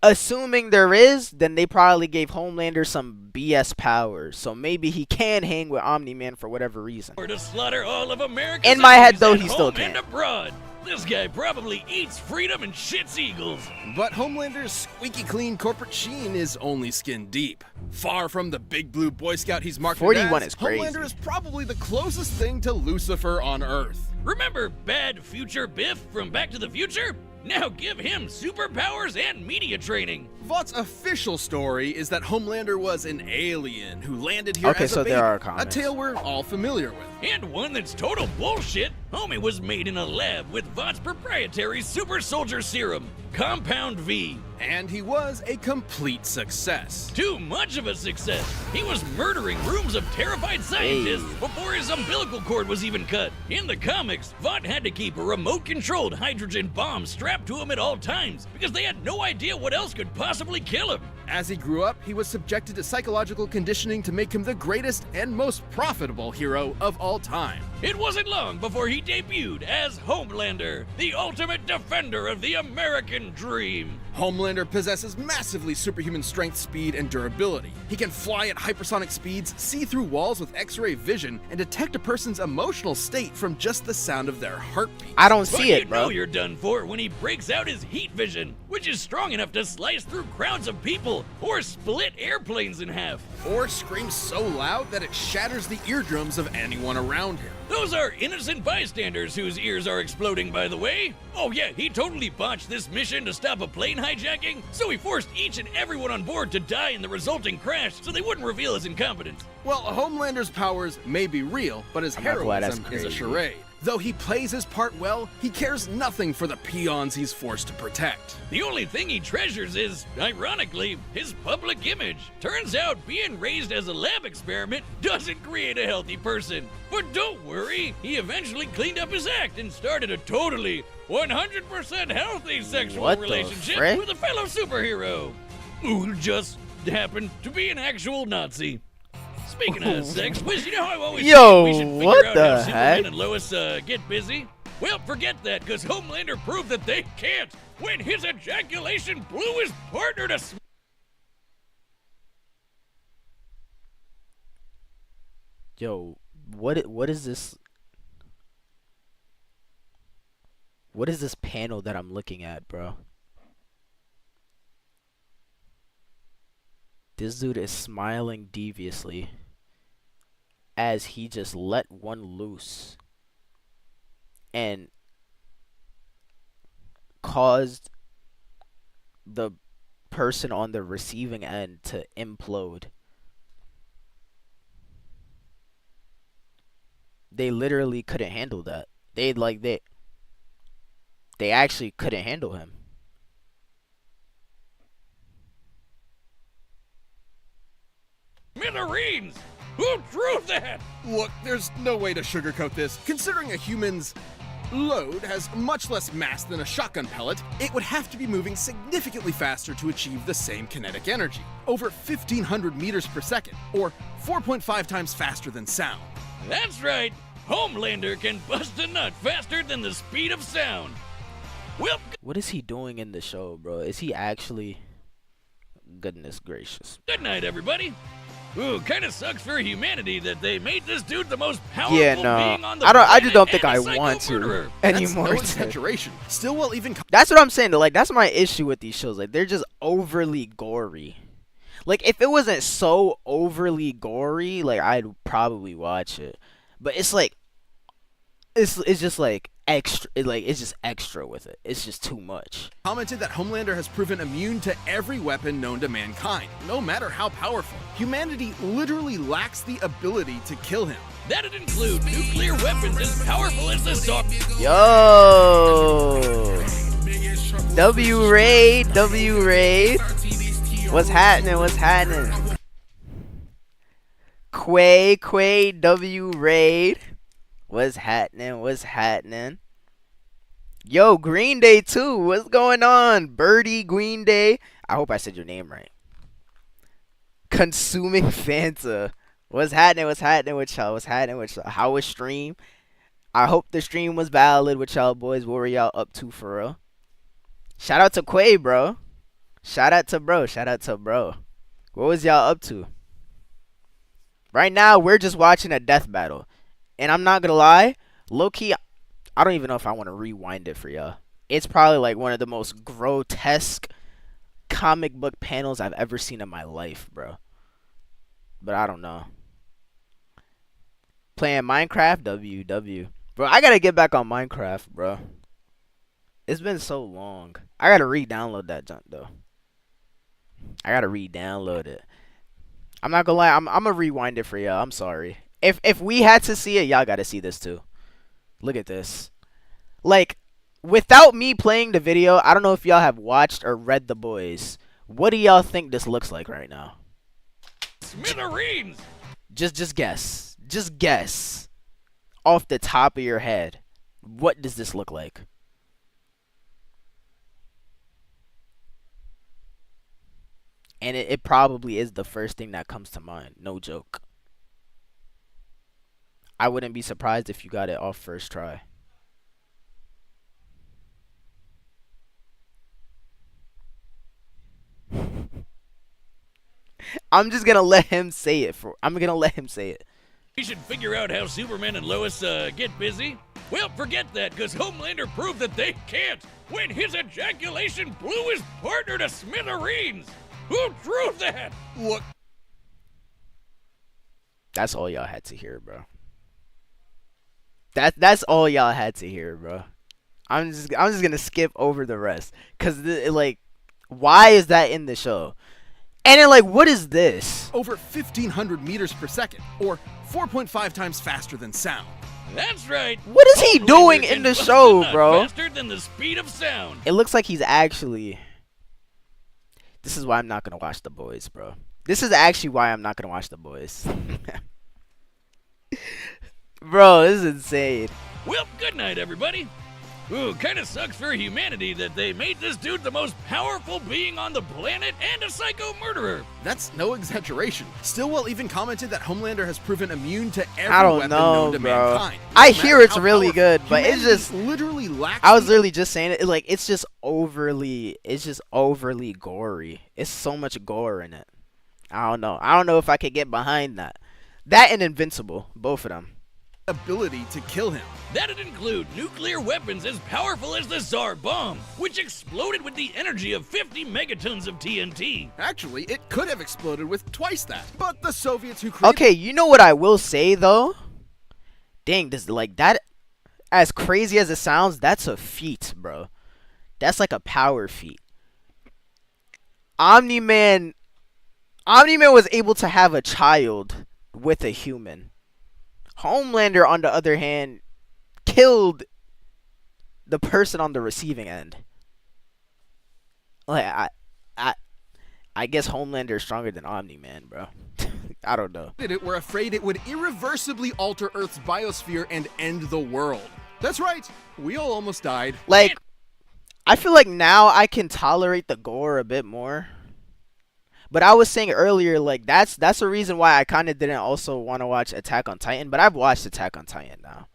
Assuming there is, then they probably gave Homelander some BS powers, so maybe he can hang with Omni-Man for whatever reason. To slaughter all of America. In my head, though, he still can. can't. And abroad. This guy probably eats freedom and shits eagles. But Homelander's squeaky clean corporate sheen is only skin deep. Far from the big blue Boy Scout he's marketed 41 as, is crazy. Homelander is probably the closest thing to Lucifer on Earth. Remember Bad Future Biff from Back to the Future? Now give him superpowers and media training. Vought's official story is that Homelander was an alien who landed here Okay, as so a baby, there are a comments. tale we're all familiar with. And one that's total bullshit. Homie was made in a lab with Vought's proprietary super soldier serum, Compound V. And he was a complete success. Too much of a success. He was murdering rooms of terrified scientists before his umbilical cord was even cut. In the comics, Vought had to keep a remote-controlled hydrogen bomb strapped to him at all times because they had no idea what else could possibly kill him. As he grew up, he was subjected to psychological conditioning to make him the greatest and most profitable hero of all time. It wasn't long before he debuted as Homelander, the ultimate defender of the American dream. Homelander possesses massively superhuman strength, speed, and durability. He can fly at hypersonic speeds, see through walls with X-ray vision, and detect a person's emotional state from just the sound of their heartbeat. I don't see it, You bro. know you're done for when he breaks out his heat vision, which is strong enough to slice through crowds of people or split airplanes in half. Or screams so loud that it shatters the eardrums of anyone around him. Those are innocent bystanders whose ears are exploding, by the way. Oh yeah, he totally botched this mission to stop a plane hijacking, so he forced each and everyone on board to die in the resulting crash so they wouldn't reveal his incompetence. Well, Homelander's powers may be real, but his I'm not glad that's heroism is a crazy. charade. Though he plays his part well, he cares nothing for the peons he's forced to protect. The only thing he treasures is, ironically, his public image. Turns out being raised as a lab experiment doesn't create a healthy person. But don't worry, he eventually cleaned up his act and started a totally 100% healthy sexual What the relationship frick? with a fellow superhero who just happened to be an actual Nazi. Speaking of sex, Wiz, you know how I always Yo, say we should figure what out the how Superman heck? and Lois get busy? Well, forget that, because Homelander proved that they can't when his ejaculation blew his partner to Yo, what is this? What is this panel that I'm looking at, bro? This dude is smiling deviously as he just let one loose and caused the person on the receiving end to implode. They literally couldn't handle that. They actually couldn't handle him. smithereens. Who drew that? Look, there's no way to sugarcoat this. Considering a human's load has much less mass than a shotgun pellet, it would have to be moving significantly faster to achieve the same kinetic energy. Over 1,500 meters per second, or 4.5 times faster than sound. That's right. Homelander can bust a nut faster than the speed of sound. Well, What is he doing in the show, bro? Is he actually? Goodness gracious. good night, everybody. Ooh, kind of sucks for humanity that they made this dude the most powerful Yeah, no. being on the I just don't planet think I and a want psycho to murderer. anymore. That's no exaggeration. Stillwell even. That's what I'm saying. Like, that's my issue with these shows. Like, they're just overly gory. Like, if it wasn't so overly gory, like, I'd probably watch it. But it's like, it's just like extra. It's just extra with it. It's just too much. Commented that Homelander has proven immune to every weapon known to mankind, no matter how powerful. Humanity literally lacks the ability to kill him. That'd include nuclear weapons as powerful as the Zar. Yo, W Raid. What's happening? What's happening? Quay, W Raid. What's happening? What's happening? Yo, Green Day too. What's going on? Birdie Green Day. I hope I said your name right. Consuming Fanta. What's happening? What's happening with y'all? What's happening with y'all? How was stream? I hope the stream was valid with y'all boys. What were y'all up to for real? Shout out to Quay, bro. Shout out to bro. Shout out to bro. What was y'all up to? Right now, we're just watching a death battle. And I'm not gonna lie, low-key, I don't even know if I want to rewind it for y'all. It's probably like one of the most grotesque comic book panels I've ever seen in my life, bro. But I don't know. Playing Minecraft, WW. Bro, I gotta get back on Minecraft, bro. It's been so long. I gotta re-download that junk, though. I gotta re-download it. I'm not gonna lie, I'm gonna rewind it for y'all. I'm sorry. If we had to see it, y'all gotta see this too. Look at this. Like, without me playing the video, I don't know if y'all have watched or read The Boys. What do y'all think this looks like right now? Smithereens. Just guess. Just guess. Off the top of your head. What does this look like? And it probably is the first thing that comes to mind. No joke. I wouldn't be surprised if you got it off first try. I'm just gonna let him say it. I'm gonna let him say it. We should figure out how Superman and Lois get busy. Well, forget that, because Homelander proved that they can't when his ejaculation blew his partner to smithereens. Who drew that? What? That's all y'all had to hear, bro. That's all y'all had to hear, bro. I'm just gonna skip over the rest, cause like, why is that in the show? And then, like, what is this? Over 1,500 meters per second, or 4.5 times faster than sound. That's right. What is he doing in the show, bro? Faster than the speed of sound. It looks like he's actually. This is why I'm not gonna watch The Boys, bro. This is actually why I'm not gonna watch The Boys. Bro, this is insane. Well, good night, everybody. Ooh, kind of sucks for humanity that they made this dude the most powerful being on the planet and a psycho murderer. That's no exaggeration. Stillwell even commented that Homelander has proven immune to every I don't weapon know, known to bro. mankind. I No hear matter it's how really powerful, good, but it's humanity just literally lacks. I was literally just saying it. Like, it's just overly gory. It's so much gore in it. I don't know. I don't know if I could get behind that. That and Invincible, both of them. Ability to kill him. That'd include nuclear weapons as powerful as the Tsar bomb, which exploded with the energy of 50 megatons of TNT. Actually, it could have exploded with twice that. But the Soviets who created... Okay, you know what I will say, though? Dang, this, like, that, as crazy as it sounds, that's a feat, bro. That's like a power feat. Omni-Man was able to have a child with a human. Homelander, on the other hand, killed the person on the receiving end. Like, I guess Homelander is stronger than Omni-Man, bro. I don't know. We're afraid it would irreversibly alter Earth's biosphere and end the world. That's right. We all almost died. Like, I feel like now I can tolerate the gore a bit more. But I was saying earlier, like, that's the reason why I kind of didn't also want to watch Attack on Titan. But I've watched Attack on Titan now.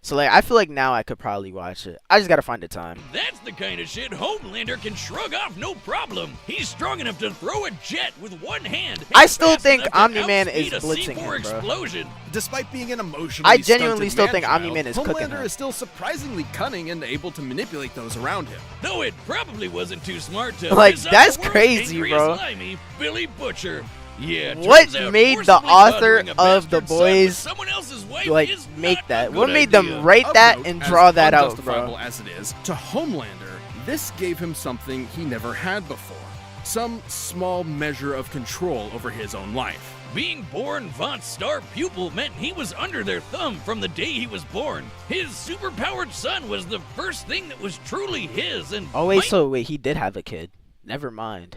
So like I feel like now I could probably watch it. I just gotta find the time. That's the kind of shit Homelander can shrug off no problem. He's strong enough to throw a jet with one hand. I still think Omni-Man is blitzing him, bro. Explosion. Despite being an emotionally I genuinely stunted still think man-child, Omni-Man is cooking Homelander him. is still surprisingly cunning and able to manipulate those around him. Though it probably wasn't too smart to Like, piss off that's the world's crazy, angriest bro. Slimy, Billy Butcher. Yeah, What turns out made the forcibly author fathering a of the bastard son with boys someone else's wife like is make not that? a What good made idea. them write Of that note, and as draw that out, unjustifiable bro? as it is, to Homelander, this gave him something he never had before. Some small measure of control over his own life. Being born Vought's star pupil meant he was under their thumb from the day he was born. His superpowered son was the first thing that was truly his, and Oh wait, so wait, he did have a kid. Never mind.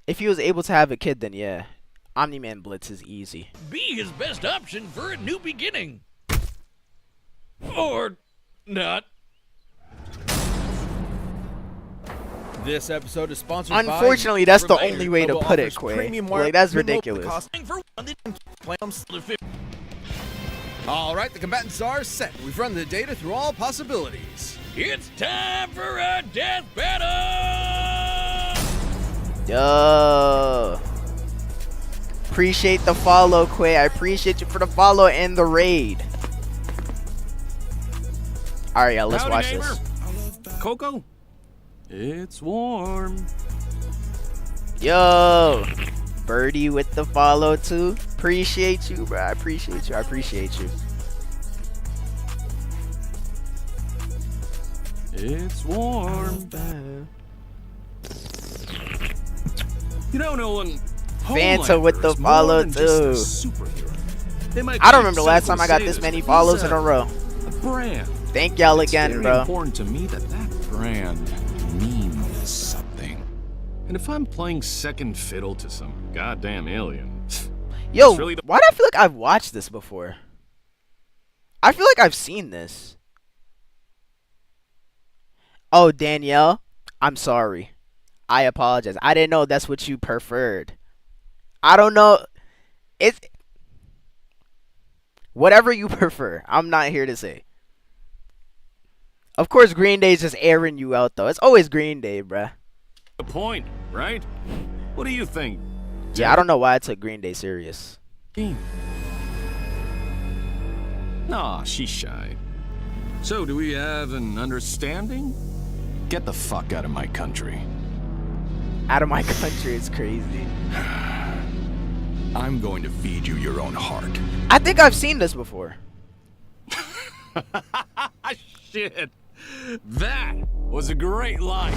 If he was able to have a kid, then yeah, Omni-Man Blitz is easy. be his best option for a new beginning. Or not. This episode is sponsored Unfortunately, by that's the Provider. only way to Mobile put it, offers Quay. premium wire, Like, that's remote ridiculous. cost- All right, the combatants are set. We've run the data through all possibilities. It's time for a death battle! Yo. Appreciate the follow, Quay. I appreciate you for the follow and the raid. Alright, y'all, let's Howdy, watch neighbor. this. Coco? It's warm. Yo. Birdie with the follow, too. Appreciate you, bro. I appreciate you. I appreciate you. It's warm. You know, Nolan. Fanta with the Homelander is more follow, than just a too. superhero. They might I don't be remember the last simple time I got to say this many but follows he's in a row. a brand. Thank y'all It's again, very bro. important to me that that brand means something. And if I'm playing second fiddle to some goddamn alien, Yo, that's really the why do I feel like I've watched this before? I feel like I've seen this. Oh, Danielle, I'm sorry. I apologize. I didn't know that's what you preferred. I don't know. It's whatever you prefer. I'm not here to say. Of course, Green Day's just airing you out, though. It's always Green Day, bruh. point, right? What do you think? Yeah, I don't know why I took Green Day serious. Aw, she's shy. So, do we have an understanding? Get the fuck out of my country. Out of my country is crazy. I'm going to feed you your own heart. I think I've seen this before. Shit. That was a great line.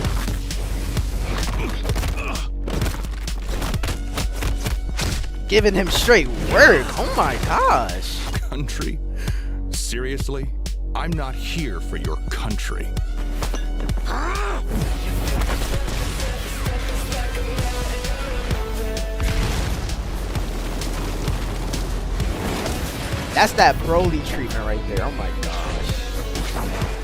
Giving him straight work. Oh my gosh. Country? Seriously? I'm not here for your country. That's that Broly treatment right there. Oh my gosh.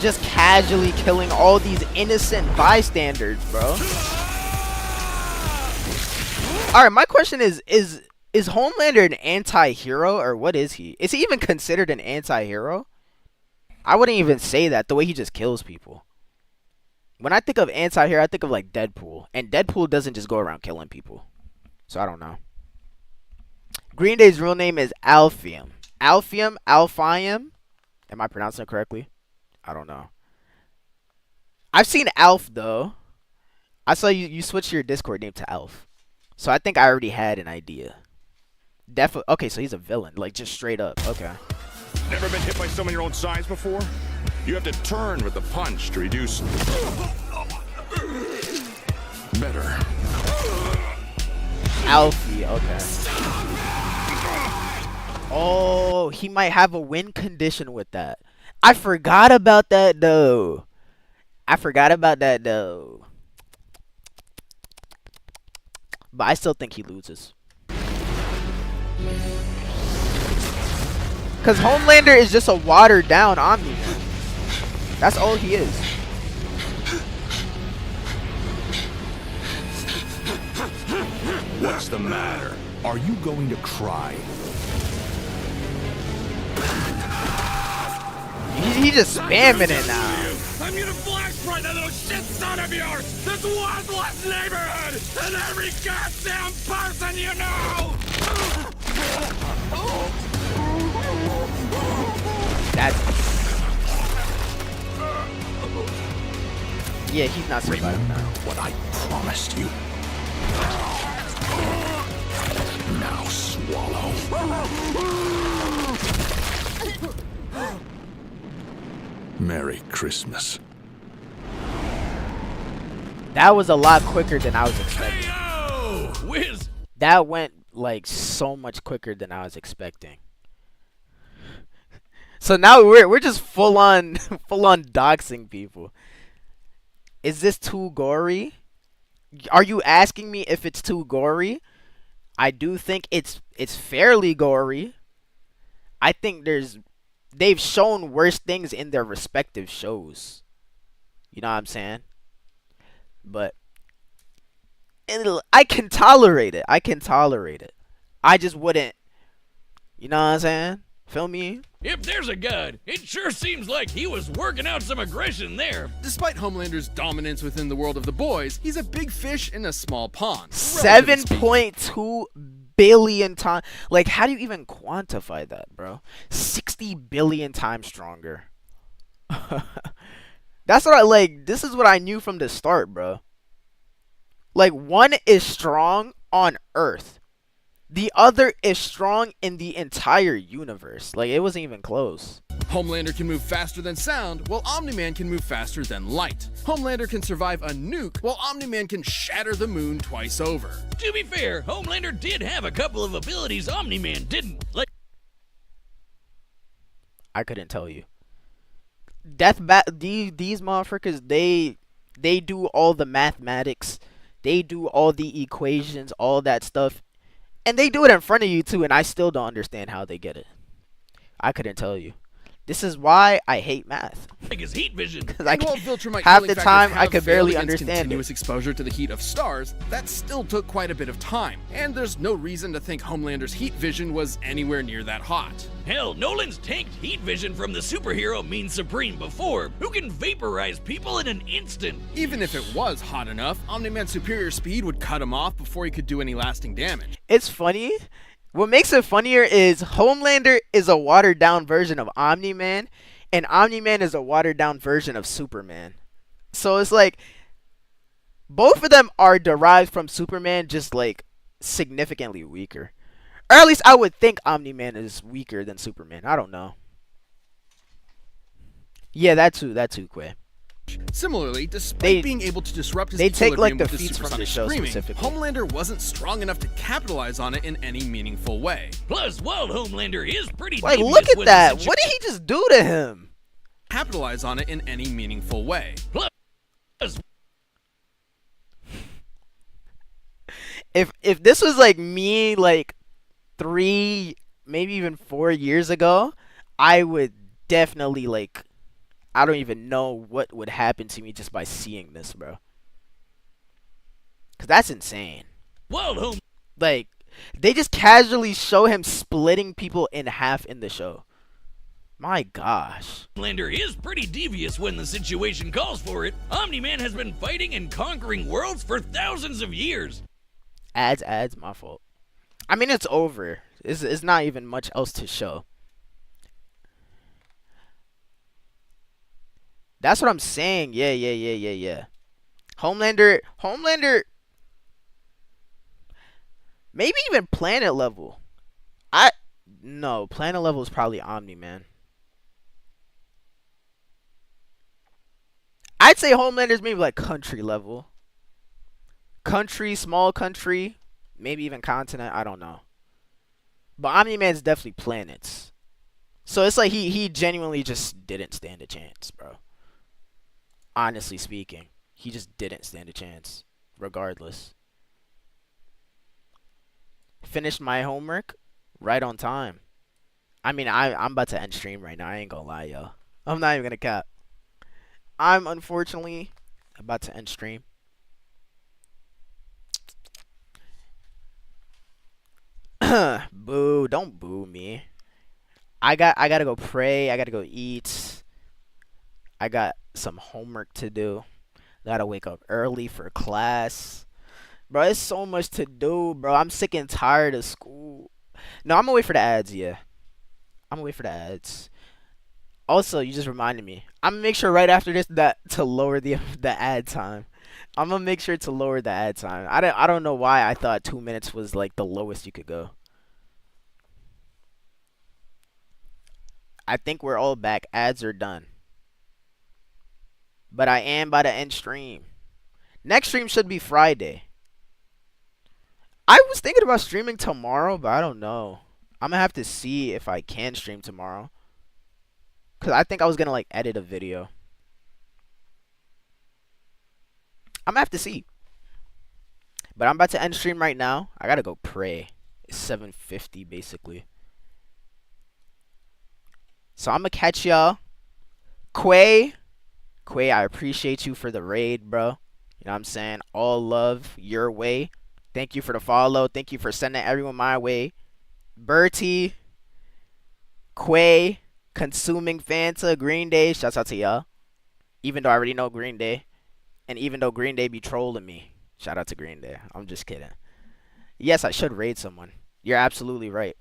Just casually killing all these innocent bystanders, bro. Alright, my question is Homelander an anti-hero, or what is he? Is he even considered an anti-hero? I wouldn't even say that, the way he just kills people. When I think of anti-hero, I think of like Deadpool. And Deadpool doesn't just go around killing people. So I don't know. Green Day's real name is Alphium. Alphium? Am I pronouncing it correctly? I don't know. I've seen Alf, though. I saw you switch your Discord name to Alf. So I think I already had an idea. Definitely. Okay, so he's a villain. Like, just straight up. Okay. Never been hit by someone your own size before? You have to turn with the punch to reduce. Better. Alfie, okay. Oh, he might have a win condition with that. I forgot about that, though. But I still think he loses. Because Homelander is just a watered down Omni-Man. That's all he is. What's the matter? Are you going to cry? He just spamming it now. I'm gonna flashpoint that little shit son of yours! This worthless neighborhood! And every goddamn person you know! That's... Yeah, he's not surviving now. What I promised you. Now swallow. Merry Christmas. That was a lot quicker than I was expecting. Whiz! That went like so much quicker than I was expecting. So now we're just full on doxing people. Is this too gory? Are you asking me if it's too gory? I do think it's fairly gory. I think they've shown worse things in their respective shows. You know what I'm saying? But I can tolerate it. I can tolerate it. I just wouldn't. You know what I'm saying? Feel me? If there's a god, it sure seems like he was working out some aggression there. Despite Homelander's dominance within the world of the boys, he's a big fish in a small pond. 7.2 billion times. Like, how do you even quantify that, bro? 60 billion times stronger. That's what I like. This is what I knew from the start, bro. Like, one is strong on Earth. The other is strong in the entire universe. Like, it wasn't even close. Homelander can move faster than sound, while Omni-Man can move faster than light. Homelander can survive a nuke, while Omni-Man can shatter the moon twice over. To be fair, Homelander did have a couple of abilities Omni-Man didn't. Like, I couldn't tell you. These motherfuckers, they do all the mathematics. They do all the equations, all that stuff. And they do it in front of you too, and I still don't understand how they get it. I couldn't tell you. This is why I hate math. Like his heat vision. Like, While Viltrumite half healing the factors time I have could failed barely against understand continuous it. exposure to the heat of stars, that still took quite a bit of time, and there's no reason to think Homelander's heat vision was anywhere near that hot. Hell, Nolan's tanked heat vision from the superhero means Supreme before, who can vaporize people in an instant. Even if it was hot enough, Omni-Man's superior speed would cut him off before he could do any lasting damage. It's funny. What makes it funnier is Homelander is a watered down version of Omni-Man, and Omni-Man is a watered down version of Superman. So it's like both of them are derived from Superman, just like significantly weaker. Or at least I would think Omni-Man is weaker than Superman. I don't know. Yeah, that too, Quay. Similarly, despite being able to disrupt his they take like equilibrium the with feats from supersonic the show screaming, specifically. Homelander wasn't strong enough to capitalize on it in any meaningful way. Plus, while Homelander is pretty Like, devious look at when that. the What did he just do to him? Capitalize on it in any meaningful way. Plus, if this was like me like 3, maybe even 4 years ago, I would definitely like, I don't even know what would happen to me just by seeing this, bro. Cause that's insane. Well, like, they just casually show him splitting people in half in the show. My gosh. Homelander is pretty devious when the situation calls for it. Omni-Man has been fighting and conquering worlds for thousands of years. Ads, my fault. I mean, it's over. It's not even much else to show. That's what I'm saying. Yeah. Homelander, maybe even planet level. No, planet level is probably Omni-Man. I'd say Homelander's maybe like country level. Country, small country, maybe even continent, I don't know. But Omni-Man's definitely planets. So it's like he genuinely just didn't stand a chance, bro. Honestly speaking, he just didn't stand a chance, regardless. Finished my homework right on time. I mean, I'm about to end stream right now. I ain't gonna lie, yo. I'm not even gonna cap. I'm unfortunately about to end stream. Boo, don't boo me. I gotta go pray, I gotta go eat. I got some homework to do. Gotta wake up early for class. Bro, it's so much to do, bro. I'm sick and tired of school. No, I'm gonna wait for the ads, yeah. I'm gonna wait for the ads. Also, you just reminded me. I'm gonna make sure right after this that to lower the ad time. I'm gonna make sure to lower the ad time. I don't know why I thought 2 minutes was like the lowest you could go. I think we're all back. Ads are done. But I am by the end stream. Next stream should be Friday. I was thinking about streaming tomorrow, but I don't know. I'm gonna have to see if I can stream tomorrow. Cause I think I was gonna like edit a video. I'm gonna have to see. But I'm about to end stream right now. I gotta go pray. It's 7:50 basically. So I'm gonna catch y'all. Quay, I appreciate you for the raid, bro. You know what I'm saying? All love your way. Thank you for the follow. Thank you for sending everyone my way. Bertie, Quay, Consuming Fanta, Green Day. Shouts out to y'all. Even though I already know Green Day. And even though Green Day be trolling me. Shout out to Green Day. I'm just kidding. Yes, I should raid someone. You're absolutely right.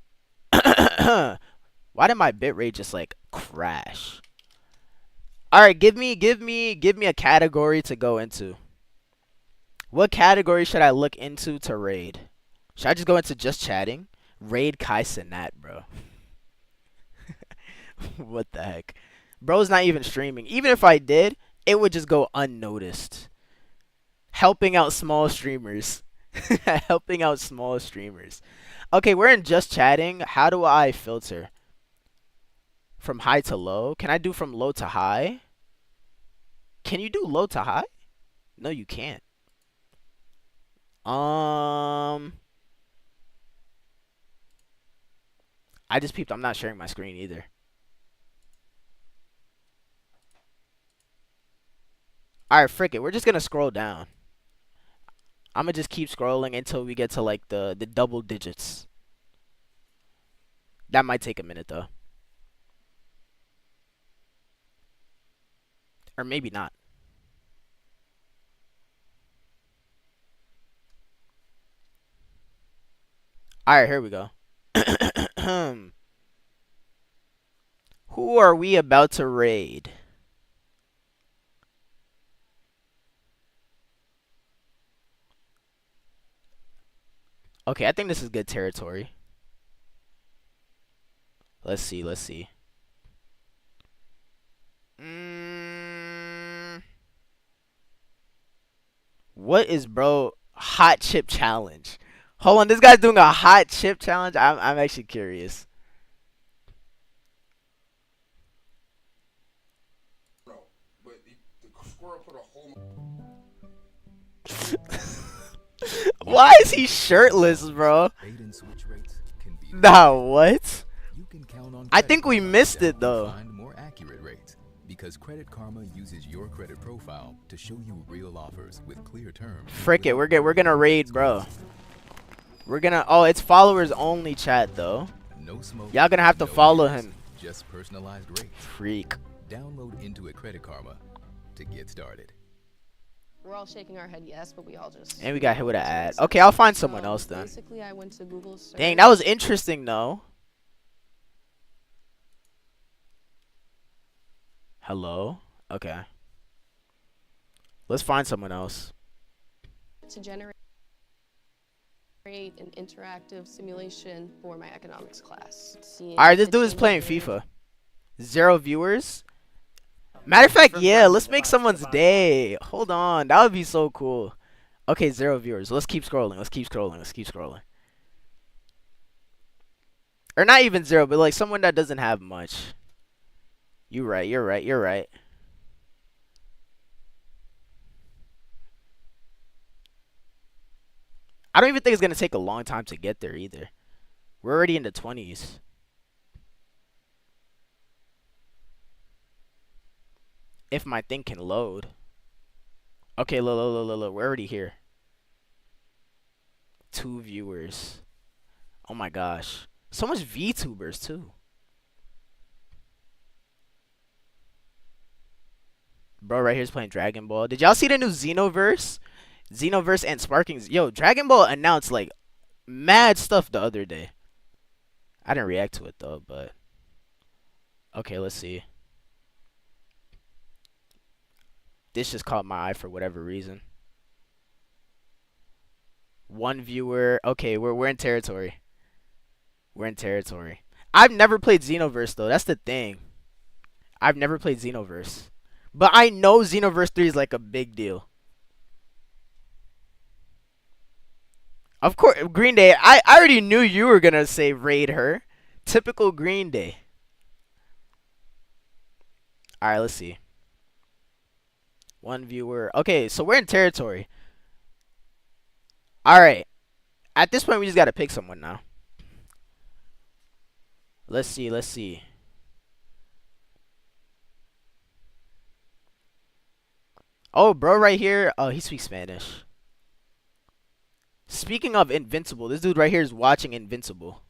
Why did my bitrate just like crash? Alright, give me a category to go into. What category should I look into to raid? Should I just go into just chatting? Raid Kai Cenat, bro. What the heck? Bro's not even streaming. Even if I did, it would just go unnoticed. Helping out small streamers. Helping out small streamers. Okay, we're in just chatting. How do I filter? From high to low? Can I do from low to high? Can you do low to high? No, you can't. I just peeped. I'm not sharing my screen either. Alright, frick it. We're just gonna scroll down. I'm gonna just keep scrolling until we get to like the double digits. That might take a minute though. Or maybe not. Alright, here we go. Who are we about to raid? Okay, I think this is good territory. Let's see, let's see. What is bro hot chip challenge? Hold on, this guy's doing a hot chip challenge. I'm actually curious. Why is he shirtless, bro? Nah, what? I think we missed it though. More accurate rates because Credit Karma uses your credit profile to show you real offers with clear terms. Frick it, we're gonna raid, bro. We're gonna. Oh, it's followers only chat though. No smoke. Y'all gonna have to follow him. Just personalized rates. Freak. Download Intuit Credit Karma to get started. We're all shaking our head yes, but we all just... And we got hit with an ad. Okay, I'll find someone else then. Basically, I went to Google search. Dang, that was interesting though. Hello? Okay. Let's find someone else. To generate an interactive simulation for my economics class. Alright, this dude is playing FIFA. 0 viewers? Matter of fact, yeah, let's make someone's day. Hold on, that would be so cool. Okay, 0 viewers. Let's keep scrolling. Let's keep scrolling. Let's keep scrolling. Or not even 0, but like someone that doesn't have much. You're right. You're right. You're right. I don't even think it's gonna take a long time to get there either. We're already in the 20s. If my thing can load. Okay, look. We're already here. 2 viewers. Oh my gosh. So much VTubers too. Bro right here's playing Dragon Ball. Did y'all see the new Xenoverse? Xenoverse and Sparking. Yo, Dragon Ball announced like mad stuff the other day. I didn't react to it though, but okay, let's see. This just caught my eye for whatever reason. 1 viewer. Okay, we're in territory. We're in territory. I've never played Xenoverse though. That's the thing. I've never played Xenoverse. But I know Xenoverse 3 is like a big deal. Of course, Green Day. I already knew you were going to say raid her. Typical Green Day. Alright, let's see. 1 viewer. Okay, so we're in territory. Alright. At this point, we just got to pick someone now. Let's see. Oh, bro right here. Oh, he speaks Spanish. Speaking of Invincible, this dude right here is watching Invincible.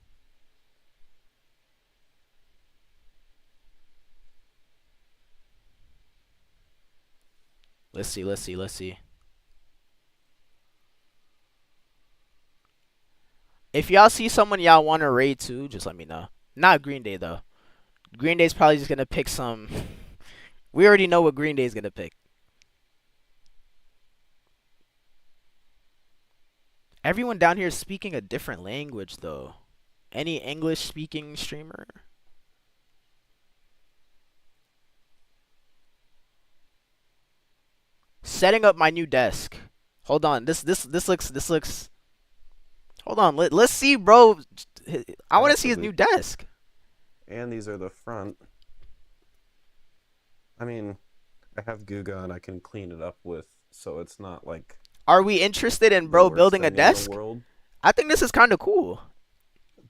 Let's see. If y'all see someone y'all want to raid to, just let me know. Not Green Day, though. Green Day's probably just going to pick some... We already know what Green Day's going to pick. Everyone down here is speaking a different language, though. Any English-speaking streamer? Setting up my new desk. Hold on. This looks. Hold on. Let's see, bro. I want to see his new desk. And these are the front. I mean, I have Guga and I can clean it up with, so it's not like. Are we interested in bro building a desk? I think this is kind of cool.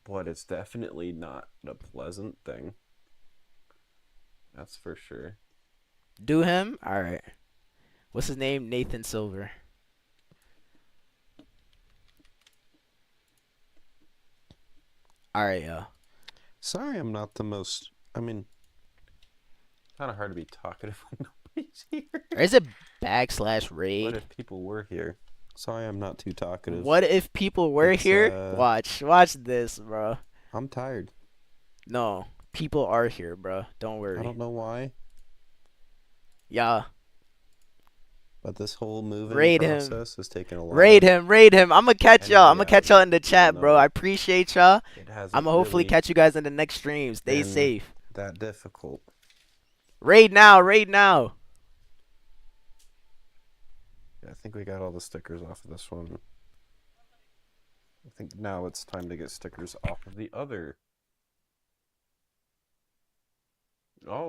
But it's definitely not a pleasant thing. That's for sure. Do him? Alright. What's his name? Nathan Silver. Alright, yo. Sorry I'm not the most... I mean... Kind of hard to be talkative when nobody's here. Or is it /raid? What if people were here? Sorry I'm not too talkative. What if people were here? Watch this, bro. I'm tired. No, people are here, bro. Don't worry. I don't know why. Yeah. But this whole moving process has taken a while. Raid him. I'm gonna catch y'all. I'm gonna catch y'all in the chat, bro. I appreciate y'all. I'm gonna hopefully catch you guys in the next stream. Stay safe. That difficult. Raid now. Yeah, I think we got all the stickers off of this one. I think now it's time to get stickers off of the other. Oh.